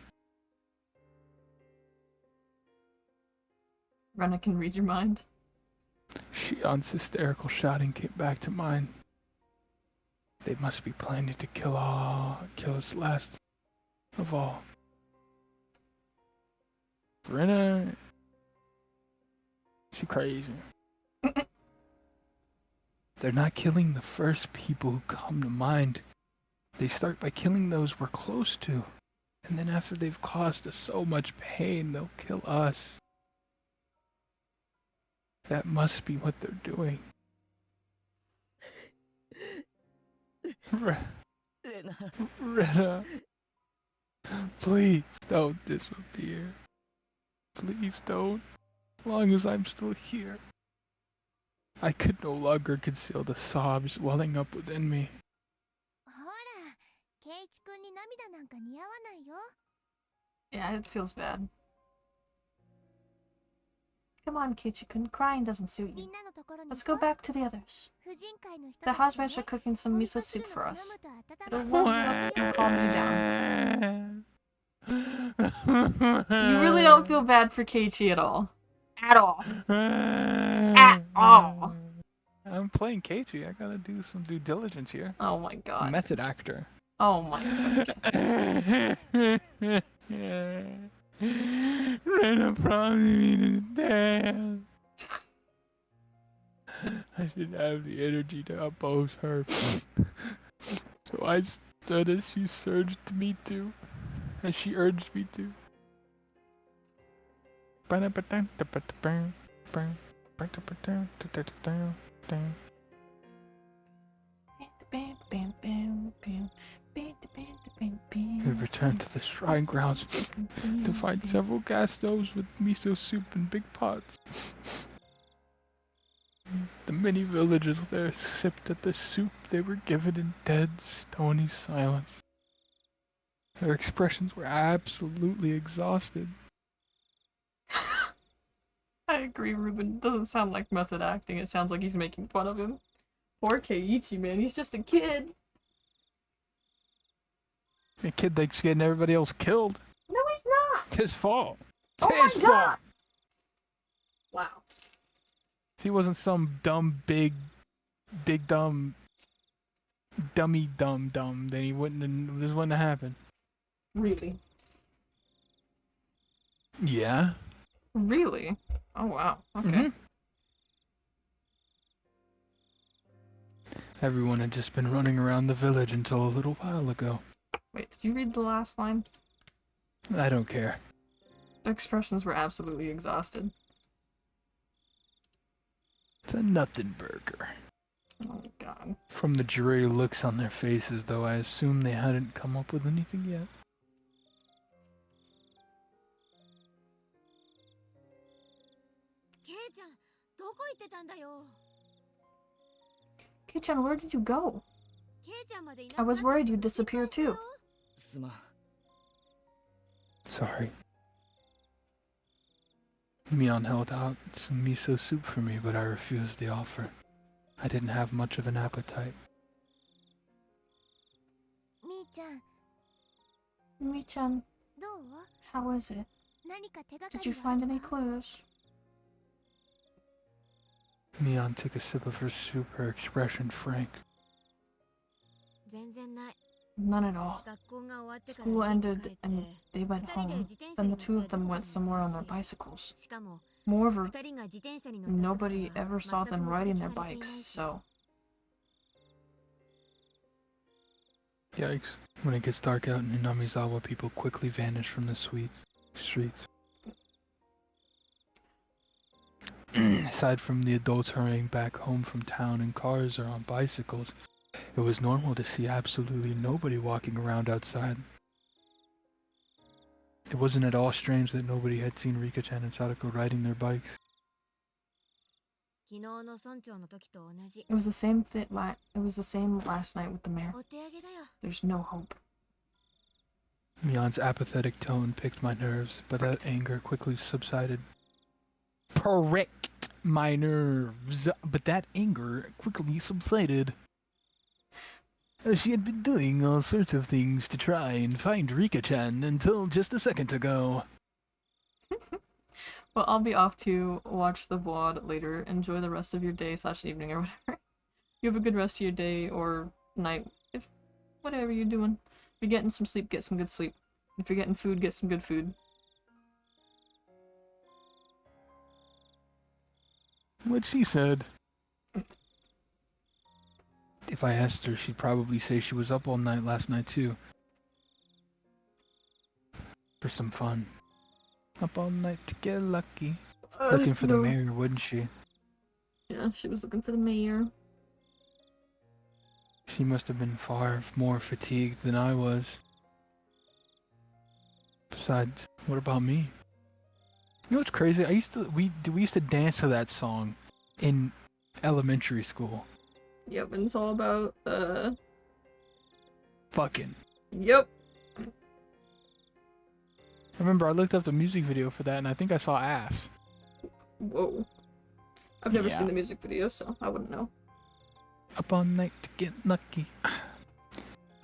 Rena can read your mind. Shion's hysterical shouting came back to mind. They must be planning to kill us last of all. Rena, she crazy. They're not killing the first people who come to mind. They start by killing those we're close to. And then after they've caused us so much pain, they'll kill us. That must be what they're doing. レナ Rena, please don't disappear. Please don't. As long as I'm still here. I could no longer conceal the sobs welling up within me. ほら、ケイチ君に涙なんか似合わないよ。 Yeah, it feels bad. Come on, Kichi-kun. Crying doesn't suit み you. んなのところに Let's 行 go こう。 back to the others. 婦人会の人 The たち house が rats are ね、 cooking お some 味 miso 噌汁 soup の for を飲 us. むと温 It'll ま warm る you ら up しい and よ。 calm you down. You really don't feel bad for Keiichi at all. At all. At all. I'm playing Keiichi. I gotta do some due diligence here. Oh my god. Method actor. Oh my god. Rena promised me to stand. I should have the energy to oppose her. So I stood as she urged me to. As she urged me to. We returned to the shrine grounds to find several gas stoves with miso soup in big pots. The many villagers there sipped at the soup they were given in dead, stony silence. Their expressions were absolutely exhausted. I agree, Ruben. It doesn't sound like method acting. It sounds like he's making fun of him. Poor Keiichi, man. He's just a kid. A kid that's getting everybody else killed. No, he's not. It's his fault. It's Oh his my fault. god. Wow. If he wasn't some dumb, big dumb, dummy dumb, then he wouldn't have, this wouldn't have happened. Really? Yeah. Really? Oh wow. Okay. Mhm. Everyone had just been running around the village until a little while ago. Wait, did you read the last line? I don't care. The expressions were absolutely exhausted. It's a nothing burger. Oh god. From the dreary looks on their faces, though, I assume they hadn't come up with anything yet. Kei-chan, どこ行ってたんだよ。 Kei-chan, where did you go? ケイちゃんまでいなく I なった was の worried と you'd 心 disappear 配したよ。 too. すまん。 Sorry. Mion held out some miso soup for me, but I refused the offer. I didn't have much of an appetite. みーちゃん、 Mi-chan, どう？ how is it? 何か手がか Did り you はあ find る any か？ clues? Mion took a sip of her soup, her expression frank. 全然ない。 None at all. 学校が終わってから School 家に帰 ended って and they went 二人で home. 自転車 Then に the 乗 two って of them どこか went に somewhere 行 on った their し bicycles. しかも Moreover, 二人が自転車に乗った姿 nobody は ever saw 全く them 目 riding 撃 their されていない bikes, し so Yikes. When it gets dark out in Inamizawa, people quickly vanish from the streets. Aside from the adults hurrying back home from town in cars or on bicycles, it was normal to see absolutely nobody walking around outside. It wasn't at all strange that nobody had seen Rika-chan and Sadako riding their bikes. 昨日の村長の時と同じ it was the same it was the same last night with the mayor. お手上げだよ。 There's no hope. Mion's apathetic tone piqued my nerves, but that anger quickly subsided. Pricked my nerves, but that anger quickly subsided. She had been doing all sorts of things to try and find Rika-chan until just a second ago. Well, I'll be off to watch the VOD later. Enjoy the rest of your day / evening or whatever. You have a good rest of your day or night. If whatever you're doing. If you're getting some sleep, get some good sleep. If you're getting food, get some good food. What she said. If I asked her, she'd probably say she was up all night last night too. For some fun. Up all night to get lucky. Looking for the No. mayor, wouldn't she? Yeah, she was looking for the mayor. She must have been far more fatigued than I was. Besides, what about me? You know what's crazy? We used to dance to that song in elementary school. Yep, and it's all about, Fucking. Yep. I remember I looked up the music video for that and I think I saw ass. Whoa. I've never Yeah. seen the music video, so I wouldn't know. Up all night to get lucky.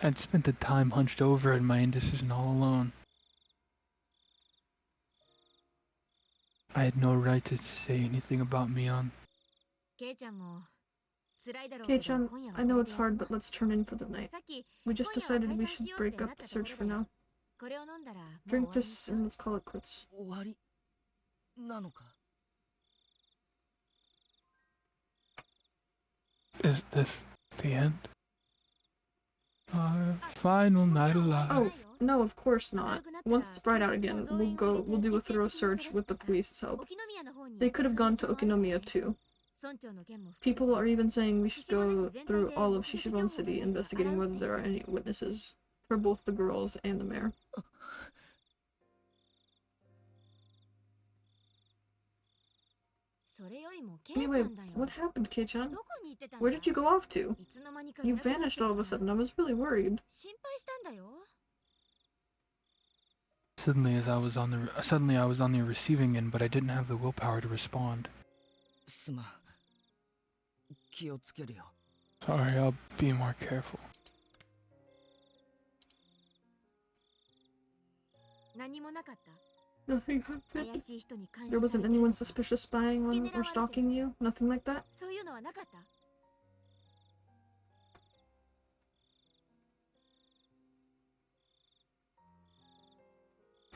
I'd spent the time hunched over in my indecision all alone. I had no right to say anything about Mion. Kei-chan, I know it's hard, but let's turn in for the night. We just decided we should break up the search for now. Drink this and let's call it quits. 終わりなのか Is this the end? Our final night alive. Oh, no, of course not. Once it's bright out again, we'll do a thorough search with the police's help. They could have gone to Okinomiya too. People are even saying we should go through all of Shishigon City investigating whether there are any witnesses for both the girls and the mayor. Anyway, what happened, Kei-chan? Where did you go off to? You vanished all of a sudden. I was really worried. Suddenly I was on the receiving end, but I didn't have the willpower to respond. すまん気をつけるよ Sorry, I'll be more careful. Nothing happened. There wasn't anyone suspicious spying on or stalking you? Nothing like that?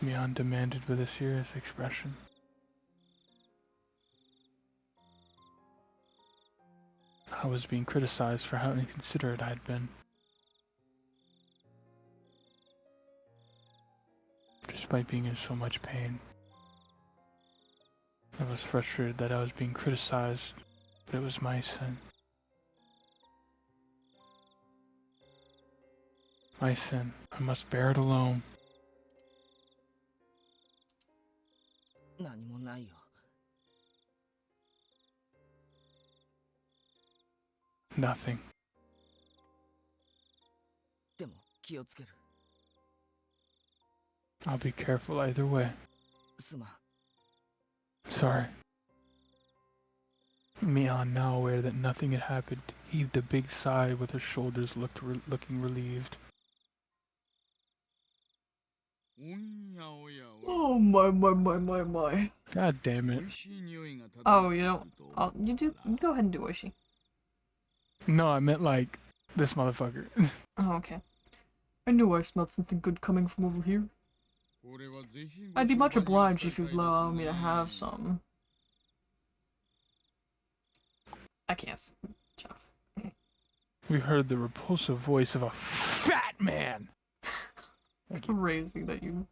Mion demanded with a serious expression. I was being criticized for how inconsiderate I had been. Despite being in so much pain, I was frustrated that I was being criticized, but it was my sin. My sin. I must bear it alone. 何もないよ Nothing. でも気をつける I'll be careful either way. すまん Sorry. Mion, now aware that nothing had happened, heaved a big sigh with her shoulders looking relieved. Oh my. God damn it. Oh, you don't. Oh, you do. You go ahead and do Oishi. No, I meant like this motherfucker. Oh, okay. I knew I smelled something good coming from over here. I'd be much obliged if you'd allow me to have some. I can't. Jeff. We heard the repulsive voice of a fat man. Crazy that you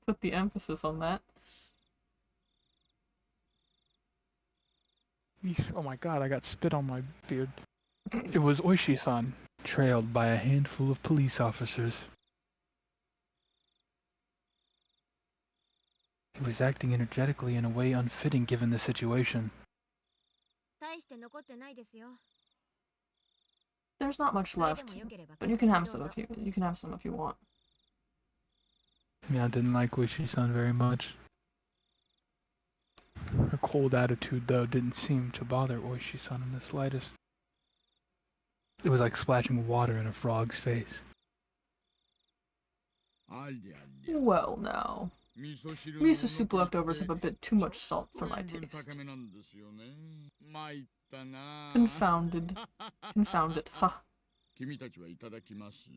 put the emphasis on that. Oh my god, I got spit on my beard. It was Oishi-san, trailed by a handful of police officers. He was acting energetically in a way unfitting given the situation. There's not much left, but you can have some if you want. Yeah, I didn't like Oishi-san very much. Her cold attitude, though, didn't seem to bother Oishi-san in the slightest. It was like splashing water in a frog's face. Well, now. Miso soup leftovers have a bit too much salt for my taste. Confounded. Confound it, huh.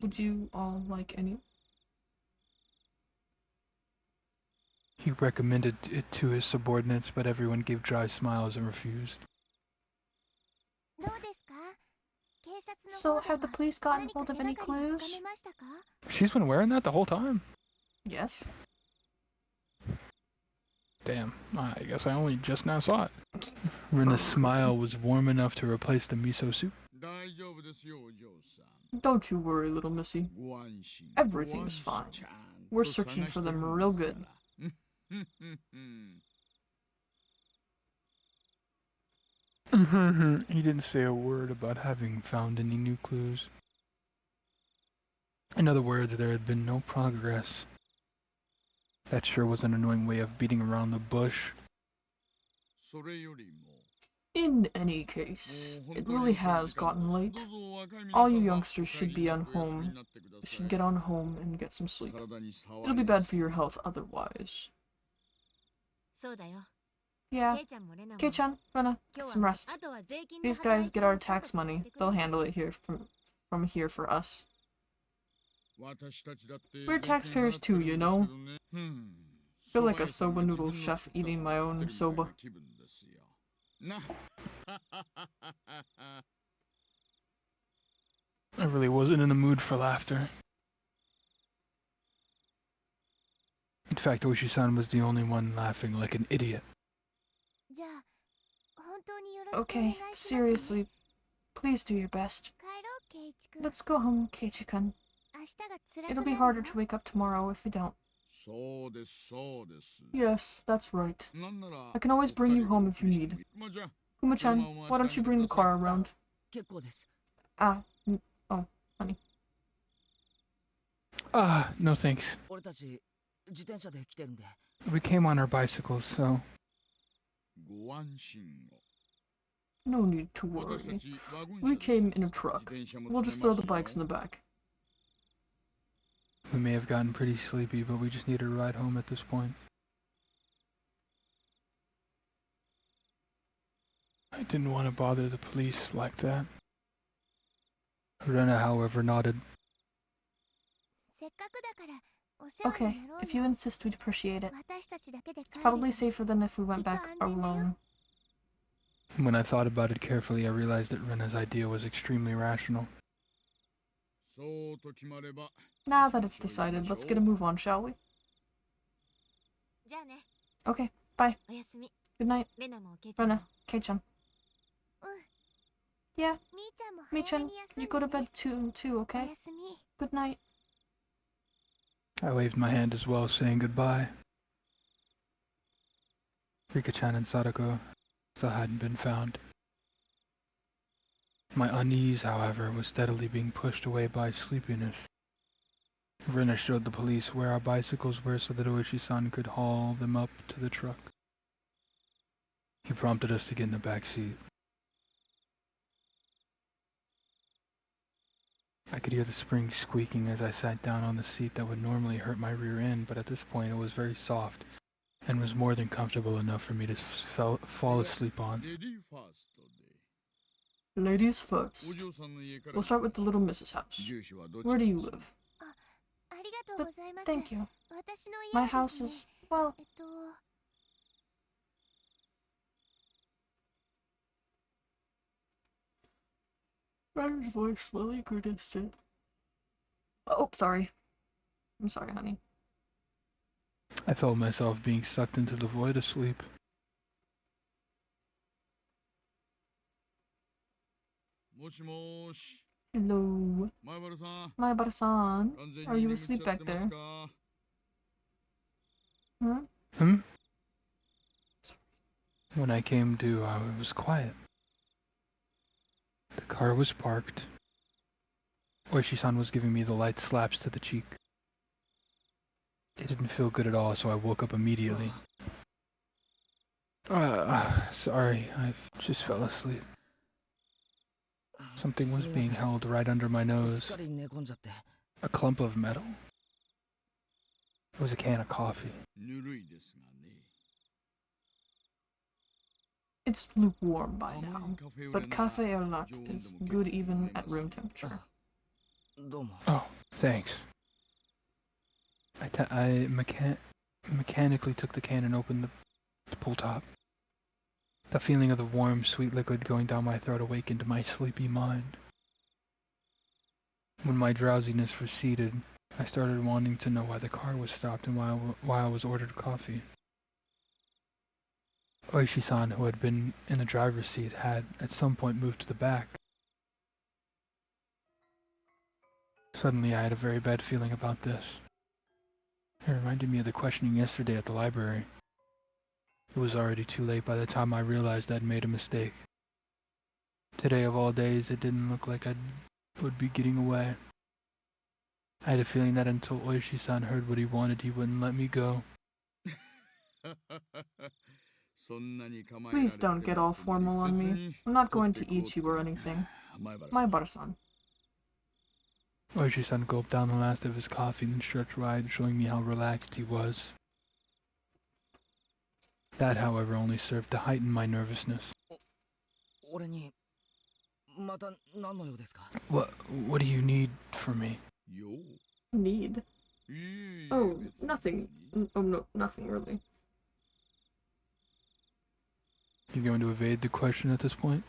Would you all like any? He recommended it to his subordinates, but everyone gave dry smiles and refused. So, have the police gotten hold of any clues? She's been wearing that the whole time? Yes. Damn, I guess I only just now saw it. Rena's smile was warm enough to replace the miso soup. Don't you worry, little missy. Everything's fine. We're searching for them real good. He didn't say a word about having found any new clues. In other words, there had been no progress. That sure was an annoying way of beating around the bush. それよりも In any case, もう it 本当に really 遅い has 時間 gotten です。 late. どうぞ若い皆 All you 様 youngsters お should 帰 be り on になってお休みに home. なってくだ You さ should い。 get on home and get some sleep. 体に障 It'll り be ま bad す for your health otherwise. そうだよ。 Yeah, ケイちゃんもレナも Kei-chan, Rena, 今 get 日 some は rest. あとは税金で These 働 guys いて get る our おっさんた tax ちがやっ money. てくれ They'll るから handle it here from here for us. 私たちだって We're 税金 taxpayers 払って too, るん you ですけ know. どね。Feel like a 蕎麦 soba 屋さんが noodle 自分の chef 作った eating 蕎 my 麦を食っ own てるみたい soba. な気分ですよ。な I really wasn't in the mood for laughter. In fact, Oishi-san was the only one laughing like an idiot. じゃあ本当によろしくお願 Okay, いしますね。 seriously, please do your best. 帰ろうケイチ君。 Let's go home, Keiichi-kun. 明日が辛く It'll な be る harder わ。 to wake up tomorrow if we don't. そうですそうです。 Yes, that's right. なんなら I can always お bring 二 you 人をお home 送 if you りして need. もいい。まあじゃあ Kuma-chan, why don't you bring the car あ around? 結構です。 Ah, oh, honey. No thanks. 俺たち自転車で来てるんで。 We came on our bicycles, so ご安心を。 No need to 私た worry. ちワゴン We 車で came 来 in ま a す。 truck. 自転車も We'll 積 just め throw ま the すよ。 bikes in the back. we may have gotten pretty sleepy, but we just needed a ride home at this point. I didn't want to bother the police like that. Rena, however, nodded. せっかくだからお世話 Okay, になろう if you よ。 insist, we'd appreciate it. 私たちだけで It's 帰るよ probably り safer than if we went back alone. When I thought about it carefully, I realized that Rena's idea was extremely rational. そうと決まれば Now that it's decided, let's get a move on, shall we? じゃあね Okay, bye. おやすみ Good night, レナもケイちゃん Rena, も Kei-chan. うん Yeah, みーちゃんも Mi 早め chan, に休ん you で go to ね bed too, お okay? やすみ Good night. I waved my hand as well, saying goodbye. Rika-chan and Sadako still hadn't been found. My unease, however, was steadily being pushed away by sleepiness. Rena showed the police where our bicycles were so that Oishi-san could haul them up to the truck. He prompted us to get in the back seat. I could hear the springs squeaking as I sat down on the seat that would normally hurt my rear end, but at this point it was very soft and was more than comfortable enough for me to fall asleep on. レディーファーストで Ladies お first. 嬢さんの家から We'll start with the little Mrs. House. 住所はどち Where ら do で you す live? ありがとうございます Thank you. 私の家 My は house ですね is, well, Renner's voice slowly grew distant. Oh, sorry. I'm sorry, honey. I felt myself being sucked into the void of sleep. Hello. 前原さん Maibara-san, 完全 are に you 眠っちゃ asleep っ back てます there? か Hmm? When I came to, it was quiet. The car was parked. Oishi-san was giving me the light slaps to the cheek. It didn't feel good at all, so I woke up immediately. Sorry, I just fell asleep. Something was being held right under my すっ nose. かり寝込んじゃって。 A clump of metal? It was a can of coffee. ぬるいですがね It's lukewarm by 甘 now, いカフェオレ but なら cafe au lait 常温で is も結 good 構 even 飲め at ます room よ temperature. どうも。 Oh, thanks. I mechanically took the can and opened the pull top. The feeling of the warm, sweet liquid going down my throat awakened my sleepy mind. When my drowsiness receded, I started wanting to know why the car was stopped and why I was ordered coffee. Oishi-san, who had been in the driver's seat, had at some point moved to the back. Suddenly, I had a very bad feeling about this. It reminded me of the questioning yesterday at the library. It was already too late by the time I realized I'd made a mistake. Today of all days, it didn't look like I would be getting away. I had a feeling that until Oishi-san heard what he wanted, he wouldn't let me go. Please don't get all formal on me. I'm not going to eat you or anything. Maibara-san. Oishi-san gulped down the last of his coffee and stretched wide, showing me how relaxed he was. That, however, only served to heighten my nervousness. What do you need from me? Need? Oh, nothing. Oh, no, nothing really. You going to evade the question at this point?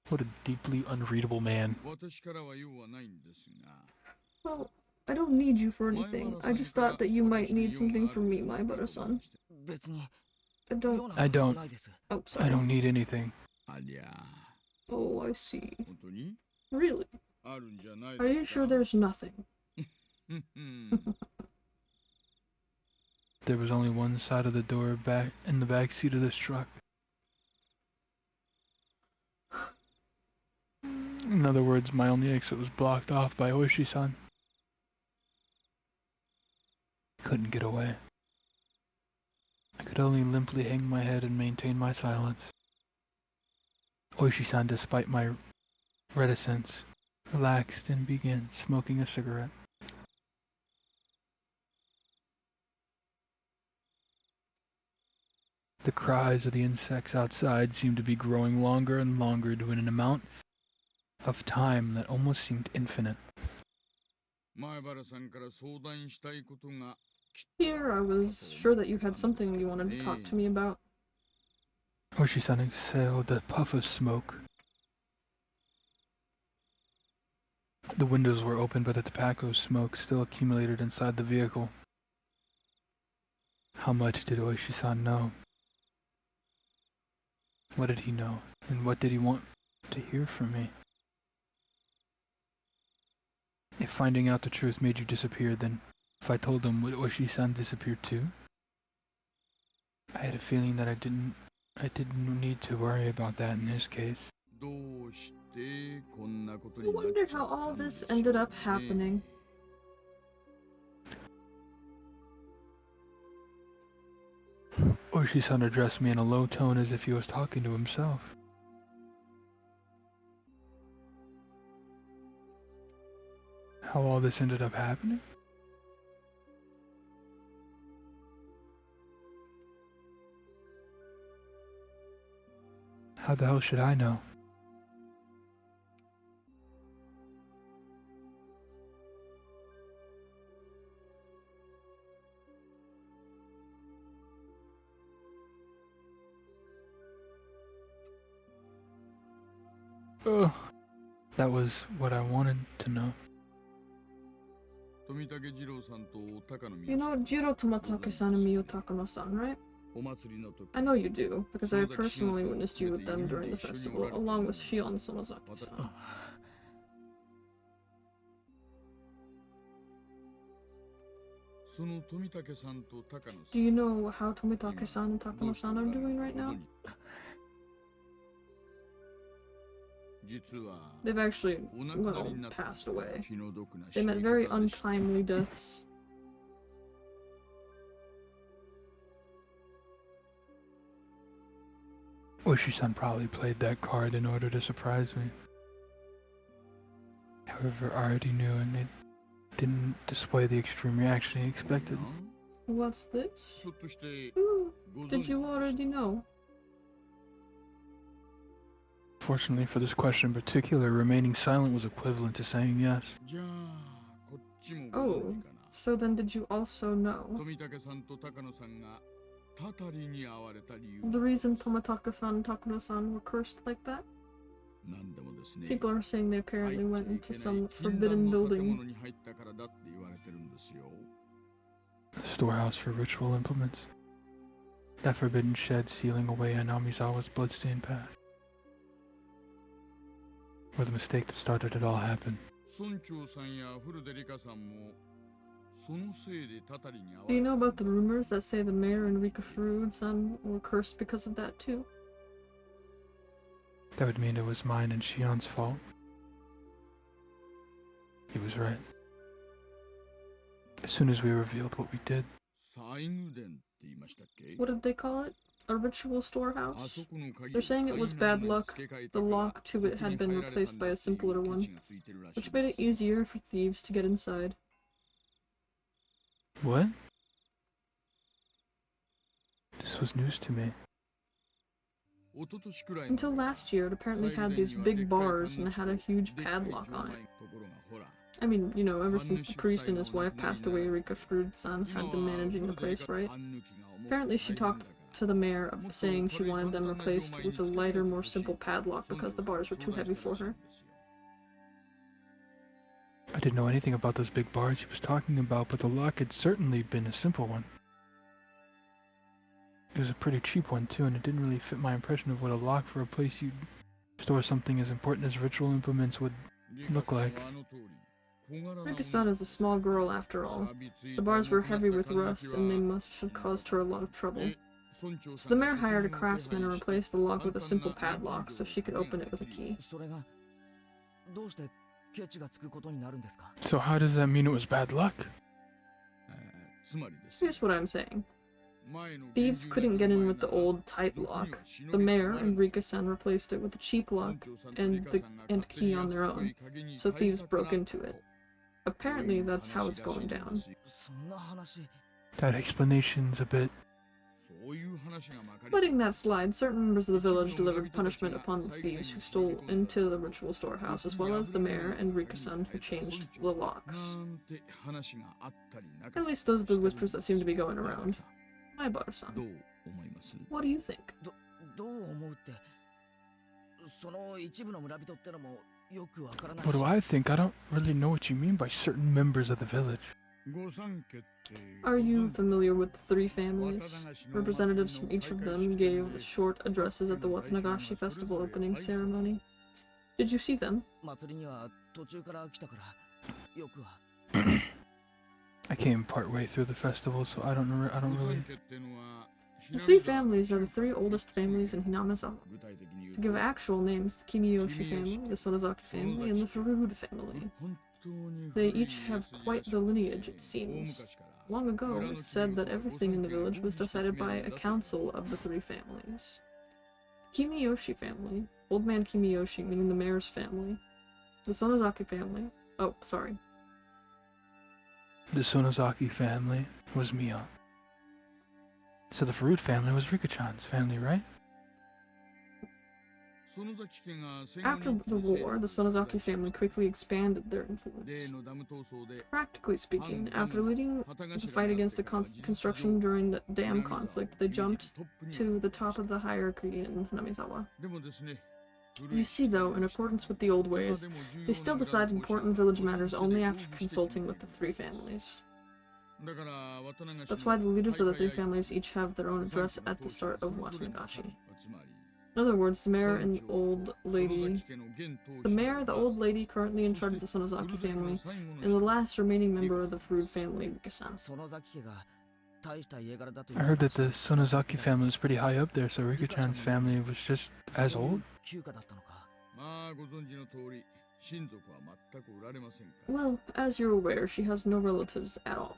What a deeply unreadable man. Well, I don't need you for anything. I just thought that you might need something from me, Maibara-san. I don't. Oh, sorry. I don't need anything. Oh, I see. Really? Are you sure there's nothing? There was only one side of the door back in the back seat of this truck. In other words, my only exit was blocked off by Oishi-san. Couldn't get away. I could only limply hang my head and maintain my silence. Oishi-san, despite my reticence, relaxed and began smoking a cigarette. The cries of the insects outside seemed to be growing longer and longer to an amount of time that almost seemed infinite. Here, I was sure that you had something you wanted to talk to me about. Oishi-san exhaled a puff of smoke. The windows were open, but the tobacco smoke still accumulated inside the vehicle. How much did Oishi-san know? What did he know? And what did he want to hear from me? If finding out the truth made you disappear, then if I told him, would Oishi-san disappear too? I had a feeling that I didn't need to worry about that in his case. I wonder how all this ended up happening. Oishi-san addressed me in a low tone as if he was talking to himself. How all this ended up happening? How the hell should I know? Oh, that was what I wanted to know. You know Jiro Tomatake-san and Miyo Takano-san, right? I know you do, because I personally witnessed you with them during the festival, along with Shion Somazaki-san. Do you know how Tomitake-san and Takano-san are doing right now? They've actually, well, passed away. They met very untimely deaths. Oishi-san probably played that card in order to surprise me. However, I already knew, and they didn't display the extreme reaction he expected. What's this? Ooh, did you already know? Fortunately for this question in particular, remaining silent was equivalent to saying yes. Oh, so then did you also know the reason Tomitake-san and Takano-san were cursed like that? People are saying they apparently went into some forbidden building. A storehouse for ritual implements. That forbidden shed sealing away Anamizawa's bloodstained past. Where the mistake that started it all happened. Do you know about the rumors that say the mayor and Rika Frude-san were cursed because of that too? That would mean it was mine and Shion's fault. He was right. As soon as we revealed what we did. What did they call it? A ritual storehouse? They're saying it was bad luck. The lock to it had been replaced by a simpler one, which made it easier for thieves to get inside. What? This was news to me. Until last year, it apparently had these big bars and it had a huge padlock on it. I mean, you know, ever since the priest and his wife passed away, Rika Frude-san had been managing the place, right? Apparently she talked to the mayor saying she wanted them replaced with a lighter, more simple padlock because the bars were too heavy for her. I didn't know anything about those big bars he was talking about, but the lock had certainly been a simple one. It was a pretty cheap one too, and it didn't really fit my impression of what a lock for a place you'd store something as important as ritual implements would look like. Rika-san is a small girl after all. The bars were heavy with rust and they must have caused her a lot of trouble. So the mayor hired a craftsman and replaced the lock with a simple padlock so she could open it with a key. So how does that mean it was bad luck? Here's what I'm saying. Thieves couldn't get in with the old tight lock. The mayor and Rika-san replaced it with a cheap lock and key on their own, so thieves broke into it. Apparently that's how it's going down. That explanation's a bit... Letting that slide, certain members of the village delivered punishment upon the thieves who stole into the ritual storehouse, as well as the mayor and Rika-san who changed the locks. At least those are the whispers that seem to be going around. My Bar-san, what do you think? What do I think? I don't really know what you mean by certain members of the village. Are you familiar with the three families? Representatives from each of them gave short addresses at the Watanagashi Festival opening ceremony. Did you see them? I came partway through the festival, so I don't really... The three families are the three oldest families in Hinamizawa. To give actual names, the Kimiyoshi family, the Sonozaki family, and the Furude family. They each have quite the lineage, it seems. Long ago, it's said that everything in the village was decided by a council of the three families. The Kimiyoshi family, Old Man Kimiyoshi meaning the mayor's family, the Sonozaki family, oh, sorry. The Sonozaki family was Mia. So the Furude family was Rika-chan's family, right? After the war, the Sonozaki family quickly expanded their influence. Practically speaking, after leading the fight against the construction during the dam conflict, they jumped to the top of the hierarchy in Hinamizawa. You see, though, in accordance with the old ways, they still decide important village matters only after consulting with the three families. That's why the leaders of the three families each have their own address at the start of Watanagashi. In other words, the mayor and the old lady currently in charge of the Sonozaki family, and the last remaining member of the Furude family, Rika-san. I heard that the Sonozaki family was pretty high up there, so Rika-chan's family was just as old? Well, as you're aware, she has no relatives at all.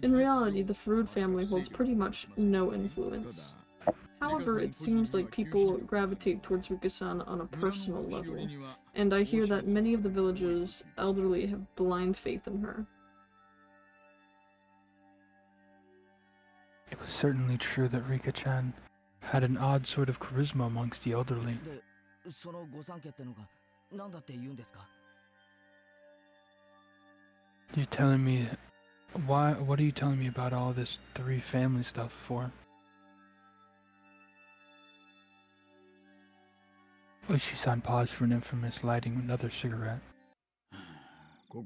In reality, the Furude family holds pretty much no influence. However, it seems like people gravitate towards Rika-san on a personal level, and I hear that many of the villagers' elderly have blind faith in her. It was certainly true that Rika-chan had an odd sort of charisma amongst the elderly. You're telling me... What are you telling me about all this three family stuff for? Oishi-san paused for an infamous lighting another cigarette.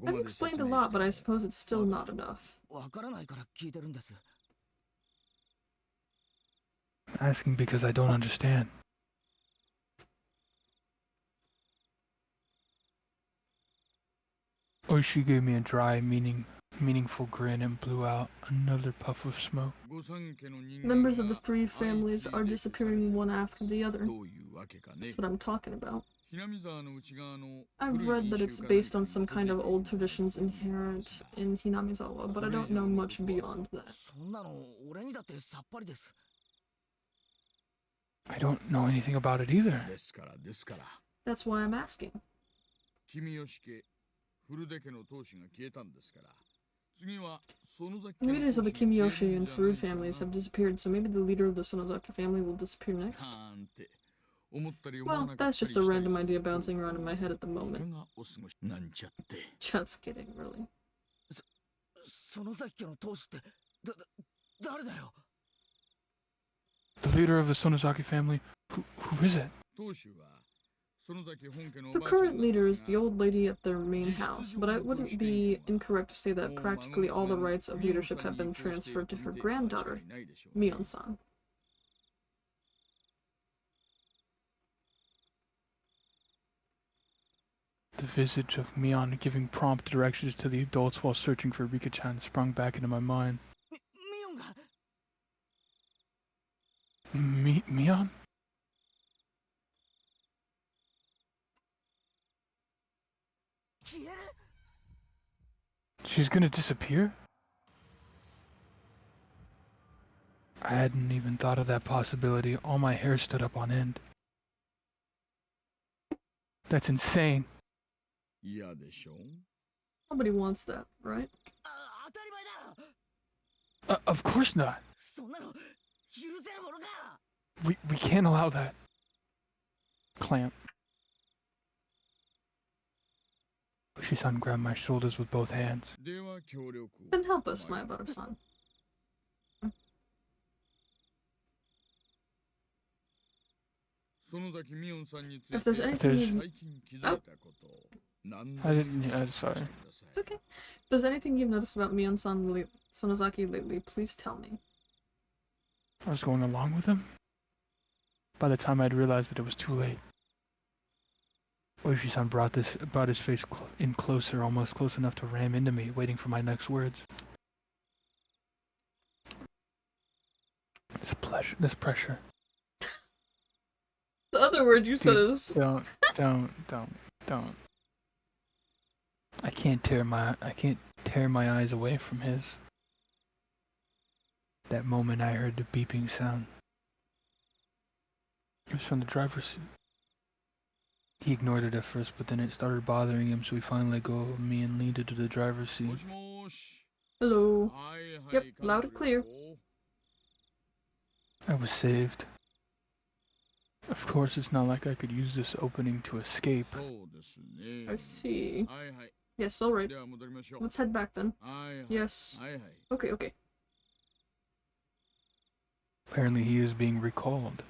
I've explained a lot, but I suppose it's still not enough. Asking because I don't understand. Oishi gave me a dry, meaning meaningful grin and blew out another puff of smoke. Members of the three families are disappearing one after the other. That's what I'm talking about. I've read that it's based on some kind of old traditions inherent in Hinamizawa, but I don't know much beyond that. そんなの俺にだってさっぱりです。 I don't know anything about it either. That's why I'm asking. The leaders of the Kimiyoshi and Furude families have disappeared, so maybe the leader of the Sonozaki family will disappear next. Well, that's just a random idea bouncing around in my head at the moment. Just kidding, really. その崎家の当主って誰だよ。 The leader of the Sonozaki family? Who is it? The current leader is the old lady at their main house, but it wouldn't be incorrect to say that practically all the rights of leadership have been transferred to her granddaughter, Mion-san. The visage of Mion giving prompt directions to the adults while searching for Rika-chan sprung back into my mind. ミオンが Mion? She's gonna disappear? I hadn't even thought of that possibility. All my hair stood up on end. That's insane. Nobody wants that, right? 当たり前だ。 Of course not. そんなの許せるものか。 We can't allow that. Clamp. Fushi-san grabbed my shoulders with both hands. Then help us, Mayabara-san. If there's anything I didn't. Sorry. It's okay. If there's anything you've noticed about Mion-san Sonozaki lately, please tell me. I was going along with him. By the time I'd realized that it was too late. Oishi-san brought his face in closer, almost close enough to ram into me, waiting for my next words. This pressure. The other word you said Dude, is... Don't. I can't tear my eyes away from his. That moment I heard the beeping sound. It was from the driver's seat. He ignored it at first, but then it started bothering him, so he finally let go of me and leaned into the driver's seat. Hello. Yep, loud and clear. I was saved. Of course, it's not like I could use this opening to escape. I see. Yes, alright. Let's head back then. Yes. Okay. Apparently he is being recalled.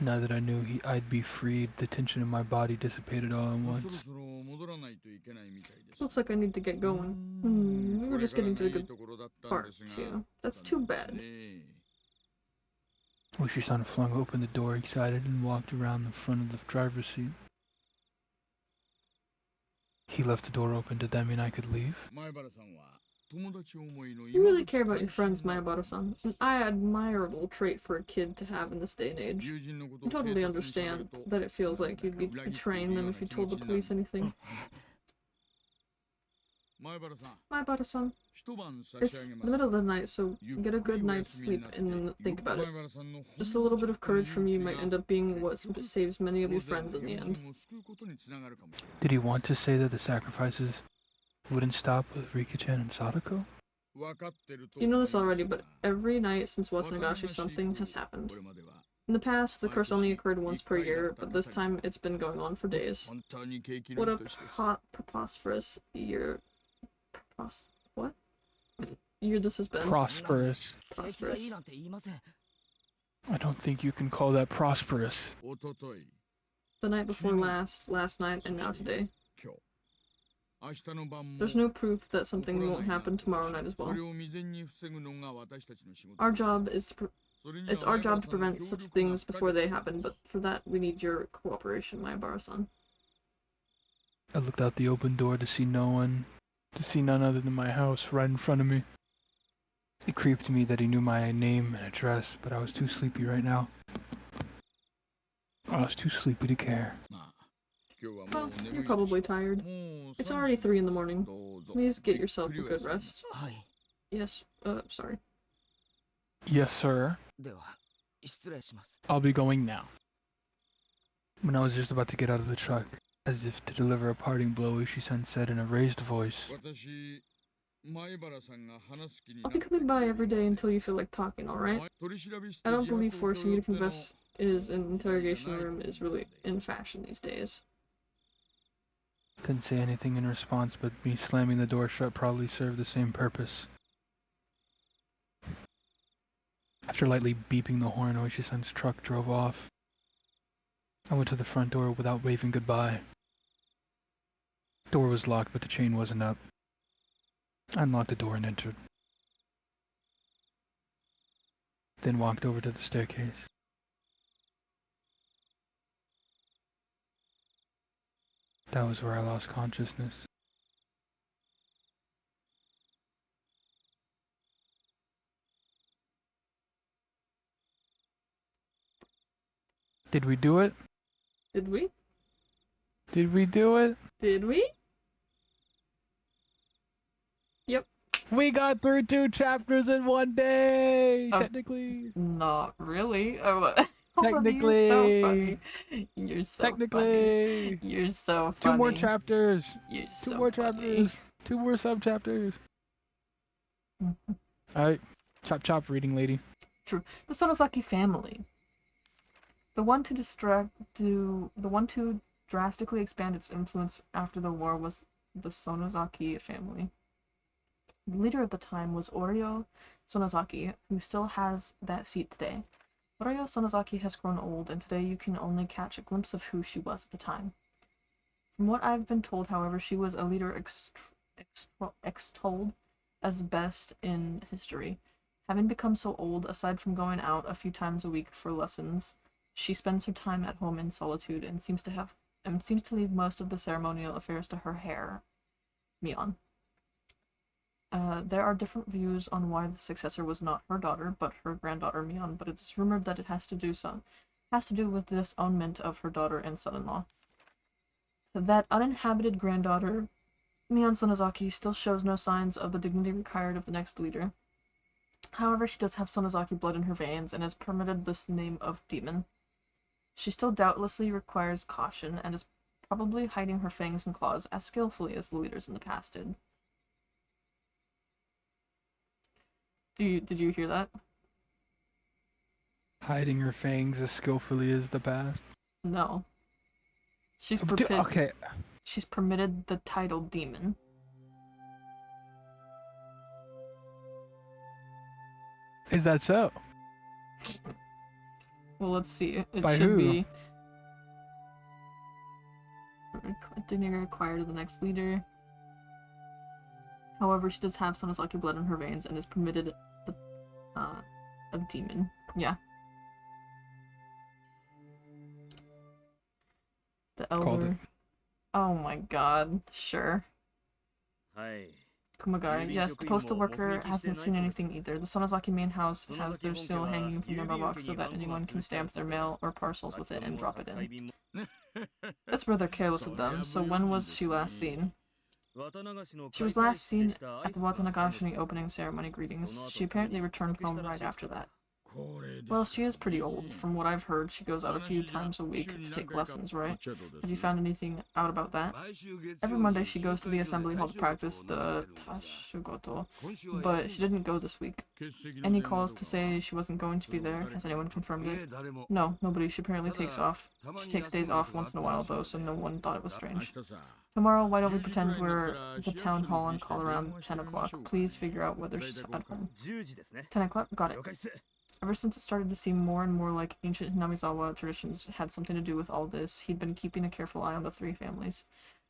Now that I knew I'd be freed, the tension in my body dissipated all at once. Looks like I need to get going. We were just getting to the good part, too. That's too bad. Oishi-san flung open the door excited and walked around the front of the driver's seat. He left the door open. Did that mean I could leave? You really care about your friends, Mayabara-san. An admirable trait for a kid to have in this day and age. I totally understand that it feels like you'd be betraying them if you told the police anything. Mayabara-san, it's the middle of the night, so get a good night's sleep and then think about it. Just a little bit of courage from you might end up being what saves many of your friends in the end. Did he want to say that the sacrifices wouldn't stop with Rika-chan and Sadako? You know this already, but every night since Watsunagashi something has happened. In the past, the curse only occurred once per year, but this time it's been going on for days. What a preposterous year. What? Year this has been. Prosperous. Prosperous. I don't think you can call that prosperous. The night before last night, and now today. There's no proof that something won't happen tomorrow night as well. It's our job to prevent such things before they happen, but for that we need your cooperation, Mayabara-san. I looked out the open door to see no one to see none other than my house right in front of me. It creeped me that he knew my name and address, but I was too sleepy right now. I was too sleepy to care. Well, you're probably tired. It's already 3 in the morning. Please get yourself a good rest. はい。 Yes, sorry. Yes, sir. では、失礼します。 I'll be going now. When I was just about to get out of the truck, as if to deliver a parting blow, Ishi-san said in a raised voice, I'll be coming by every day until you feel like talking, alright? I don't believe forcing you to confess is an interrogation room is really in fashion these days. Couldn't say anything in response, but me slamming the door shut probably served the same purpose. After lightly beeping the horn, Oishi-san's truck drove off. I went to the front door without waving goodbye. Door was locked, but the chain wasn't up. I unlocked the door and entered. Then walked over to the staircase. That was where I lost consciousness. Did we do it? Did we? Did we do it? Did we? Yep. We got through 2 chapters in 1 day! Oh. Technically. Not really. Oh, Technically. You're so funny. You're so Technically. funny. You're so 2 funny. more chapters. You're 2 so more funny. chapters. 2 more sub-chapters. Alright. Chop chop, reading lady. True. The Sonosaki family. The one to drastically expand its influence after the war was the Sonozaki family. The leader at the time was Oryo Sonozaki, who still has that seat today. Oryo Sonozaki has grown old, and today you can only catch a glimpse of who she was at the time. From what I've been told, however, she was a leader extolled as the best in history. Having become so old, aside from going out a few times a week for lessons, she spends her time at home in solitude and seems to leave most of the ceremonial affairs to her heir, Mion. There are different views on why the successor was not her daughter, but her granddaughter Mion, but it is rumored that it has to do with the disownment of her daughter and son-in-law. That uninhabited granddaughter, Mion Sonozaki, still shows no signs of the dignity required of the next leader. However, she does have Sonozaki blood in her veins and is permitted this name of demon. She still doubtlessly requires caution and is probably hiding her fangs and claws as skillfully as the leaders in the past did. Did you hear that? Hiding her fangs as skillfully as the past. No. She's Okay. She's permitted the title demon. Is that so? Well, let's see. It By should who? be dignity required of the next leader. However, she does have Sonozaki blood in her veins and is permitted the of demon. Yeah. The elder. Called it. Oh my god. Sure. Kumagai. Yes, the postal worker hasn't seen anything either. The Sonozaki main house has their seal hanging from their mailbox so that anyone can stamp their mail or parcels with it and drop it in. That's rather careless of them. So when was she last seen? She was last seen at the Watanagashi opening ceremony greetings. She apparently returned home right after that. Well, she is pretty old. From what I've heard, she goes out a few times a week to take lessons, right? Have you found anything out about that? Every Monday she goes to the assembly hall to practice the Tashugoto, but she didn't go this week. Any calls to say she wasn't going to be there? Has anyone confirmed it? No, nobody. She apparently takes off. She takes days off once in a while, though, so no one thought it was strange. Tomorrow, why don't we pretend we're at the town hall and call around 10 o'clock? Please figure out whether she's at home. 10 o'clock? Got it. Ever since it started to seem more and more like ancient Hinamizawa traditions had something to do with all this, he'd been keeping a careful eye on the 3 families.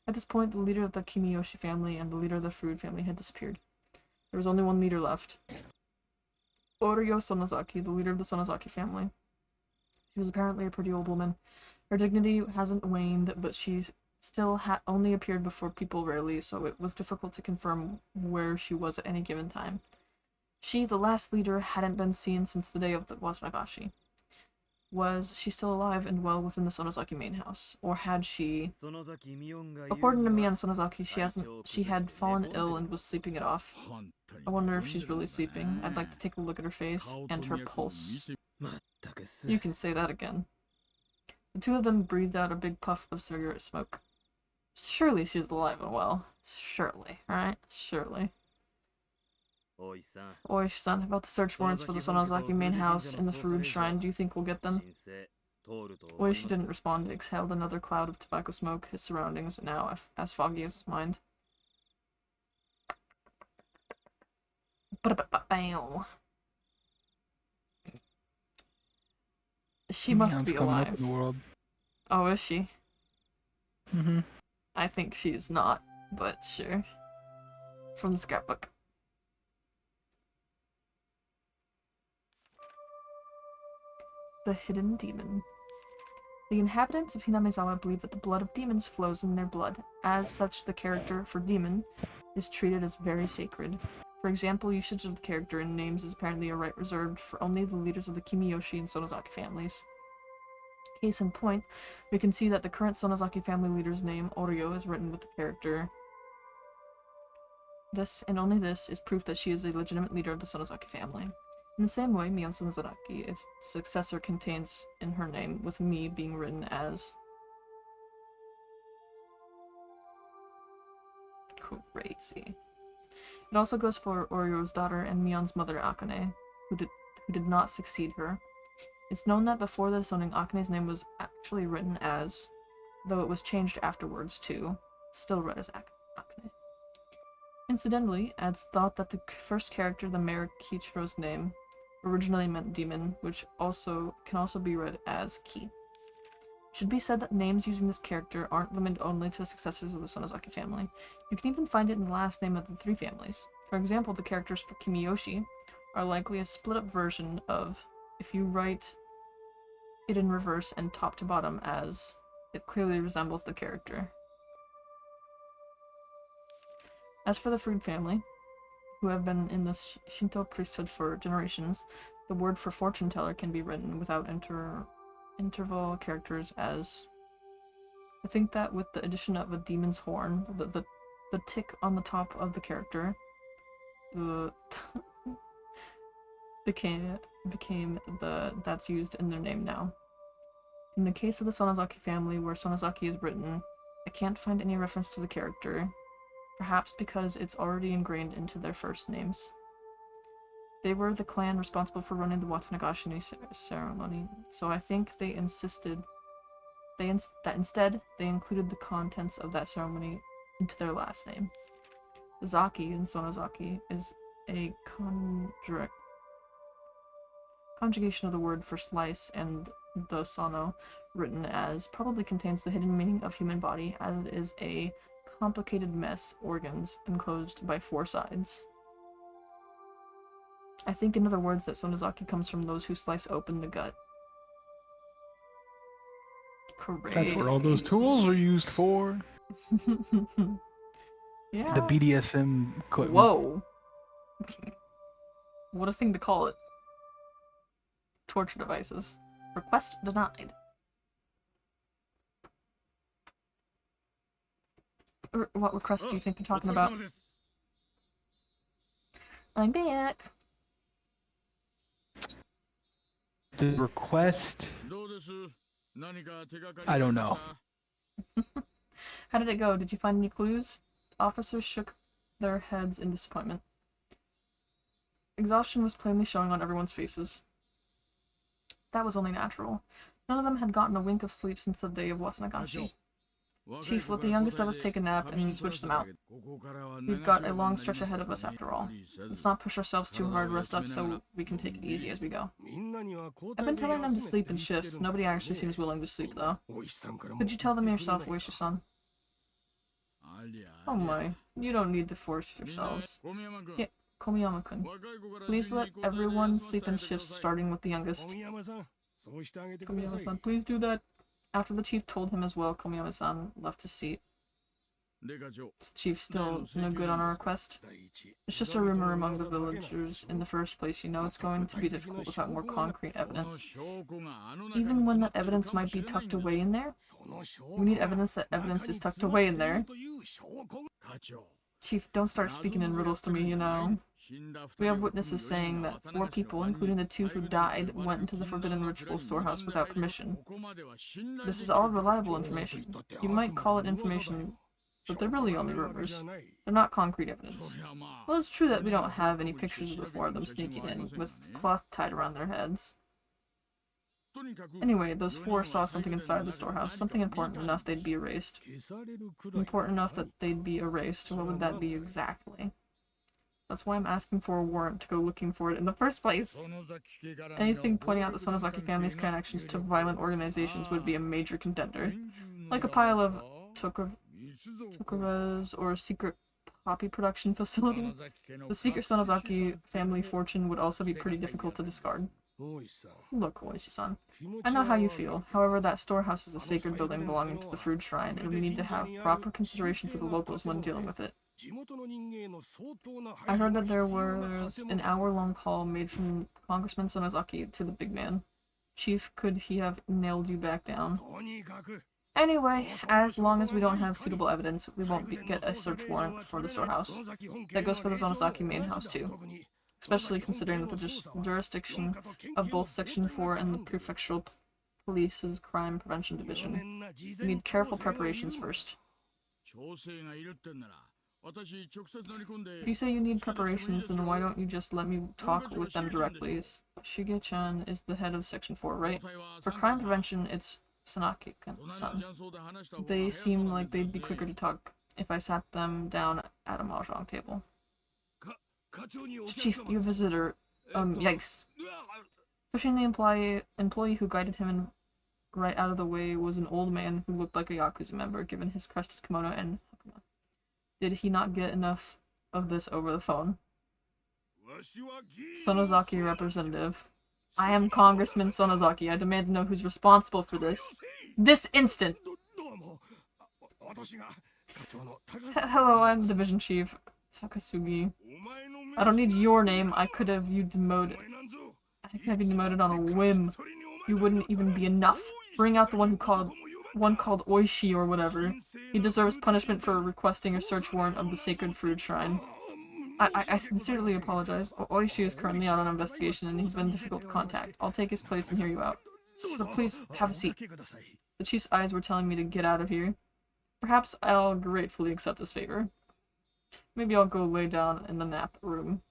At this point, the leader of the Kimiyoshi family and the leader of the Fruit family had disappeared. There was only one leader left. Oryo Sonozaki, the leader of the Sonozaki family. She was apparently a pretty old woman. Her dignity hasn't waned, but she still only appeared before people rarely, so it was difficult to confirm where she was at any given time. She, the last leader, hadn't been seen since the day of the Watanagashi. Was she still alive and well within the Sonozaki main house? Or had she... According to me on Sonozaki, she had fallen ill and was sleeping it off. I wonder if she's really sleeping. I'd like to take a look at her face and her pulse. You can say that again. The two of them breathed out a big puff of cigarette smoke. Surely she's alive and well. Surely, alright? Surely. Oi-san, about the search warrants for the Sonozaki main house and the Furuin Shrine, do you think we'll get them? Oishi didn't respond, exhaled another cloud of tobacco smoke, his surroundings now as foggy as his mind. She must be coming up in alive. the world. Oh, is she? Mm-hmm. I think she's not, but sure. From the scrapbook. The Hidden Demon. The inhabitants of Hinamezawa believe that the blood of demons flows in their blood. As such, the character for demon is treated as very sacred. For example, usage of the character in names is apparently a right reserved for only the leaders of the Kimiyoshi and Sonozaki families. Case in point, we can see that the current Sonozaki family leader's name, Oryo, is written with the character. This, and only this, is proof that she is a legitimate leader of the Sonozaki family. In the same way, Mion Sonozaki, its successor, contains in her name, with Mi being written as... Crazy. It also goes for Oryo's daughter and Mion's mother, Akane, who did not succeed her. It's known that before the zoning, Akane's name was actually written as, though it was changed afterwards to, still read as Akane. Incidentally, it's thought that the first character, the Mayor Kichiro's name, originally meant demon, which can also be read as Ki. It should be said that names using this character aren't limited only to the successors of the Sonozaki family. You can even find it in the last name of the three families. For example, the characters for Kimiyoshi are likely a split-up version of, if you write it in reverse and top to bottom, as it clearly resembles the character. As for the Furuin family, who have been in the Shinto priesthood for generations, the word for fortune teller can be written without interval characters as... I think that with the addition of a demon's horn, the tick on the top of the character became that's used in their name now. In the case of the Sonozaki family, where Sonozaki is written, I can't find any reference to the character, perhaps because it's already ingrained into their first names. They were the clan responsible for running the Watanagashi ceremony, so I think they insisted that instead they included the contents of that ceremony into their last name. The Zaki in Sonozaki is a conjugation of the word for slice, and the Sono, written as, probably contains the hidden meaning of human body, as it is a complicated mess, organs, enclosed by four sides. I think, in other words, that Sonozaki comes from those who slice open the gut. Crazy. That's what all those tools are used for. Yeah. The BDSM equipment. Whoa. What a thing to call it. Torture devices. Request denied. What request do you think they're talking about? I'm back. The request? I don't know. How did it go? Did you find any clues? Officers shook their heads in disappointment. Exhaustion was plainly showing on everyone's faces. That was only natural. None of them had gotten a wink of sleep since the day of Watanagashi. Chief, let the youngest of us take a nap and switch them out. We've got a long stretch ahead of us after all. Let's not push ourselves too hard, rest up so we can take it easy as we go. I've been telling them to sleep in shifts. Nobody actually seems willing to sleep, though. Could you tell them yourself, Oishi-san? Oh my, you don't need to force yourselves. Yeah, Komiyama-kun. Please let everyone sleep in shifts starting with the youngest. Komiyama-san, please do that. After the chief told him as well, Komiya-san left his seat. Is Chief still no good on our request? It's just a rumor among the villagers in the first place, you know. It's going to be difficult without more concrete evidence. Even when the evidence might be tucked away in there? We need evidence that evidence is tucked away in there. Chief, don't start speaking in riddles to me, you know. We have witnesses saying that 4 people, including the 2 who died, went into the forbidden ritual storehouse without permission. This is all reliable information. You might call it information, but they're really only rumors. They're not concrete evidence. Well, it's true that we don't have any pictures of the 4 of them sneaking in, with cloth tied around their heads. Anyway, those 4 saw something inside the storehouse, something important enough they'd be erased. Important enough that they'd be erased. What would that be exactly? That's why I'm asking for a warrant to go looking for it in the first place. Anything pointing out the Sonozaki family's connections to violent organizations would be a major contender. Like a pile of Tokuras or a secret poppy production facility. The secret Sonozaki family fortune would also be pretty difficult to discard. Look, Oishi-san, I know how you feel. However, that storehouse is a sacred building belonging to the Fruit Shrine, and we need to have proper consideration for the locals when dealing with it. I heard that there was an hour-long call made from Congressman Sonozaki to the big man. Chief, could he have nailed you back down? Anyway, as long as we don't have suitable evidence, we won't get a search warrant for the storehouse. That goes for the Sonozaki main house too. Especially considering that the jurisdiction of both Section 4 and the Prefectural Police's Crime Prevention Division. We need careful preparations first. If you say you need preparations, then why don't you just let me talk with them directly? Shige-chan is the head of Section 4, right? For crime prevention, it's Sanaki-san. They seem like they'd be quicker to talk if I sat them down at a mahjong table. Chief, your visitor. Yikes. Pushing the employee who guided him right out of the way was an old man who looked like a Yakuza member, given his crested kimono and hakama. Did he not get enough of this over the phone? Sonozaki representative. I am Congressman Sonozaki. I demand to know who's responsible for this. This instant! Hello, I'm Division Chief Takasugi. I don't need your name. I could have you demoted. I could have you demoted on a whim. You wouldn't even be enough. Bring out the one called Oishi or whatever. He deserves punishment for requesting a search warrant of the sacred fruit shrine. I sincerely apologize. Oishi is currently out on investigation and he's been difficult to contact. I'll take his place and hear you out. So please, have a seat. The chief's eyes were telling me to get out of here. Perhaps I'll gratefully accept his favor. Maybe I'll go lay down in the nap room.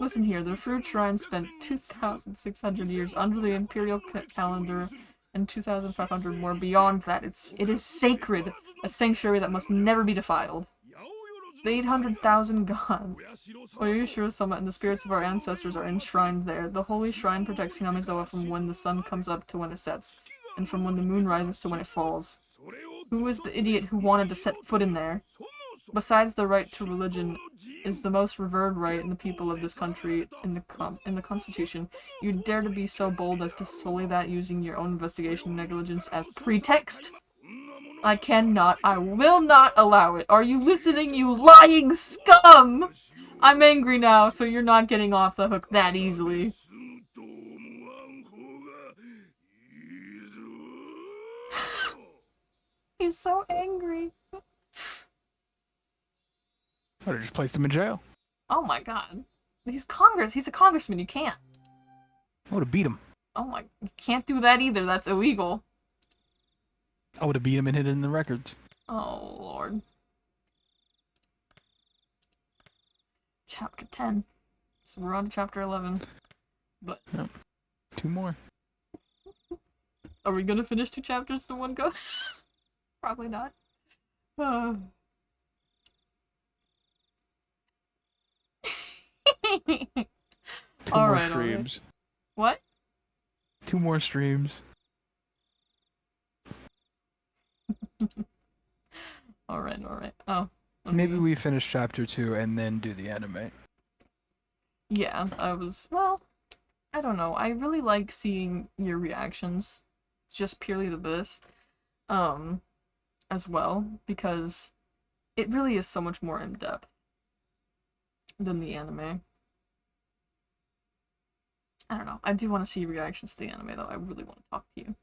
Listen here, the Fruit Shrine spent 2,600 years under the imperial calendar and 2,500 more beyond that. It is sacred, a sanctuary that must never be defiled. The 800,000 gods, Oyushiro-sama and the spirits of our ancestors are enshrined there. The holy shrine protects Hinamizawa from when the sun comes up to when it sets, and from when the moon rises to when it falls. Who is the idiot who wanted to set foot in there? Besides the right to religion is the most revered right in the people of this country in the Constitution. You dare to be so bold as to sully that using your own investigation negligence as pretext? I cannot, I will not allow it. Are you listening, you lying scum? I'm angry now, so you're not getting off the hook that easily. He's so angry. I would have just placed him in jail. Oh my god. He's a congressman, you can't. I would have beat him. Oh my, you can't do that either, that's illegal. I would have beat him and hid it in the records. Oh lord. Chapter 10. So we're on to chapter 11. But... Yep. 2 more. Are we gonna finish 2 chapters in one go? Probably not. Two more streams. What? 2 more streams. Alright. Oh. Okay. Maybe we finish chapter 2 and then do the anime. Yeah, well, I don't don't know. I really like seeing your reactions, just purely to this, um, as well, because it really is so much more in depth than the anime. I don't know. I do want to see reactions to the anime, though. I really want to talk to you.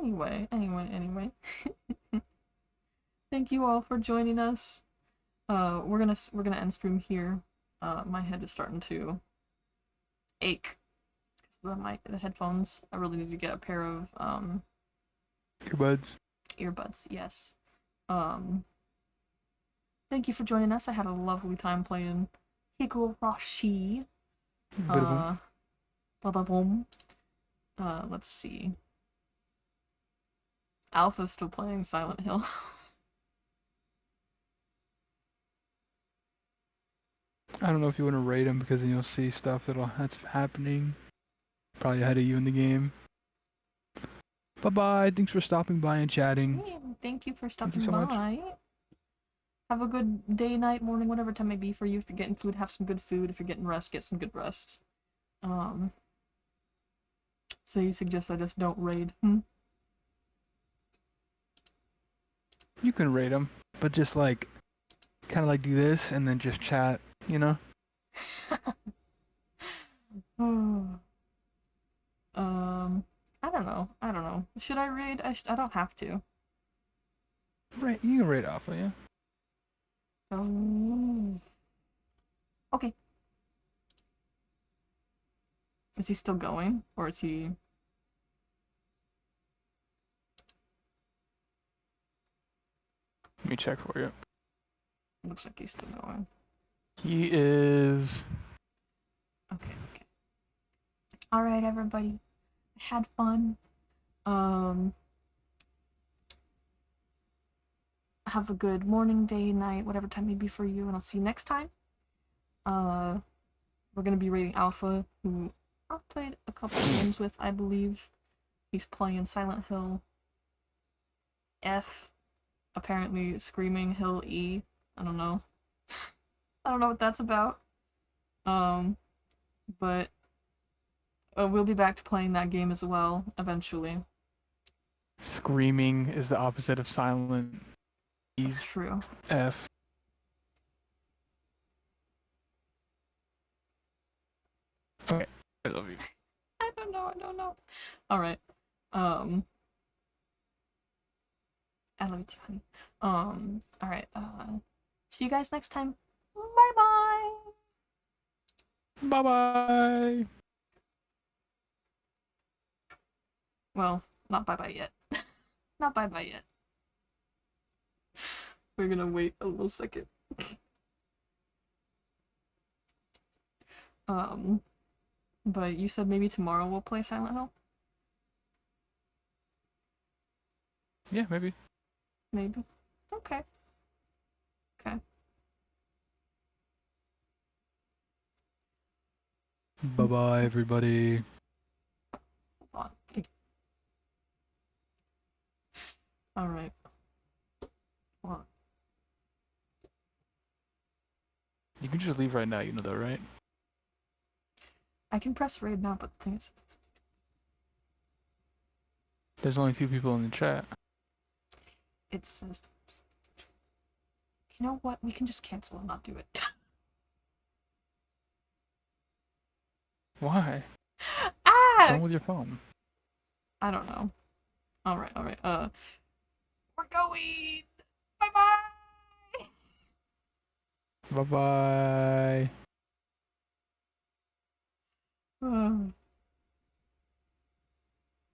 Anyway. Thank you all for joining us. We're gonna end stream here. My head is starting to ache because the headphones. I really need to get a pair of Earbuds. earbuds. Yes. Um, thank you for joining us. I had a lovely time playing Higurashi. Bada Bada-boom. Let's see. Alpha's still playing Silent Hill. I don't know if you want to rate them because then you'll see stuff that's happening. Probably ahead of you in the game. Bye bye. Thanks for stopping by and chatting. Yeah, thank you for Thank you stopping so much. by. Have a good day, night, morning, whatever time it may be for you. If you're getting food, have some good food. If you're getting rest, get some good rest. Um, so you suggest I just don't raid? You can rate them, but just like, kind of like do this and then just chat, you know? I don't know. I don't know. Should I raid? I don't have to. Right, you can rate Alpha, yeah. Okay. Is he still going? Or is he... Let me check for you. Looks like he's still going. He is. Okay. Alright, everybody. Had fun. Have a good morning, day, night, whatever time may be for you, and I'll see you next time. We're gonna be rating Alpha, who I've played a couple games with, I believe. He's playing Silent Hill F, apparently screaming Hill E. I don't know. I don't know what that's about. But we'll be back to playing that game as well eventually. Screaming is the opposite of silent. That's He's true. F. Okay, I love you. I don't know. Alright. I love you too, honey. Alright, see you guys next time. Bye bye! Bye bye. Well, not bye bye yet. Not bye bye yet. We're gonna wait a little second. But you said maybe tomorrow we'll play Silent Hill? Yeah, maybe. Maybe. Okay. Bye bye, everybody. Hold on. Alright. Hold on. You can just leave right now, you know that, right? I can press raid now, but the thing is... There's only 2 people in the chat. It says... You know what? We can just cancel and not do it. Why? Ah! What's wrong with your phone? I don't know. Alright. We're going! Bye-bye! Bye bye.